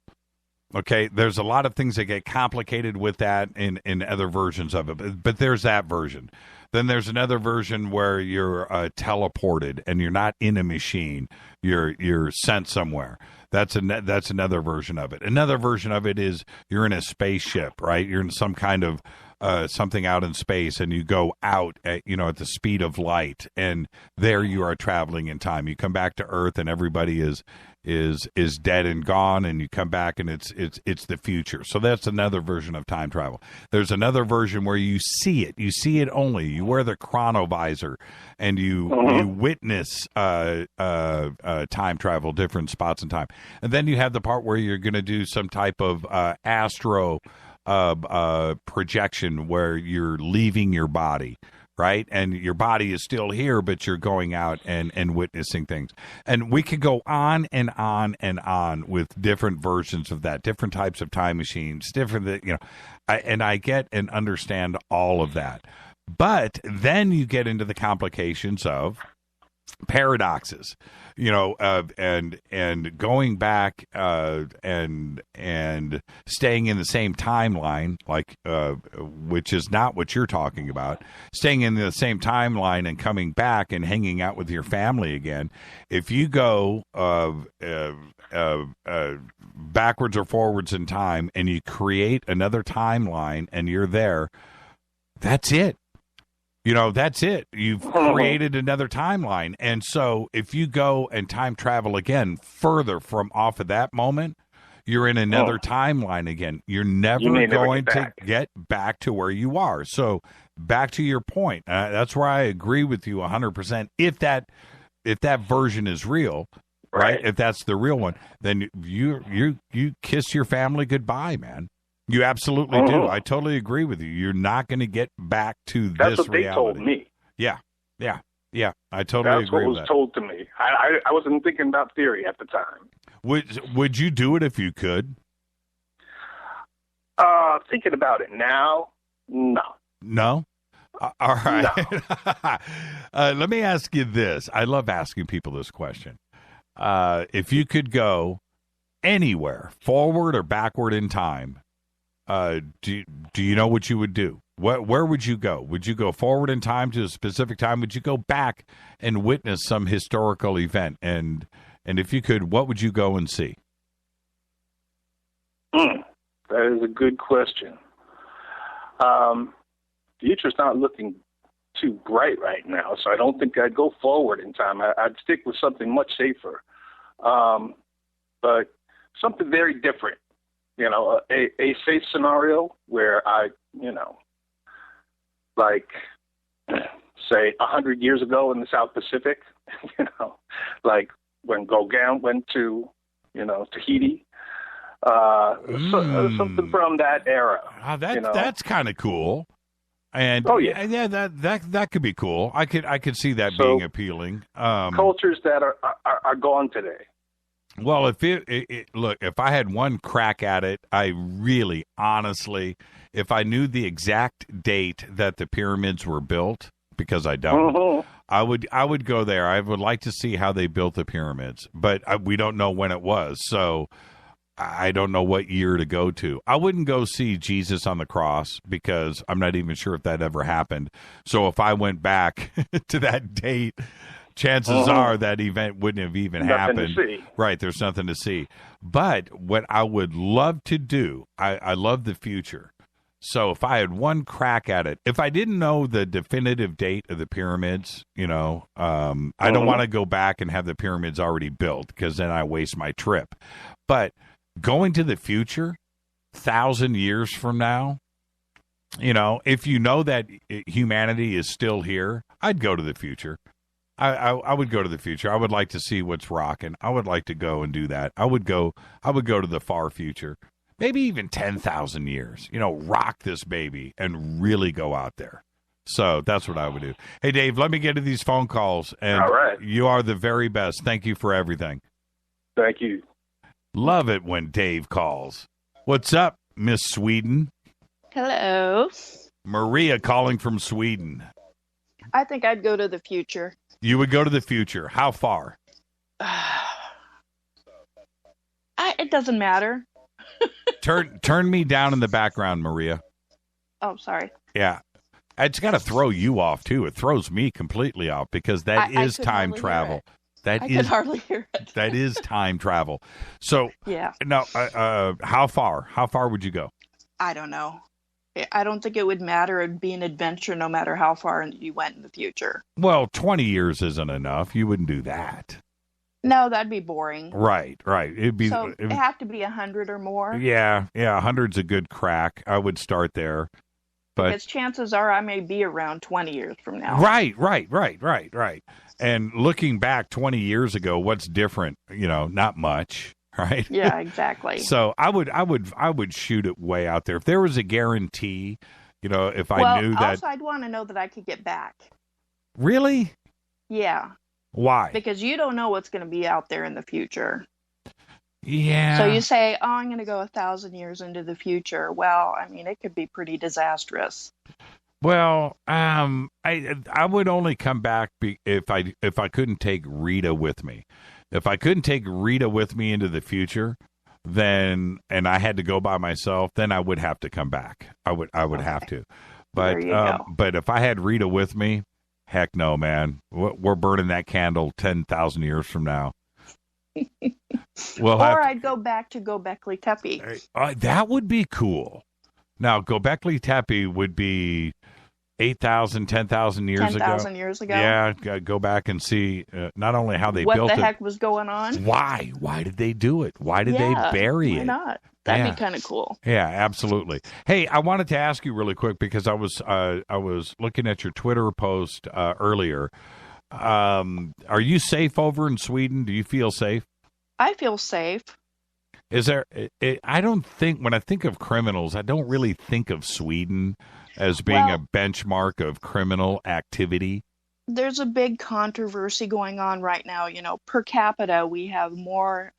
Okay, there's a lot of things that get complicated with that in other versions of it, but there's that version. Then there's another version where you're teleported and you're not in a machine. You're sent somewhere. That's another version of it. Another version of it is you're in a spaceship, right? You're in some kind of something out in space, and you go out at the speed of light, and there you are traveling in time. You come back to Earth, and everybody is dead and gone, and you come back, and it's the future. So that's another version of time travel. There's another version where you see it. You see it only. You wear the chronovisor, and you witness time travel, different spots in time. And then you have the part where you're going to do some type of astro projection where you're leaving your body, right? And your body is still here, but you're going out and witnessing things. And we could go on and on and on with different versions of that, different types of time machines, different, I get and understand all of that. But then you get into the complications of paradoxes, and going back and staying in the same timeline, like which is not what you're talking about. Staying in the same timeline and coming back and hanging out with your family again. If you go backwards or forwards in time and you create another timeline and you're there, that's it. That's it. You've created another timeline. And so if you go and time travel again further from off of that moment, you're in another timeline again. You're never going to get back to where you are. So back to your point. That's where I agree with you 100%. If that version is real, right? If that's the real one, then you kiss your family goodbye, man. You absolutely do. I totally agree with you. You're not going to get back to this reality. That's what they told me. Yeah. I totally agree with that. That's what was told to me. I wasn't thinking about theory at the time. Would you do it if you could? Thinking about it now, no. No? All right. No. Let me ask you this. I love asking people this question. If you could go anywhere, forward or backward in time, do you know what you would do? Where would you go? Would you go forward in time to a specific time? Would you go back and witness some historical event? And if you could, what would you go and see? That is a good question. Future's not looking too bright right now, so I don't think I'd go forward in time. I'd stick with something much safer, but something very different. A safe scenario where I, like, say 100 years ago in the South Pacific, like when Gauguin went to, Tahiti, something from that era. That's kind of cool. And that could be cool. I could see that being appealing. Cultures that are gone today. Well, if I had one crack at it, I really, honestly, if I knew the exact date that the pyramids were built, because I don't, I would go there. I would like to see how they built the pyramids, but we don't know when it was, so I don't know what year to go to. I wouldn't go see Jesus on the cross because I'm not even sure if that ever happened. So if I went back to that date, chances are that event wouldn't have even happened. Right, there's nothing to see. But what I would love to do, I love the future. So if I had one crack at it, if I didn't know the definitive date of the pyramids, I don't want to go back and have the pyramids already built because then I waste my trip. But going to the future, 1,000 years from now, if you know that humanity is still here, I'd go to the future. I would go to the future. I would like to see what's rocking. I would like to go and do that. I would go to the far future, maybe even 10,000 years, rock this baby and really go out there. So that's what I would do. Hey, Dave, let me get to these phone calls. And all right. You are the very best. Thank you for everything. Thank you. Love it when Dave calls. What's up, Miss Sweden? Hello. Maria calling from Sweden. I think I'd go to the future. You would go to the future. How far? It doesn't matter. turn me down in the background, Maria. Oh, sorry. Yeah. It's got to throw you off, too. It throws me completely off because that is time travel. I could hardly hear it. That is time travel. So, yeah. Now, how far? How far would you go? I don't know. I don't think it would matter. It'd be an adventure no matter how far you went in the future. Well, 20 years isn't enough. You wouldn't do that. No, that'd be boring. Right. It'd have to be 100 or more. Yeah, 100's a good crack. I would start there. But because chances are I may be around 20 years from now. Right. And looking back 20 years ago, what's different? Not much, right? Yeah, exactly. So I would shoot it way out there. If there was a guarantee, if I knew that. Also, I'd want to know that I could get back. Really? Yeah. Why? Because you don't know what's going to be out there in the future. Yeah. So you say, oh, I'm going to go 1,000 years into the future. Well, I mean, it could be pretty disastrous. Well, I would only come back if I couldn't take Rita with me. If I couldn't take Rita with me into the future, then and I had to go by myself, then I would have to come back. I would have to. But if I had Rita with me, heck no, man. We're burning that candle 10,000 years from now. I'd go back to Göbekli Tepe. That would be cool. Now, Göbekli Tepe would be 8,000, 10,000 years ago. 10,000 years ago. Yeah, go back and see not only how they built it. What the heck was going on? Why? Why did they do it? Why did they bury it? Why not? That'd be kind of cool. Yeah, absolutely. Hey, I wanted to ask you really quick because I was looking at your Twitter post earlier. Are you safe over in Sweden? Do you feel safe? I feel safe. Is there? I don't think when I think of criminals, I don't really think of Sweden as being a benchmark of criminal activity. There's a big controversy going on right now. Per capita, we have more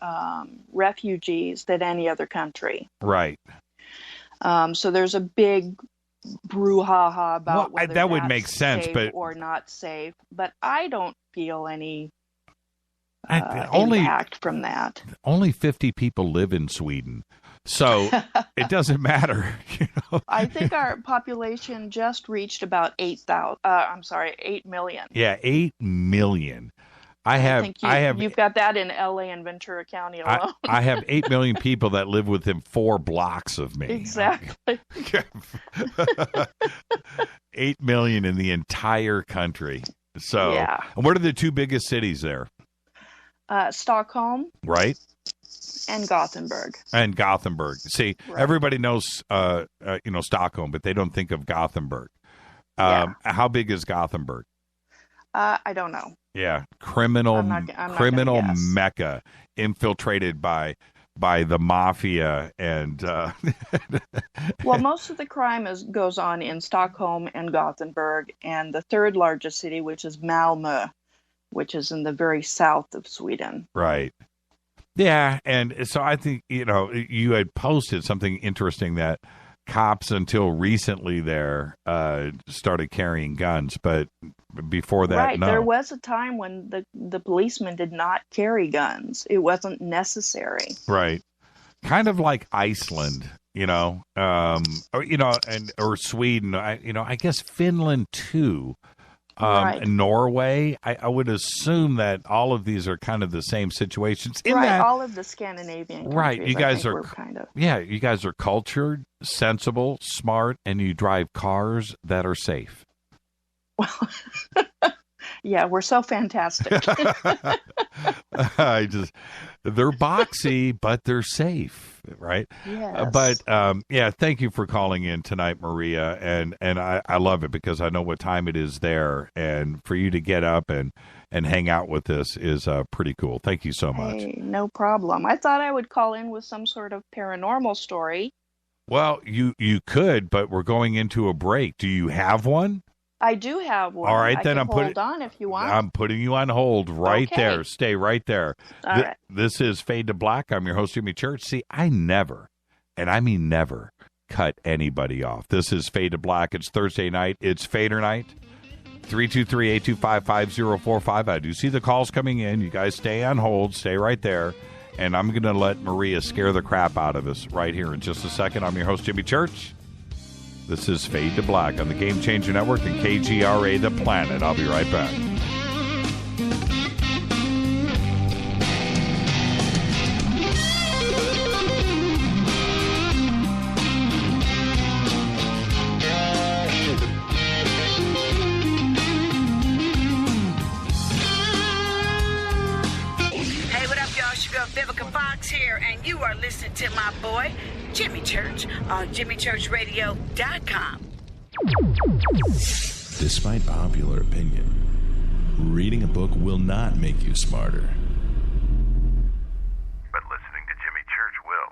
refugees than any other country. Right. So there's a big brouhaha about whether that would make sense, safe or not safe. But I don't feel any only impact from that. Only 50 people live in Sweden, so it doesn't matter. I think our population just reached about 8 million. Yeah, 8 million. You've got that in LA and Ventura County alone. I have 8 million people that live within 4 blocks of me. Exactly. 8 million in the entire country. So, yeah. What are the two biggest cities there? Stockholm. Right. And Gothenburg. See, everybody knows, Stockholm, but they don't think of Gothenburg. How big is Gothenburg? I don't know. Yeah, criminal mecca infiltrated by the mafia and. Well, most of the crime goes on in Stockholm and Gothenburg, and the third largest city, which is Malmö, which is in the very south of Sweden. Right. Yeah, and so I think you had posted something interesting that cops until recently there started carrying guns, but before that, no. There was a time when the policemen did not carry guns. It wasn't necessary. Right. Kind of like Iceland, or Sweden. I guess Finland too. Norway. I would assume that all of these are kind of the same situations. All of the Scandinavian countries. Right, you guys are kind of. Yeah, you guys are cultured, sensible, smart, and you drive cars that are safe. Well, yeah, we're so fantastic. They're boxy, but they're safe, right? Yes. But thank you for calling in tonight, Maria, and I love it because I know what time it is there, and for you to get up and hang out with us is pretty cool. Thank you so much. Hey, no problem. I thought I would call in with some sort of paranormal story. Well, you could, but we're going into a break. Do you have one? I do have one. All right, then hold on if you want. I'm putting you on hold right there. Stay right there. All right. This is Fade to Black. I'm your host, Jimmy Church. See, I never, and I mean never, cut anybody off. This is Fade to Black. It's Thursday night. It's Fader Night. 323-825-5045. I do see the calls coming in. You guys stay on hold. Stay right there. And I'm going to let Maria scare the crap out of us right here in just a second. I'm your host, Jimmy Church. This is Fade to Black on the Game Changer Network and KGRA The Planet. I'll be right back. Here, and you are listening to my boy Jimmy Church on JimmyChurchRadio.com. Despite popular opinion, reading a book will not make you smarter. But listening to Jimmy Church will.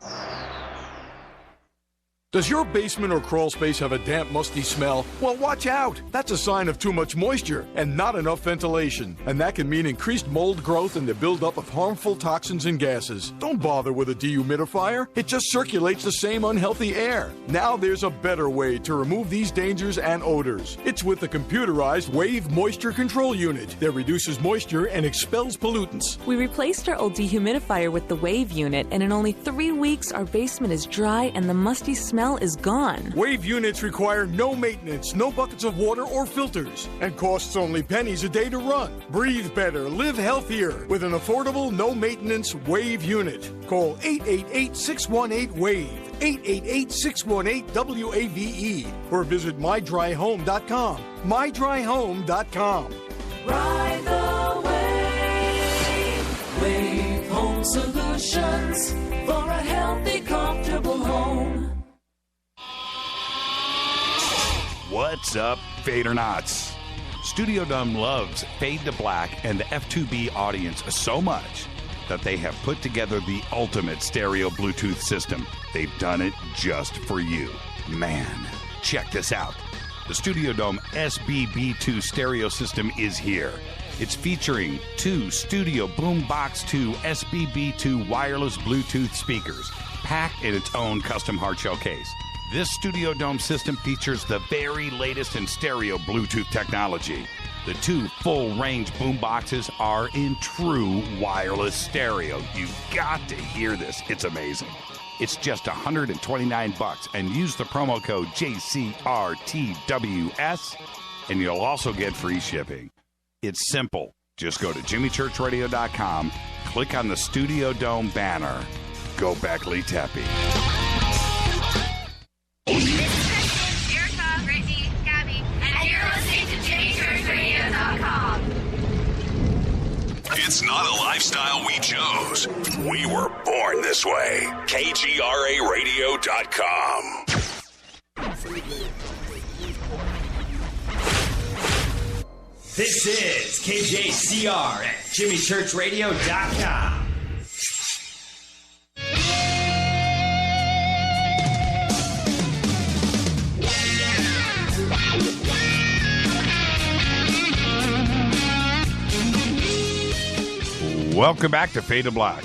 Does your basement or crawl space have a damp, musty smell? Well, watch out. That's a sign of too much moisture and not enough ventilation. And that can mean increased mold growth and the buildup of harmful toxins and gases. Don't bother with a dehumidifier. It just circulates the same unhealthy air. Now there's a better way to remove these dangers and odors. It's with the computerized Wave Moisture Control Unit that reduces moisture and expels pollutants. We replaced our old dehumidifier with the Wave unit, and in only 3 weeks, our basement is dry and the musty smell is gone. Wave units require no maintenance, no buckets of water or filters, and costs only pennies a day to run. Breathe better, live healthier with an affordable, no-maintenance Wave unit. Call 888-618-WAVE, 888-618-WAVE, or visit mydryhome.com. mydryhome.com. Ride the wave. Wave Home Solutions for a healthy, comfortable home. What's up, Fadernauts? Studio Dome loves Fade to Black and the F2B audience so much that they have put together the ultimate stereo Bluetooth system. They've done it just for you. Man, check this out. The Studio Dome SBB2 stereo system is here. It's featuring 2 Studio Boombox 2 SBB2 wireless Bluetooth speakers, packed in its own custom hardshell case. This Studio Dome system features the very latest in stereo Bluetooth technology. The 2 full-range boomboxes are in true wireless stereo. You've got to hear this. It's amazing. It's just $129 and use the promo code JCRTWS and you'll also get free shipping. It's simple. Just go to JimmyChurchRadio.com, click on the Studio Dome banner. Go Beckley Teppy. This is Kristen, Erica, Brittany, Gabby, and you're listening to JimmyChurchRadio.com. It's not a lifestyle we chose. We were born this way. KGRARadio.com. This is KJCR at JimmyChurchRadio.com. Welcome back to Fade to Black.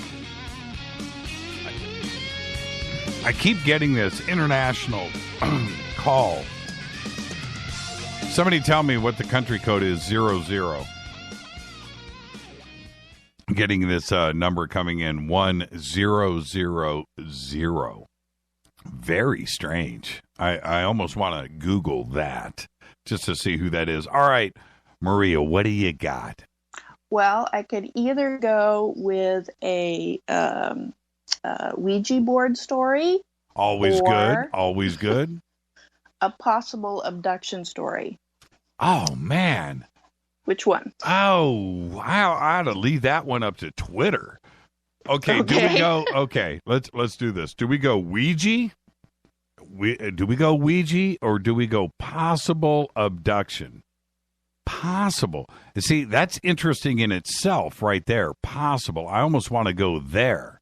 I keep getting this international call. Somebody tell me what the country code is, 00. I'm getting this number coming in, 1000. Very strange. I almost want to Google that just to see who that is. All right, Maria, what do you got? Well, I could either go with a Ouija board story. Always good. Always good. A possible abduction story. Oh, man. Which one? Oh, I ought to leave that one up to Twitter. Okay. Do we go? Okay, let's do this. Do we go Ouija? Do we go Ouija or do we go possible abduction? Possible. See, that's interesting in itself right there. Possible. I almost want to go there.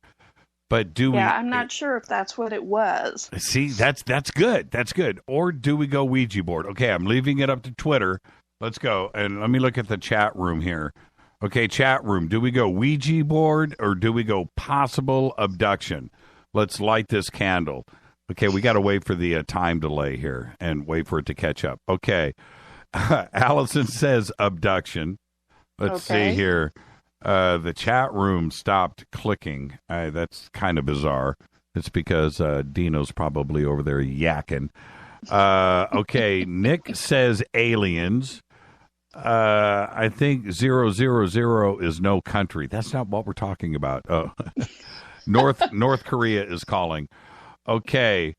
But do we... Yeah, I'm not sure if that's what it was. See, that's good. That's good. Or do we go Ouija board? Okay, I'm leaving it up to Twitter. Let's go. And let me look at the chat room here. Okay, chat room. Do we go Ouija board or do we go possible abduction? Let's light this candle. Okay, we got to wait for the time delay here and wait for it to catch up. Okay. Allison says abduction. Let's see here. The chat room stopped clicking. That's kind of bizarre. It's because Dino's probably over there yakking. Okay, Nick says aliens. I think 000 is no country. That's not what we're talking about. Oh, North Korea is calling. Okay,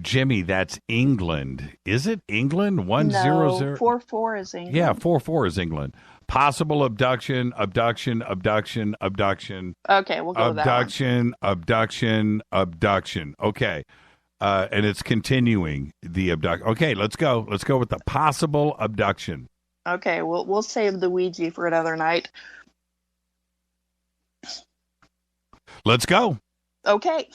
Jimmy, that's England. Is it England? 100. No, 44 is England. Yeah, 44 is England. Possible abduction. Okay, we'll go with that one. Abduction. Okay. And it's continuing the abduction. Okay, let's go. Let's go with the possible abduction. Okay, we'll save the Ouija for another night. Let's go. Okay.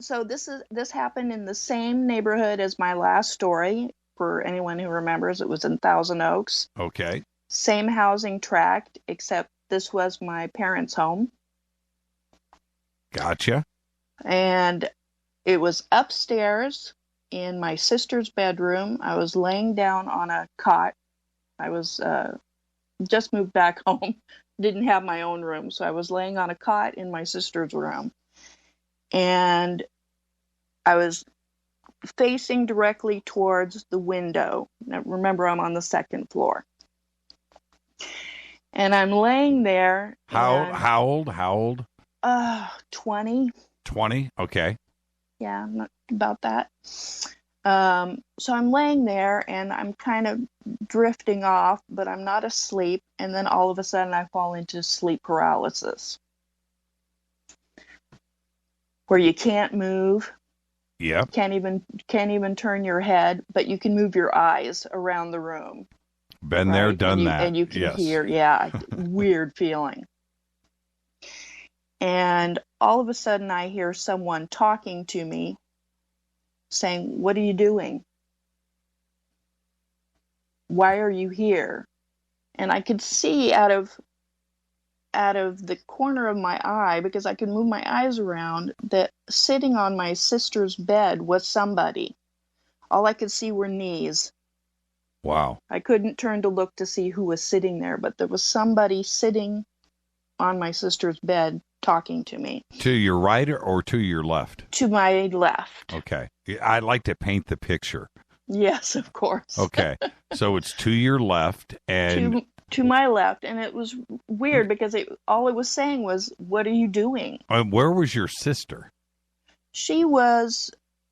So this happened in the same neighborhood as my last story. For anyone who remembers, it was in Thousand Oaks. Okay. Same housing tract, except this was my parents' home. Gotcha. And it was upstairs in my sister's bedroom. I was laying down on a cot. I was just moved back home. Didn't have my own room, so I was laying on a cot in my sister's room. And I was facing directly towards the window. Now, remember, I'm on the second floor. And I'm laying there. How old? 20. 20? Okay. Yeah, not about that. So I'm laying there and I'm kind of drifting off, but I'm not asleep. And then all of a sudden I fall into sleep paralysis, where you can't move. Yeah. Can't even turn your head, but you can move your eyes around the room. Been there, done that. And you can hear, weird feeling. And all of a sudden I hear someone talking to me saying, "What are you doing? Why are you here?" And I could see out of the corner of my eye, because I could move my eyes around, that sitting on my sister's bed was somebody. All I could see were knees. Wow. I couldn't turn to look to see who was sitting there, but there was somebody sitting on my sister's bed talking to me. To your right or to your left? To my left. Okay. I'd like to paint the picture. Yes, of course. Okay. So it's to your left and... To my left, and it was weird because all it was saying was, "What are you doing?" Where was your sister? She was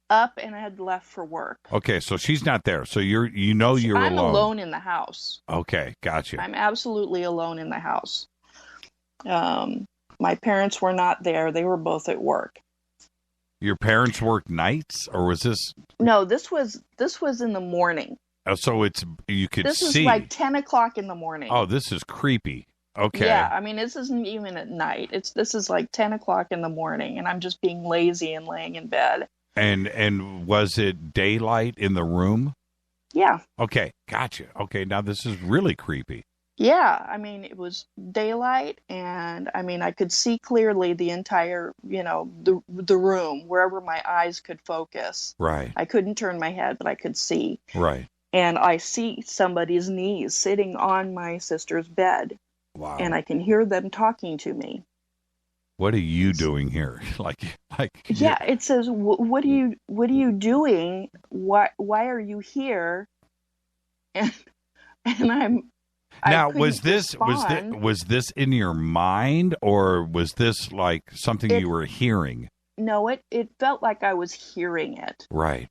up and had left for work. Okay, so she's not there. So you're I'm alone. I'm alone in the house. Okay, gotcha. I'm absolutely alone in the house. My parents were not there. They were both at work. Your parents worked nights, or was this? No, this was in the morning. So you could see. This is like 10 o'clock in the morning. Oh, this is creepy. Okay. Yeah, I mean, this isn't even at night. This is like 10 o'clock in the morning, and I'm just being lazy and laying in bed. And was it daylight in the room? Yeah. Okay, gotcha. Okay, now this is really creepy. Yeah, I mean, it was daylight, and I mean, I could see clearly the entire, the room, wherever my eyes could focus. Right. I couldn't turn my head, but I could see. Right. And I see somebody's knees sitting on my sister's bed. Wow. And I can hear them talking to me. What are you doing here? Like. Yeah, it says, "What are you doing? Why are you here?" And now, was this in your mind, or was this like something you were hearing? No, it felt like I was hearing it. Right.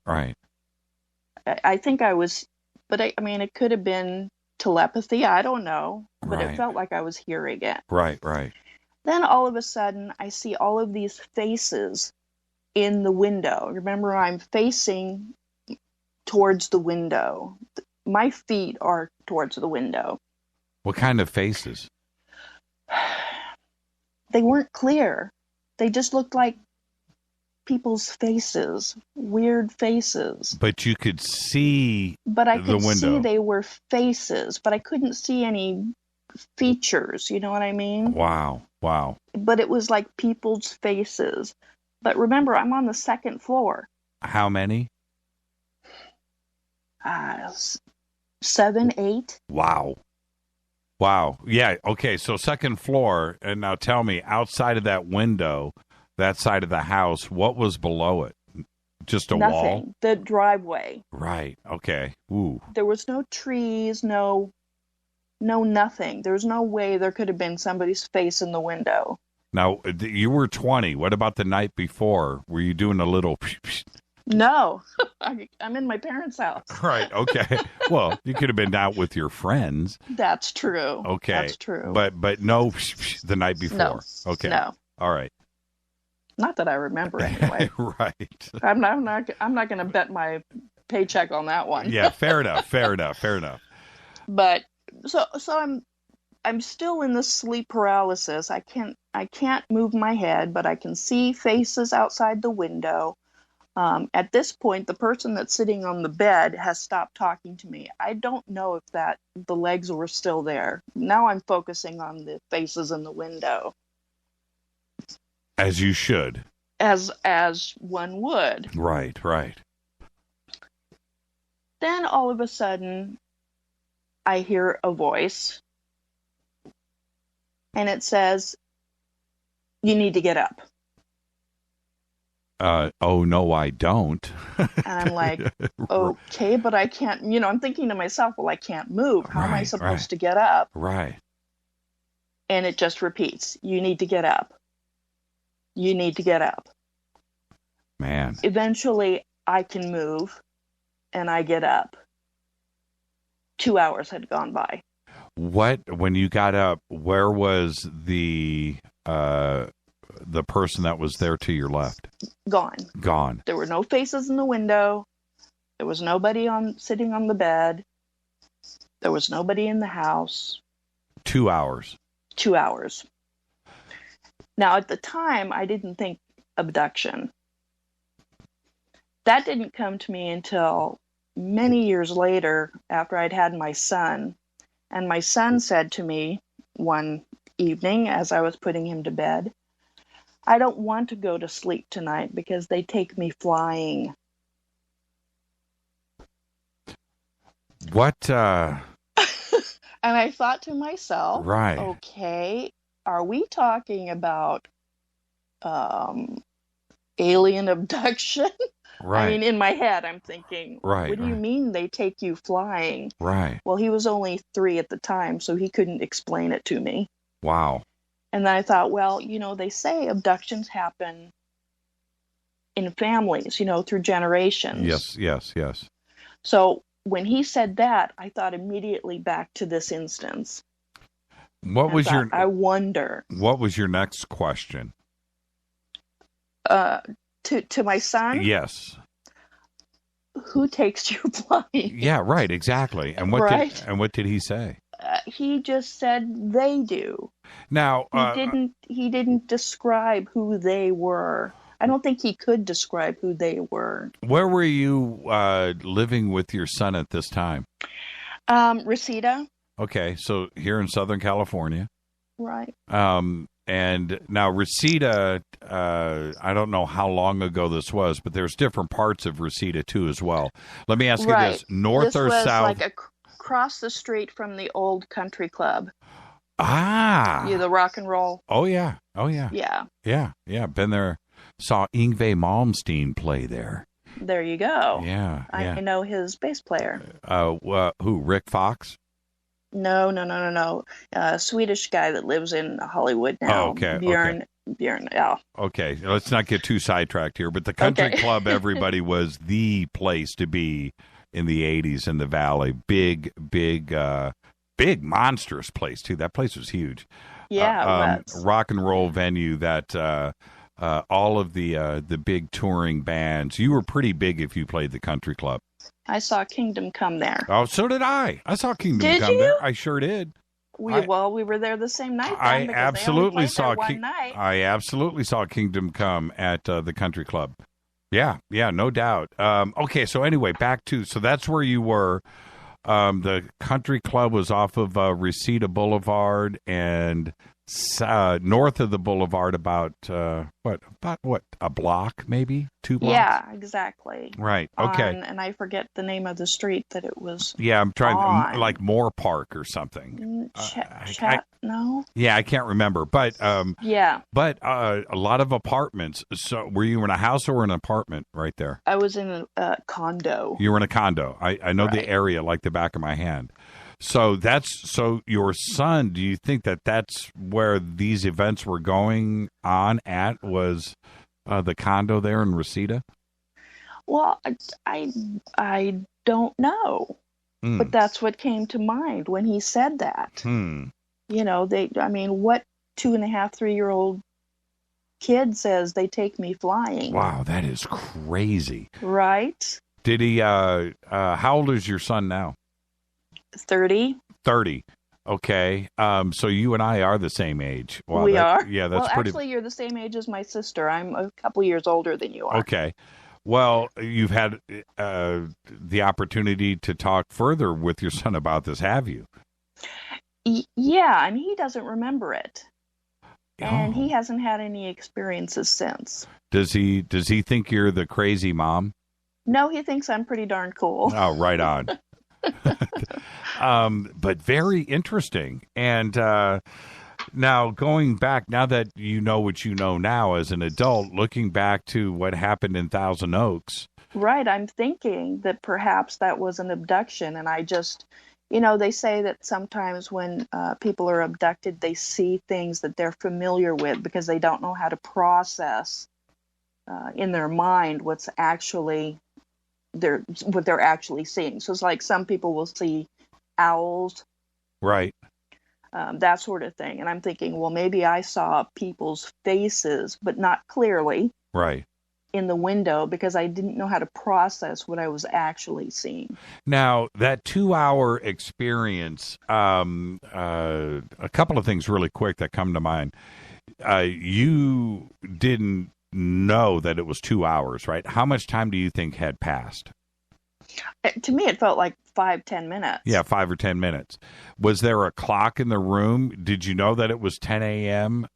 I think I was, but I mean, it could have been telepathy. I don't know, but It felt like I was hearing it. Right. Then all of a sudden, I see all of these faces in the window. Remember, I'm facing towards the window. My feet are towards the window. What kind of faces? They weren't clear. They just looked like people's faces, weird faces. But you could see But I could see they were faces, but I couldn't see any features, you know what I mean? Wow. But it was like people's faces. But remember, I'm on the second floor. How many? 7, 8. Wow. Wow. Yeah. Okay. So second floor, and now tell me, outside of that window, that side of the house, what was below it? Just a Nothing. wall? The driveway. Right. Okay. Ooh. There was no trees, no nothing. There was no way there could have been somebody's face in the window. Now, you were 20. What about the night before? Were you doing a little... No. I'm in my parents' house. Right. Okay. Well, you could have been out with your friends. That's true. Okay. That's true. But no the night before. No. Okay. No. All right. Not that I remember anyway. Right. I'm not going to bet my paycheck on that one. Yeah, fair enough. Fair enough. But so I'm still in the sleep paralysis. I can't move my head, but I can see faces outside the window. At this point, the person that's sitting on the bed has stopped talking to me. I don't know if the legs were still there. Now I'm focusing on the faces in the window. As you should. As one would. Right. Then all of a sudden, I hear a voice, and it says, "You need to get up." Oh, no, I don't. And I'm like, okay, but I can't, I'm thinking to myself, well, I can't move. How am I supposed to get up? Right. And it just repeats, "You need to get up. You need to get up." Man. Eventually, I can move, and I get up. 2 hours had gone by. When you got up, where was the person that was there to your left? Gone. There were no faces in the window. There was nobody sitting on the bed. There was nobody in the house. 2 hours. 2 hours. Now, at the time, I didn't think abduction. That didn't come to me until many years later, after I'd had my son. And my son said to me one evening as I was putting him to bed, "I don't want to go to sleep tonight because they take me flying." What? And I thought to myself, right. Okay, are we talking about alien abduction? Right. I mean, in my head, I'm thinking, right, what do you mean they take you flying? Right. Well, he was only 3 at the time, so he couldn't explain it to me. Wow. And then I thought, well, they say abductions happen in families, through generations. Yes. So when he said that, I thought immediately back to this instance. I wonder. What was your next question? To my son? Yes. Who takes you flying? Yeah, right, exactly. And what did he say? He just said they do. Now, he didn't describe who they were. I don't think he could describe who they were. Where were you living with your son at this time? Reseda. Okay, so here in Southern California. Right. And now Reseda, I don't know how long ago this was, but there's different parts of Reseda too as well. Let me ask you this: north or south? This was like across the street from the old country club. Ah. Yeah, the rock and roll. Oh yeah. Yeah. Been there. Saw Yngwie Malmsteen play there. There you go. Yeah. I know his bass player. Who? Rick Fox? No. Swedish guy that lives in Hollywood now. Oh, okay. Bjorn. Yeah. Okay, let's not get too sidetracked here. But the country club, everybody was the place to be in the 80s in the Valley. Big, monstrous place too. That place was huge. Yeah, rock and roll venue that all of the big touring bands. You were pretty big if you played the country club. I saw Kingdom Come there. Oh, so did I. I saw Kingdom Come there. I sure did. We were there the same night. I absolutely saw Kingdom Come at the country club. Yeah, no doubt. Okay, so anyway, so that's where you were. The country club was off of Reseda Boulevard, and north of the boulevard, about a block, maybe 2 blocks. Yeah, exactly. Right. Okay. And I forget the name of the street that it was. Yeah, I'm trying on. like Moore Park or something. No. Yeah, I can't remember, but yeah. But a lot of apartments. So, were you in a house or an apartment right there? I was in a condo. You were in a condo. I know the area like the back of my hand. So your son, do you think that that's where these events were going on at, was the condo there in Reseda? Well, I don't know, but that's what came to mind when he said that. You know, what 2.5, 3-year-old kid says they take me flying? Wow, that is crazy. Right? Did he, how old is your son now? 30. 30. Okay. So you and I are the same age. Wow, we are? Yeah, that's pretty... actually, you're the same age as my sister. I'm a couple years older than you are. Okay. Well, you've had the opportunity to talk further with your son about this, have you? Yeah, and he doesn't remember it. And he hasn't had any experiences since. Does he think you're the crazy mom? No, he thinks I'm pretty darn cool. Oh, right on. But very interesting. And now going back, now that you know what you know now as an adult, looking back to what happened in Thousand Oaks. Right. I'm thinking that perhaps that was an abduction. And I just, they say that sometimes when people are abducted, they see things that they're familiar with because they don't know how to process in their mind what they're actually seeing. So it's like some people will see owls, right? That sort of thing. And I'm thinking, well, maybe I saw people's faces, but not clearly, right, in the window because I didn't know how to process what I was actually seeing. Now, that 2-hour experience, a couple of things really quick that come to mind. You didn't know that it was 2 hours, right? How much time do you think had passed? To me, it felt like 5-10 minutes. Yeah, 5 or 10 minutes. Was there a clock in the room? Did you know that it was 10 a.m.?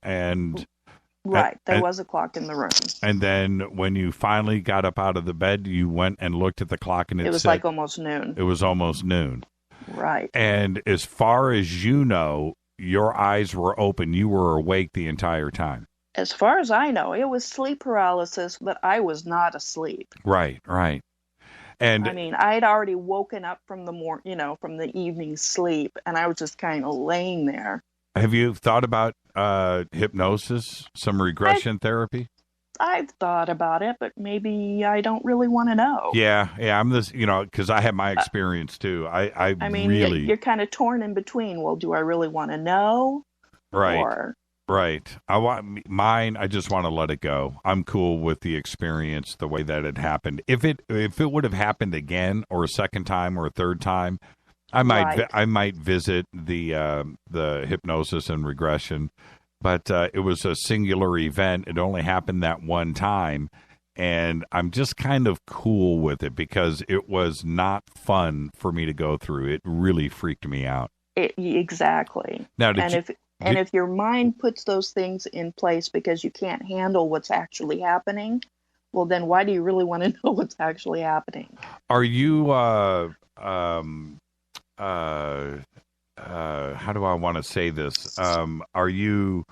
Right, there was a clock in the room. And then when you finally got up out of the bed, you went and looked at the clock, and it was said, like almost noon. It was almost noon. Right. And as far as you know, your eyes were open. You were awake the entire time. As far as I know, it was sleep paralysis, but I was not asleep. Right. And I mean, I had already woken up from from the evening sleep, and I was just kind of laying there. Have you thought about hypnosis, some regression therapy? I've thought about it, but maybe I don't really want to know. Yeah, I'm this, because I have my experience too. I mean, really, you're kind of torn in between. Well, do I really want to know? Right. Right. I want mine. I just want to let it go. I'm cool with the experience, the way that it happened. If it would have happened again, or a second time, or a third time, I might visit the hypnosis and regression. But it was a singular event. It only happened that one time, and I'm just kind of cool with it because it was not fun for me to go through. It really freaked me out. Exactly. Now, if your mind puts those things in place because you can't handle what's actually happening, well, then why do you really want to know what's actually happening? Are you, how do I want to say this? Are you,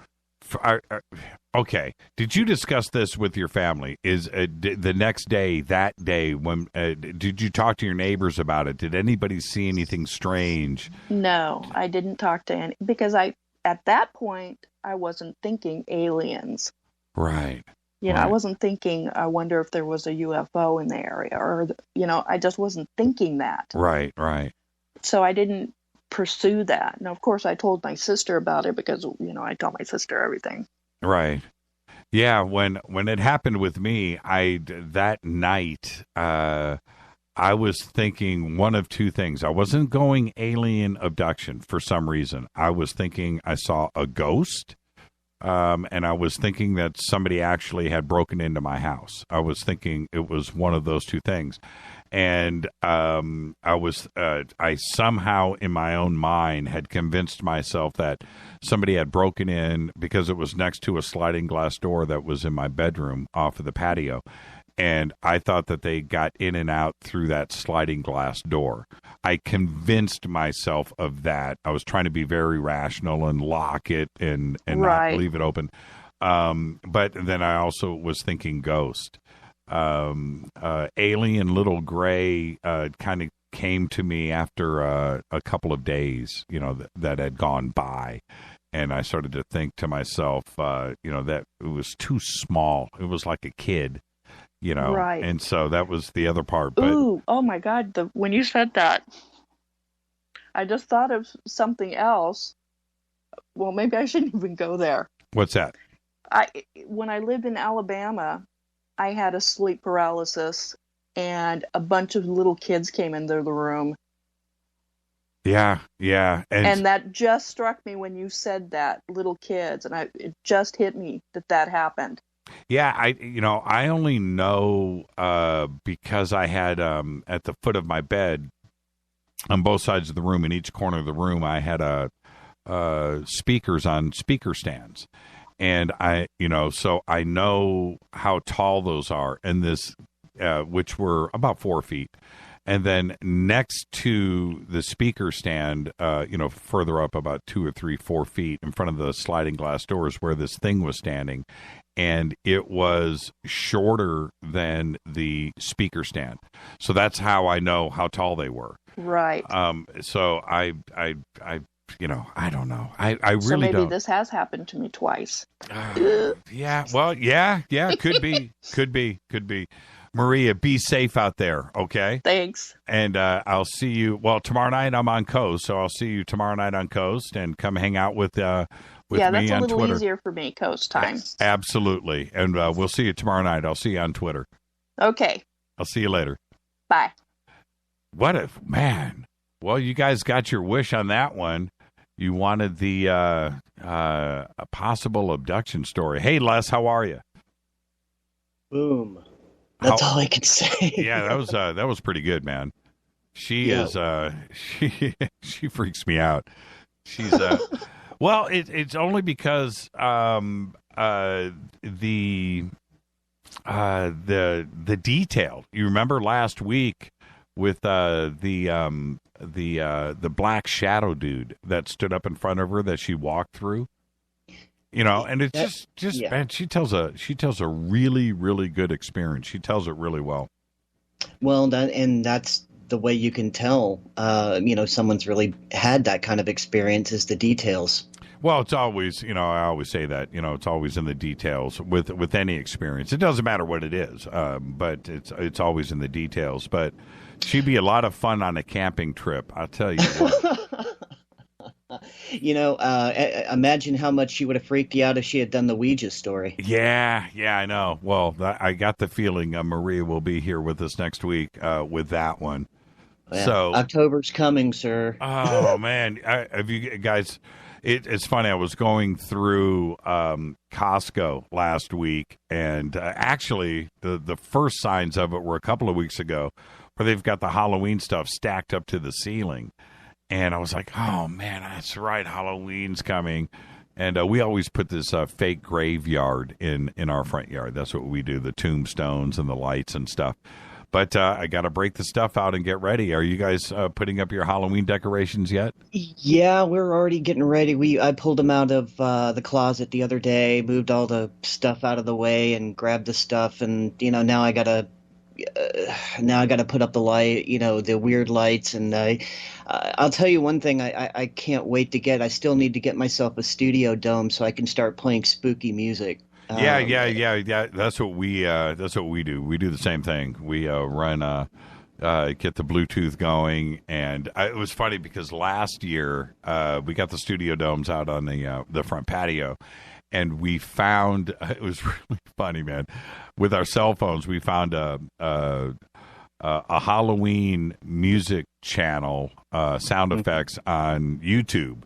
okay, did you discuss this with your family? Is the next day, that day, when did you talk to your neighbors about it? Did anybody see anything strange? No, I didn't talk to any, because at that point, I wasn't thinking aliens. Right. I wasn't thinking, I wonder if there was a UFO in the area, or, I just wasn't thinking that. Right. So I didn't pursue that. Now, of course, I told my sister about it because, I tell my sister everything. Right. Yeah, when it happened with me, that night, I was thinking one of two things. I wasn't going alien abduction for some reason. I was thinking I saw a ghost, and I was thinking that somebody actually had broken into my house. I was thinking it was one of those two things. And I somehow in my own mind had convinced myself that somebody had broken in because it was next to a sliding glass door that was in my bedroom off of the patio. And I thought that they got in and out through that sliding glass door. I convinced myself of that. I was trying to be very rational and lock it and not leave it open. But then I also was thinking ghost. Alien Little Gray kind of came to me after a couple of days, that had gone by. And I started to think to myself, that it was too small. It was like a kid. Right. And so that was the other part. But Ooh, oh my God! When you said that, I just thought of something else. Well, maybe I shouldn't even go there. What's that? When I lived in Alabama, I had a sleep paralysis, and a bunch of little kids came into the room. Yeah. And that just struck me when you said that, little kids, and it just hit me that happened. Yeah, I only know because I had at the foot of my bed, on both sides of the room, in each corner of the room, I had speakers on speaker stands, and so I know how tall those are, and this, which were about 4 feet. And then next to the speaker stand, further up about 2 or 3, 4 feet in front of the sliding glass doors where this thing was standing. And it was shorter than the speaker stand. So that's how I know how tall they were. Right. So I don't know. I really so maybe don't. This has happened to me twice. Yeah. Well, yeah. Could be. Maria, be safe out there, okay? Thanks. And I'll see you. Well, tomorrow night I'm on Coast, so I'll see you tomorrow night on Coast, and come hang out with me on Twitter. Yeah, that's a little easier for me, Coast time. Absolutely. And we'll see you tomorrow night. I'll see you on Twitter. Okay. I'll see you later. Bye. What if, man? Well, you guys got your wish on that one. You wanted the a possible abduction story. Hey, Les, how are you? Boom. That's all I can say. Yeah, that was pretty good, man. She is she freaks me out. She's well, it's only because the detail. You remember last week with the black shadow dude that stood up in front of her that she walked through. And it's just man, she tells a really, really good experience. She tells it really well. Well, that's the way you can tell, someone's really had that kind of experience is the details. Well, it's always, I always say that, it's always in the details with any experience. It doesn't matter what it is, but it's always in the details. But she'd be a lot of fun on a camping trip, I'll tell you what. Imagine how much she would have freaked you out if she had done the Ouija story. Yeah, I know. Well, I got the feeling Maria will be here with us next week with that one. Yeah. So October's coming, sir. Oh man, have you guys? It's funny. I was going through Costco last week, and actually, the first signs of it were a couple of weeks ago, where they've got the Halloween stuff stacked up to the ceiling. And I was like, oh, man, that's right. Halloween's coming. And we always put this fake graveyard in our front yard. That's what we do, the tombstones and the lights and stuff. But I got to break the stuff out and get ready. Are you guys putting up your Halloween decorations yet? Yeah, we're already getting ready. I pulled them out of the closet the other day, moved all the stuff out of the way and grabbed the stuff. And, now I got to put up the light, the weird lights. And I'll tell you one thing I can't wait to get. I still need to get myself a studio dome so I can start playing spooky music. Yeah. That's what we do. We do the same thing. We run get the Bluetooth going, and it was funny because last year we got the studio domes out on the front patio, and we found it was really funny, man. With our cell phones, we found a Halloween music channel, sound effects on YouTube.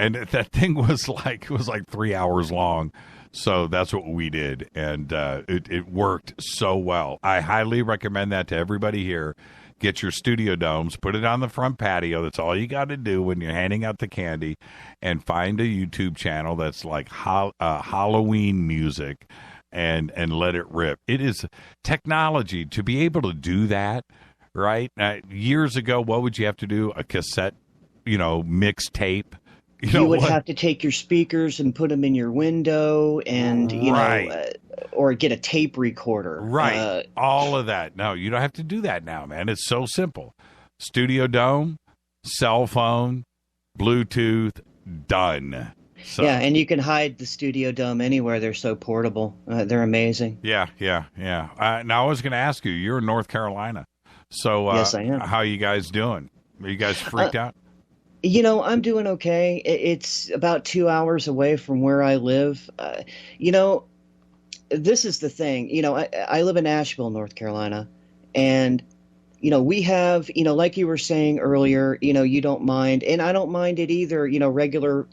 And that thing was like 3 hours long. So that's what we did, and it worked so well. I highly recommend that to everybody here. Get your studio domes, put it on the front patio. That's all you got to do when you're handing out the candy, and find a YouTube channel that's like Halloween music, and let it rip. It is technology to be able to do that, right? Years ago, what would you have to do? A cassette, mixtape. You would have to take your speakers and put them in your window, and or get a tape recorder. Right. All of that. No, you don't have to do that now, man. It's so simple. Studio Dome, cell phone, Bluetooth, done. So, yeah, and you can hide the Studio Dome anywhere. They're so portable. They're amazing. Yeah. Now, I was going to ask you, you're in North Carolina. So yes, I am. How are you guys doing? Are you guys freaked out? I'm doing okay. It's about 2 hours away from where I live. This is the thing. I live in Asheville, North Carolina, and we have, like you were saying earlier, you don't mind, and I don't mind it either. Regular,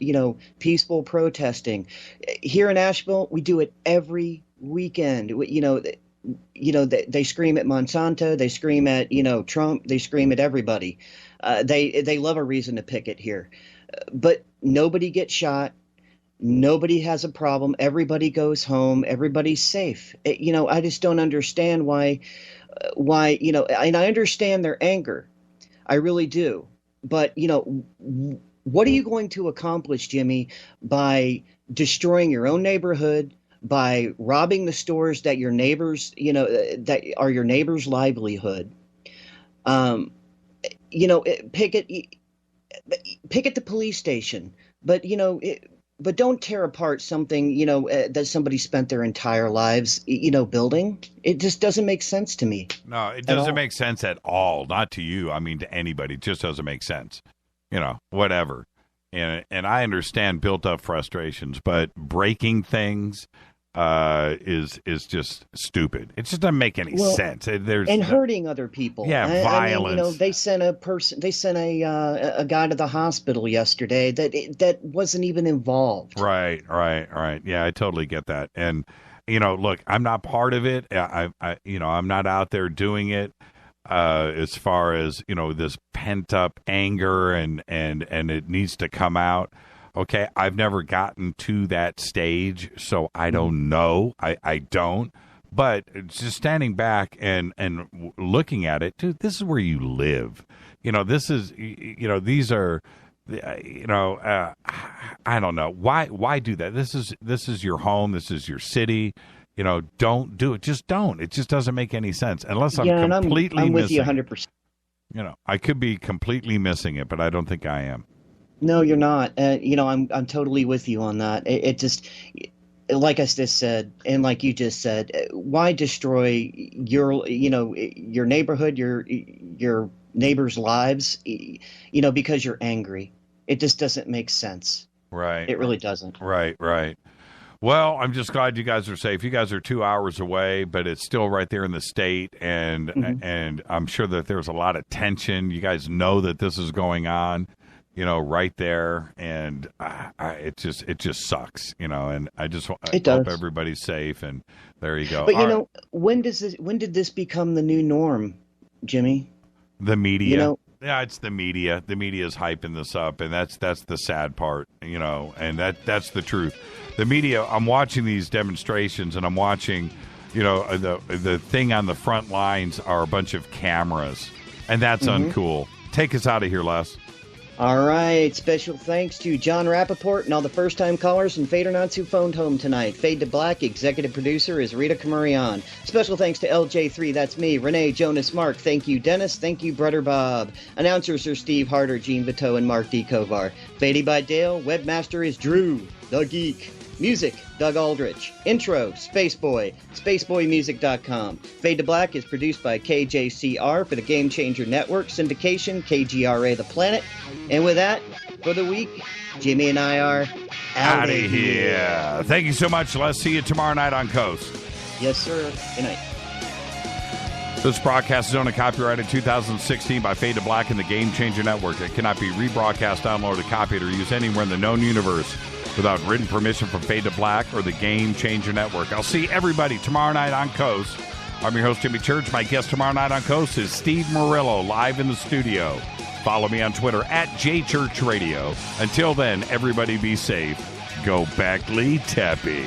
peaceful protesting here in Asheville. We do it every weekend. They scream at Monsanto, they scream at Trump, they scream at everybody. They love a reason to picket here, but nobody gets shot. Nobody has a problem. Everybody goes home. Everybody's safe. I just don't understand why, and I understand their anger. I really do. But, what are you going to accomplish, Jimmy, by destroying your own neighborhood, by robbing the stores that your neighbors, that are your neighbor's livelihood? Picket the police station, but but don't tear apart something that somebody spent their entire lives building. It just doesn't make sense to me. No, it doesn't make sense at all. Not to you. I mean, to anybody. It just doesn't make sense. Whatever. And I understand built up frustrations, but breaking things is just stupid. It just doesn't make any sense. Hurting other people. Yeah, violence. I mean, they sent a guy to the hospital yesterday that wasn't even involved. Right. Yeah, I totally get that. And look, I'm not part of it. I'm not out there doing it. As far as this pent up anger and it needs to come out. Okay, I've never gotten to that stage, so I don't know. I don't. But just standing back and looking at it, dude, this is where you live. This is, these are, I don't know. Why do that? This is your home. This is your city. Don't do it. Just don't. It just doesn't make any sense unless I'm completely I'm with missing. You 100%. I could be completely missing it, but I don't think I am. No, you're not. I'm totally with you on that. It just, like I just said, and like you just said, why destroy your neighborhood, your neighbors' lives, because you're angry? It just doesn't make sense. Right. It really doesn't. Right. Well, I'm just glad you guys are safe. You guys are 2 hours away, but it's still right there in the state, and I'm sure that there's a lot of tension. You guys know that this is going on. Right there, and it just sucks, and I just hope everybody's safe, and there you go. But when did this become the new norm, Jimmy? The media. Yeah, it's the media. The media is hyping this up, and that's the sad part, and that's the truth. The media. I'm watching these demonstrations, and I'm watching, the thing on the front lines are a bunch of cameras, and that's uncool. Take us out of here, Les. All right. Special thanks to Jon Rappoport and all the first-time callers and FADERNIGHTs who phoned home tonight. Fade to Black, executive producer is Rita Camurian. Special thanks to LJ3, that's me, Renee, Jonas, Mark. Thank you, Dennis. Thank you, Brother Bob. Announcers are Steve Harder, Gene Vito, and Mark D. Kovar. Faded by Dale. Webmaster is Drew, the Geek. Music, Doug Aldrich. Intro, Spaceboy, spaceboymusic.com. Fade to Black is produced by KJCR for the Game Changer Network. Syndication, KGRA The Planet. And with that, for the week, Jimmy and I are out of here. Thank you so much. Let's see you tomorrow night on Coast. Yes, sir. Good night. This broadcast is only copyrighted 2016 by Fade to Black and the Game Changer Network. It cannot be rebroadcast, downloaded, copied, or used anywhere in the known universe without written permission from Fade to Black or the Game Changer Network. I'll see everybody tomorrow night on Coast. I'm your host, Jimmy Church. My guest tomorrow night on Coast is Steve Murillo, live in the studio. Follow me on Twitter at JChurchRadio. Until then, everybody be safe. Go Backley Tappy.